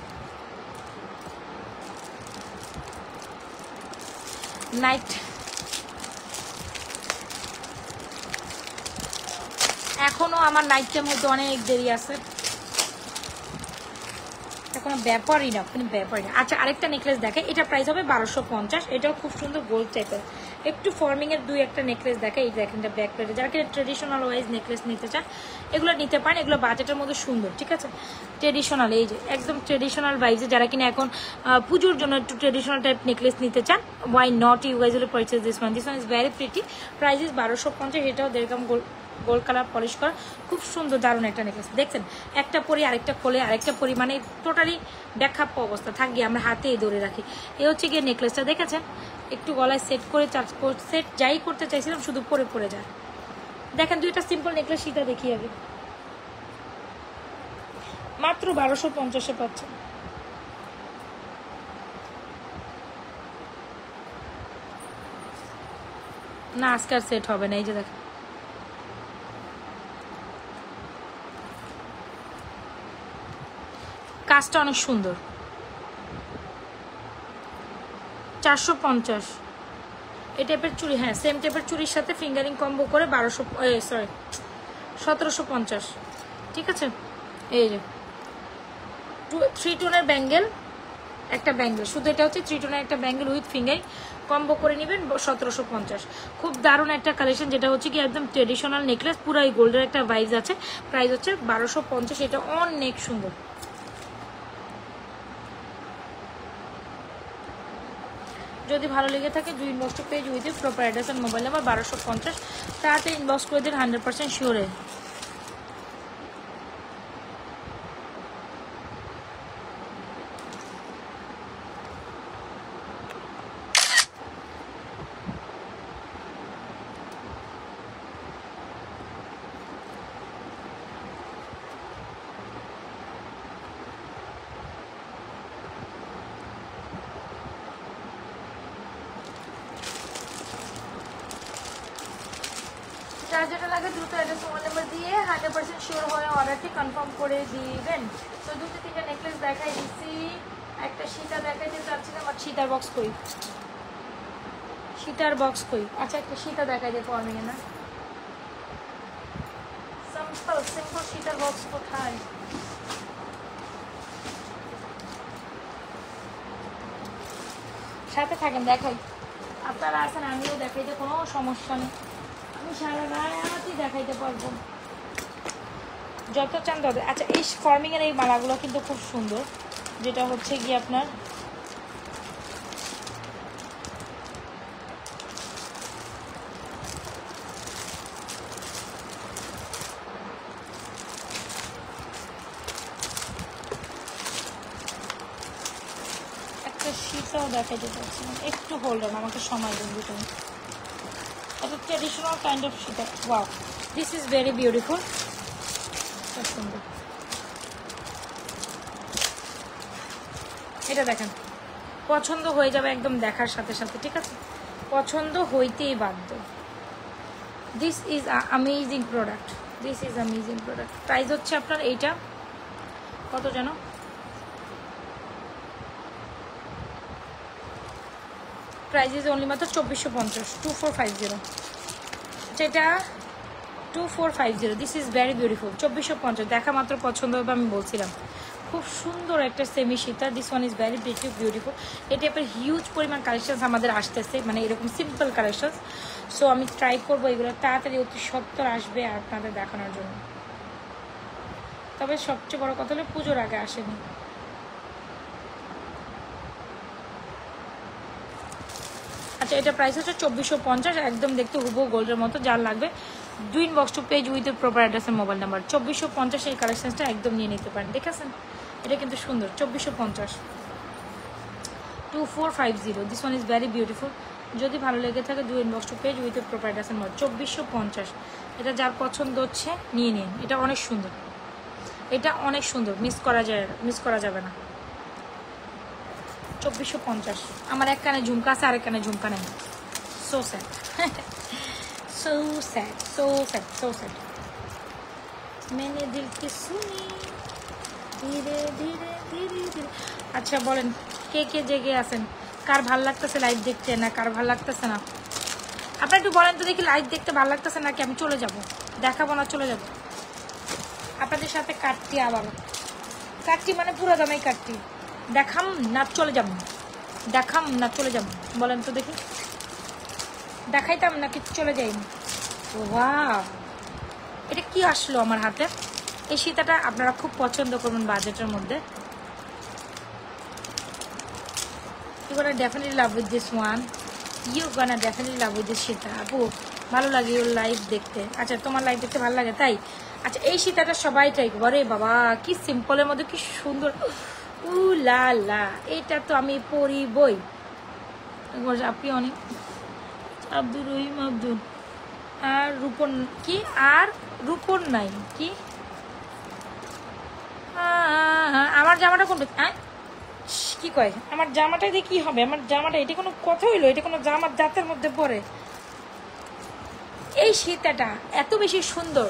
নাইট। এখনো আমার নাইট টাইম হতে অনেক দেরি আছে, কোনো ব্যাপারই না, কোনো ব্যাপারই না। আচ্ছা, আরেকটা নেকলেস দেখে, এটা প্রাইস হবে 1250। এটাও খুব সুন্দর গোল্ড টাইপের, একটু ফর্মিং এর দুই একটা নেকলেস দেখে। এই দেখেন এটা ব্যাক প্লেটে, যারা কিনা ট্রেডিশনাল ওয়াইজ নেকলেস নিতে চান এগুলো নিতে পারেন, এগুলো বাজেটের মধ্যে সুন্দর, ঠিক আছে। ট্রেডিশনাল, এই যে একদম ট্রেডিশনাল ভাইজে যারা কিনা এখন পুজোর জন্য একটু ট্রেডিশনাল টাইপ নেকলেস নিতে চান, why not you guys will purchase this one is very pretty. Price 1250। এটাও দেড়গ্রাম গোল্ড কালার পলিশ করা, খুব সুন্দর দারুণ একটা নেকলেস। দেখছেন একটা পরি আরেকটা খোলে, আরেকটা পরি, মানে টোটালি ব্যাখ্যাপ্য অবস্থা থাকি, আমরা হাতেই ধরে রাখি। এ হচ্ছে গিয়ে নেকলেসটা, দেখেছেন একটু গলায় সেট করে সেট যাই করতে চাইছিলাম শুধু পরে পরে যায়। দেখেন দুইটা সিম্পল নেকলেস, সেটা দেখি আগে, মাত্র 1250-এ পাচ্ছেন। না আজকে আর সেট হবে না। এই যে দেখেন কাজটা অনেক সুন্দর, 450। এই টাইপের চুড়ি, হ্যাঁ সেম টাইপের চুড়ির সাথে ফিঙ্গারিং কম্বো করে 1750, ঠিক আছে। এই যে 3 টোনের ব্যাঙ্গেল, একটা ব্যাঙ্গেল শুধু, এটা হচ্ছে 3 টোনের একটা ব্যাঙ্গেল উইথ ফিঙ্গারিং কম্বো করে নেবেন 1750। খুব দারুণ একটা কালেকশন, যেটা হচ্ছে কি একদম ট্রেডিশনাল নেকলেস, পুরো এই গোল্ডের একটা ভাইবস আছে। প্রাইস হচ্ছে 1250। এটা অনেক সুন্দর। যদি ভালো লেগে থাকে do inbox to page with proper address and mobile number 1250। তাড়াতাড়ি ইনবক্স করে দিন, 100% শিওরে। যার যেটা লাগে দ্রুত অ্যাড্রেস মোবাইল নাম্বার দিয়ে 100% শিওর হয়ে অর্ডারটি কনফার্ম করে দিবেন। তো দুটো তিনটা নেকলেস দেখাই দিচ্ছি, একটা সীতা দেখাইতে চাচ্ছিলাম, আর সীতার বক্স কই, সীতার বক্স কই। আচ্ছা একটা সীতা দেখাই দিয়ে ফর্মিং এ না, সিম্পল সিম্পল সীতার বক্স কোথায়? সাথে থাকেন দেখাই, আপনারা আছেন আমিও দেখাইতে কোনো সমস্যা নেই, আমি সারা রাতই দেখাইতে পারবো যত চান তত। আচ্ছা এই ফর্মিং এর এই মালাগুলো কিন্তু খুব সুন্দর, যেটা হচ্ছে গিয়ে আপনার একটা শীতও দেখাইতে পারছি না, একটু হোল্ড অন, আমাকে সময় দিন দুটো। এটা ট্রেডিশনাল কাইন্ড অফ শীতা। Wow, this is very beautiful, খুব সুন্দর। এটা দেখেন পছন্দ হয়ে যাবে একদম দেখার সাথে সাথে, ঠিক আছে, পছন্দ হইতেই বাধ্য। This is amazing product, this is amazing product. Price হচ্ছে আপনার এইটা কত যেন, প্রাইস ইজ অনলি মাত্র 2450, 2450। যেটা 2450, দিস ইজ ভেরি বিউটিফুল। 2450 দেখা মাত্র পছন্দ হবে, আমি বলছিলাম খুব সুন্দর একটা semi Sita. This one is very beautiful. এই টাইপের হিউজ পরিমাণ কালেকশনস আমাদের আসতেছে, মানে এরকম সিম্পল কালেকশনস। সো আমি ট্রাই করবো এগুলো তাড়াতাড়ি অতি সত্তর আসবে আর আপনাদের দেখানোর জন্য। তবে সবচেয়ে বড় কথা হলো পুজোর আগে আসেনি। আচ্ছা, এটা প্রাইস হচ্ছে 2450, একদম দেখতে হুবহু গোল্ডের মতো। যার লাগবে do inbox to page with proper address and mobile number. 2450 এই কালেকশনসটা একদম নিয়ে নিতে পারেন। দেখেছেন এটা কিন্তু সুন্দর। 2450, 2450। This one is very beautiful. যদি ভালো লেগে থাকে do inbox to page with proper address and mobile. 2450, এটা যার পছন্দ হচ্ছে নিয়ে নিন। এটা অনেক সুন্দর, এটা অনেক সুন্দর, মিস করা যাবে না। 2450। আমার এক কানে ঝুমকা আছে, আরেক কানে ঝুমকা নেই। So sad, so sad, so sad, so sad. मैंने दिल की सुनी ধীরে ধীরে ধীরে ধীরে। আচ্ছা বলেন কে কে জেগে আছেন, কার ভাল লাগতেছে লাইভ দেখতে, না কার ভাল লাগতেছে না? আপনারা একটু বলেন তো দেখি, লাইভ দেখতে ভাল লাগতেছে নাকি আমি চলে যাব? দেখাবো না, চলে যাব আপনাদের সাথে। কাটটি আবার কাটটি মানে পুরো দামেই কাটটি। দেখাম না চলে যাব, দেখাম না চলে যাব, বলেন তো দেখি। দেখাইতাম নাকি চলে যাইনি? ওয়াও, এটা কি আসলো আমার হাতে? এই সীতাটা আপনারা খুব পছন্দ করবেন বাজেটের মধ্যে। You gonna definitely love with this one. You gonna definitely love with this Sita. আপু ভালো লাগে ওর লাইভ দেখতে। আচ্ছা তোমার লাইভ দেখতে ভালো লাগে তাই? আচ্ছা এই সীতাটা সবাই ট্রাই করবো। আরে বাবা কি সিম্পলের মধ্যে কি সুন্দর, উ লা লা, এটা তো আমি পরিবই। আপনি অনেক আব্দুর রহিম আব্দুল আর রূপন কি, আর রূপন নাই কি? আমার জামাটা কোনটা? কি কয় আমার জামাটা দিয়ে কি হবে? আমার জামাটা এটা কোনো কথা হইলো? এটা কোনো জামার জাতের মধ্যে পড়ে? এই সীতাটা এত বেশি সুন্দর,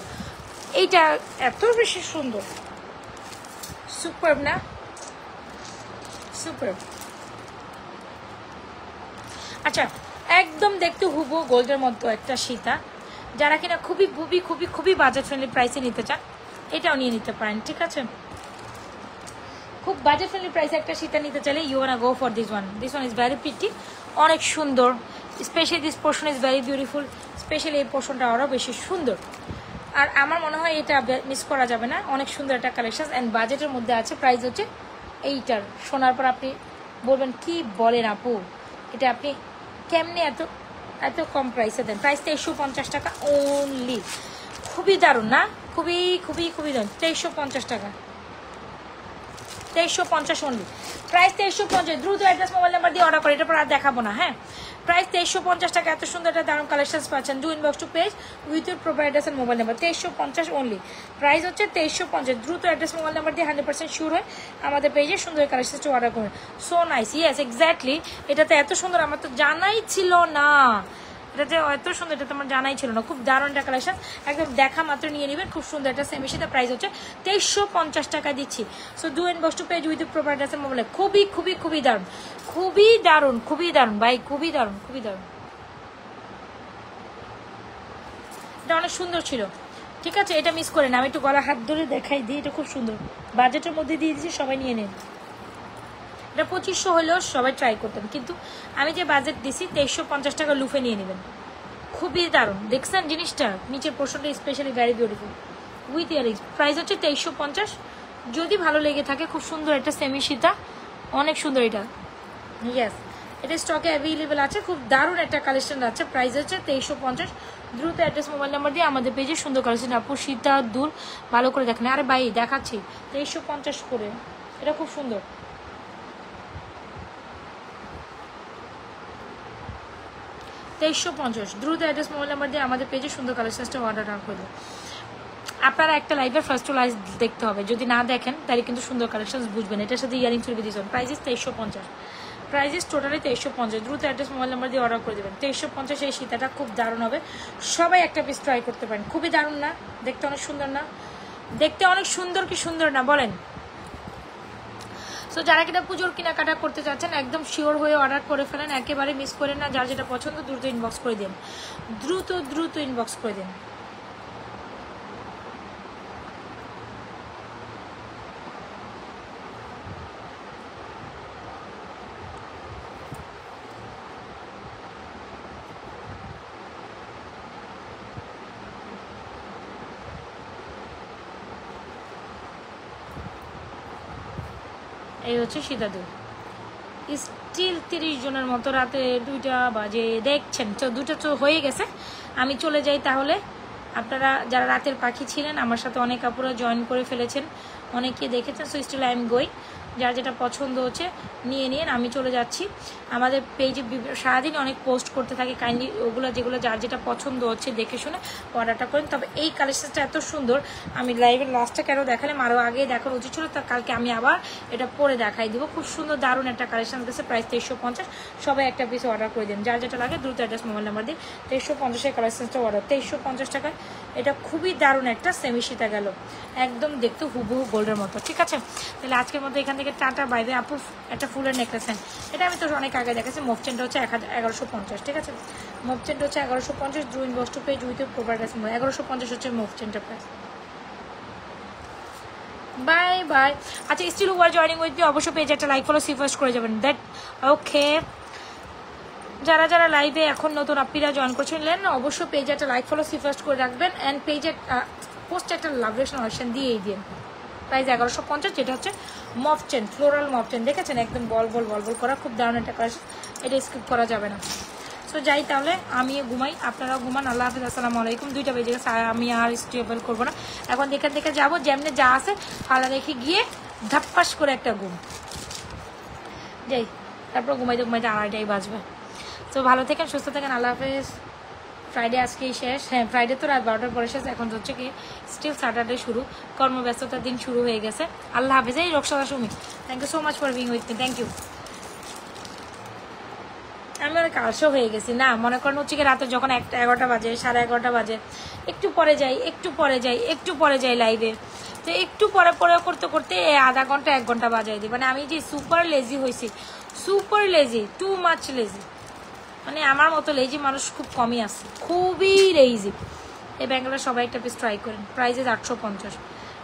এইটা এত বেশি সুন্দর, সুপার না? সুপার। আচ্ছা একদম দেখতে হুবহু গোল্ডের মতো একটা সীতা। যারা কিনা খুবই খুবই খুবই খুবই বাজেট ফ্রেন্ডলি প্রাইসে নিতে চান এটাও নিয়ে নিতে পারেন, ঠিক আছে? খুব বাজেট ফ্রেন্ডলি প্রাইসে একটা সীতা নিতে চাইলে you wanna go for this one. This one is very pretty, অনেক সুন্দর। Specially this portion is very beautiful. Specially এই পোর্শনটা আরও বেশি সুন্দর। আর আমার মনে হয় এটা মিস করা যাবে না, অনেক সুন্দর একটা কালেকশন অ্যান্ড বাজেটের মধ্যে আছে। প্রাইস হচ্ছে এইটার, শোনার পর আপনি বলবেন কি বলেন আপু, এটা আপনি কেমনে এত এত কম প্রাইসে দেন? প্রাইস 2350 টাকা অনলি। খুবই দারুণ না? খুবই খুবই খুবই দারুণ। 2350 টাকা, 2350 অনলি। প্রাইস 2350। দ্রুত অ্যাড্রেস মোবাইল নাম্বার দিয়ে অর্ডার করে, এটা পর আর দেখাবো না। হ্যাঁ প্রাইস 2350 টাকা। এত সুন্দর একটা দারুণ কালেকশন পাচ্ছেন। Do inbox to page with your proper address and mobile number. 2350 only. Price হচ্ছে 2350। দ্রুত অ্যাড্রেস মোবাইল নাম্বার দিয়ে 100% শিওর হয় আমাদের পেজে সুন্দর কালেকশনটা অর্ডার করুন। So nice, yes exactly. এটাতে এত সুন্দর আমার তো জানাই ছিল না, এটা যে এত সুন্দর এটা তো আমার জানাই ছিল না। খুব দারুণ একটা কালেকশন, একদম দেখা মাত্র নিয়ে নেবেন। খুব সুন্দর একটা সেমি সীতা। প্রাইস হচ্ছে 2350 টাকা দিচ্ছি। So do inbox to page with proper address and mobile. খুবই খুবই খুবই দারুণ, খুবই দারুণ, খুবই দারুণ ভাই, খুবই দারুণ, খুবই দারুণ। এটা অনেক সুন্দর ছিল, ঠিক আছে? এটা মিস করে না। আমি একটু গলা হাত ধরে দেখাই দিই, এটা খুব সুন্দর। বাজেটের মধ্যে দিয়ে দিচ্ছি, সবাই নিয়ে নেন। এটা 2500 হলেও সবাই ট্রাই করতেন, কিন্তু আমি যে বাজেট দিছি 2350 টাকা লুফে নিয়ে নেবেন। খুবই দারুণ, দেখছেন জিনিসটা? নিচের পোর্শনটা specially very beautiful with earrings. Price হচ্ছে 2350। যদি ভালো লেগে থাকে, খুব সুন্দর একটা সেমি সীতা, অনেক সুন্দর এটা। ইয়েস, এটা স্টকে অ্যাভেলেবেল আছে। খুব দারুণ একটা কালেকশন আছে। প্রাইস হচ্ছে 2350। দ্রুত অ্যাড্রেস মোবাইল নাম্বার দিয়ে আমাদের পেজে সুন্দর কালেকশন। আপু সীতা দূর ভালো করে দেখেন। আরে ভাই দেখাচ্ছি 2350 করে, এটা খুব সুন্দর। দ্রুত অ্যাড্রেস মোবাইল নাম্বার দিয়ে আমাদের পেজে সুন্দর কালেকশনটা অর্ডার করে। আপনারা একটা লাইভের ফার্স্ট টু লাইভ দেখতে হবে, যদি না দেখেন তাহলে কিন্তু সুন্দর কালেকশন বুঝবেন। এটার সাথে ইয়ারিং চলবে দিয়েছেন। Price is 2350। Prices totally 2350। দ্রুত অ্যাড্রেস মোবাইল নাম্বার দিয়ে অর্ডার করে দেবেন। 2350 এই সীতাটা খুব দারুণ হবে, সবাই একটা পিস ট্রাই করতে পারেন। খুবই দারুণ না? দেখতে অনেক সুন্দর না? দেখতে অনেক সুন্দর কি সুন্দর না বলেন? সো যারা কিনা পুজোর কেনাকাটা করতে চাচ্ছেন একদম শিওর হয়ে অর্ডার করে ফেলেন, একেবারে মিস করেন না। যার যেটা পছন্দ দ্রুত ইনবক্স করে দিন, দ্রুত ইনবক্স করে দিন। এই হচ্ছে সীতাদুল স্টিল 30 জনের মতো, রাতে 2টা বাজে দেখছেন। তো 2টা তো হয়ে গেছে, আমি চলে যাই তাহলে। আপনারা যারা রাতের পাখি ছিলেন আমার সাথে অনেক আপুরা জয়েন করে ফেলেছেন, অনেকে দেখেছেন। So still I am going. যার যেটা পছন্দ হচ্ছে নিয়ে নিন, আমি চলে যাচ্ছি। আমাদের পেজে সারাদিন অনেক পোস্ট করতে থাকি, কাইন্ডলি ওগুলো যেগুলো যার যেটা পছন্দ হচ্ছে দেখে শুনে অর্ডারটা করেন। তবে এই কালেকশনটা এত সুন্দর, আমি লাইভের লাস্টটা কেন দেখালাম, আরও আগে দেখার উচিত ছিল। তার কালকে আমি আবার এটা পরে দেখাই দিব। খুব সুন্দর দারুণ একটা কালেকশন দিচ্ছে, প্রাইস 2350। সবাই একটা পিস অর্ডার করে দিন, যার যেটা লাগে দ্রুত অ্যাড্রেস মোবাইল নাম্বার দিয়ে 2350 কালেকশনটা অর্ডার। 2350 টাকায় এটা খুবই দারুণ একটা সেমি সীতা গেল, একদম দেখতে হুবহু গোল্ডের মতো। ঠিক আছে, তাহলে আজকের মধ্যে এখান থেকে টাটা বাইরে। আপু একটা ফুলের নেকলেস নেন, এটা আমি তো অনেক আগে দেখেছি। মুভ চেনটা হচ্ছে 1150। ঠিক আছে, মুভ চেনটা হচ্ছে 1150। জুইন বস্তু পেজ উইথ প্রোভাইড আছে 1150 হচ্ছে মুভ চেনটা প্রাইস। Bye bye. আচ্ছা, still war joining with me অবশ্যই পেজ একটা লাইক ফলো সি ফার্স্ট করে যাবেন। That okay. যারা যারা লাইভে এখন নতুন আপিরা জয়েন করছিলেন অবশ্যই পেজে একটা লাইক ফলো সি ফার্স্ট করে রাখবেন, অ্যান্ড পেজে পোস্ট একটা লাভ রেশন অপশন দিয়েই দিন। প্রাইস 1150, যেটা হচ্ছে মফ চেন, ফ্লোরাল মফ চেন। দেখেছেন একদম বল করা, খুব দারুণ একটা কালেকশন, এটা স্কিপ করা যাবে না। সো যাই তাহলে, আমি ঘুমাই, আপনারাও ঘুমান। আল্লাহ হাফিজ, আসসালামু আলাইকুম। 2টা বেজে গেছে, আমি আর স্টেবল করবো না এখন। এখান থেকে যাবো, যেমনি যা আছে ফালা রেখে গিয়ে ধাপ্পাস করে একটা ঘুম যাই, তারপর ঘুমাইতে 2:30 বাজবে। তো ভালো থাকেন, সুস্থ থাকেন, আল্লাহ হাফেজ। ফ্রাইডে আজকেই শেষ। হ্যাঁ, ফ্রাইডে তো রাত 12টার পরে শেষ, এখন তো হচ্ছে কি স্টিল স্যাটারডে শুরু, কর্মব্যস্ততার দিন শুরু হয়ে গেছে। আল্লাহ হাফেজ। এই Roksada Sumi, thank you so much for being with me, thank you. আমি অনেক আলসেও হয়ে গেছি না, মনে করেন হচ্ছে কি রাতে যখন 11টা বাজে, 11:30 বাজে, একটু পরে যাই লাইভে, তো একটু পরে করতে করতে আধা ঘন্টা 1 ঘন্টা বাজাই দিই। মানে আমি যে সুপার লেজি হয়েছি, super lazy, too much lazy. মানে আমার মতো লেজি মানুষ খুব কমই আছে, খুবই লেজি। এই ব্যাঙ্গালোর সবাই একটা পিস ট্রাই করেন, প্রাইজেস 850।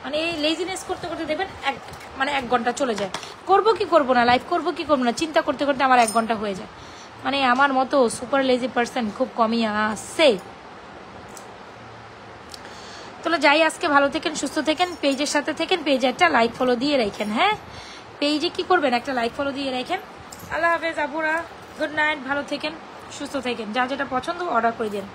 মানে এই লেজিনেস করতে করতে দেখবেন 1 ঘন্টা চলে যায়। করবো কি করবো না, লাইভ করবো কি করবো না, চিন্তা করতে করতে আমার 1 ঘন্টা হয়ে যায়। মানে আমার মতো সুপার লেজি পার্সন খুব কমই আছে। তাহলে যাই, আজকে ভালো থাকেন, সুস্থ থাকেন, পেজের সাথে থাকেন, পেজে একটা লাইক ফলো দিয়ে রাখেন। হ্যাঁ, পেজে কি করবেন, একটা লাইক ফলো দিয়ে রাখেন। আল্লাহ হাফেজ আপুরা, গুড নাইট, ভালো থাকেন, সুস্থ থাকেন, যা যেটা পছন্দ অর্ডার করে দিন।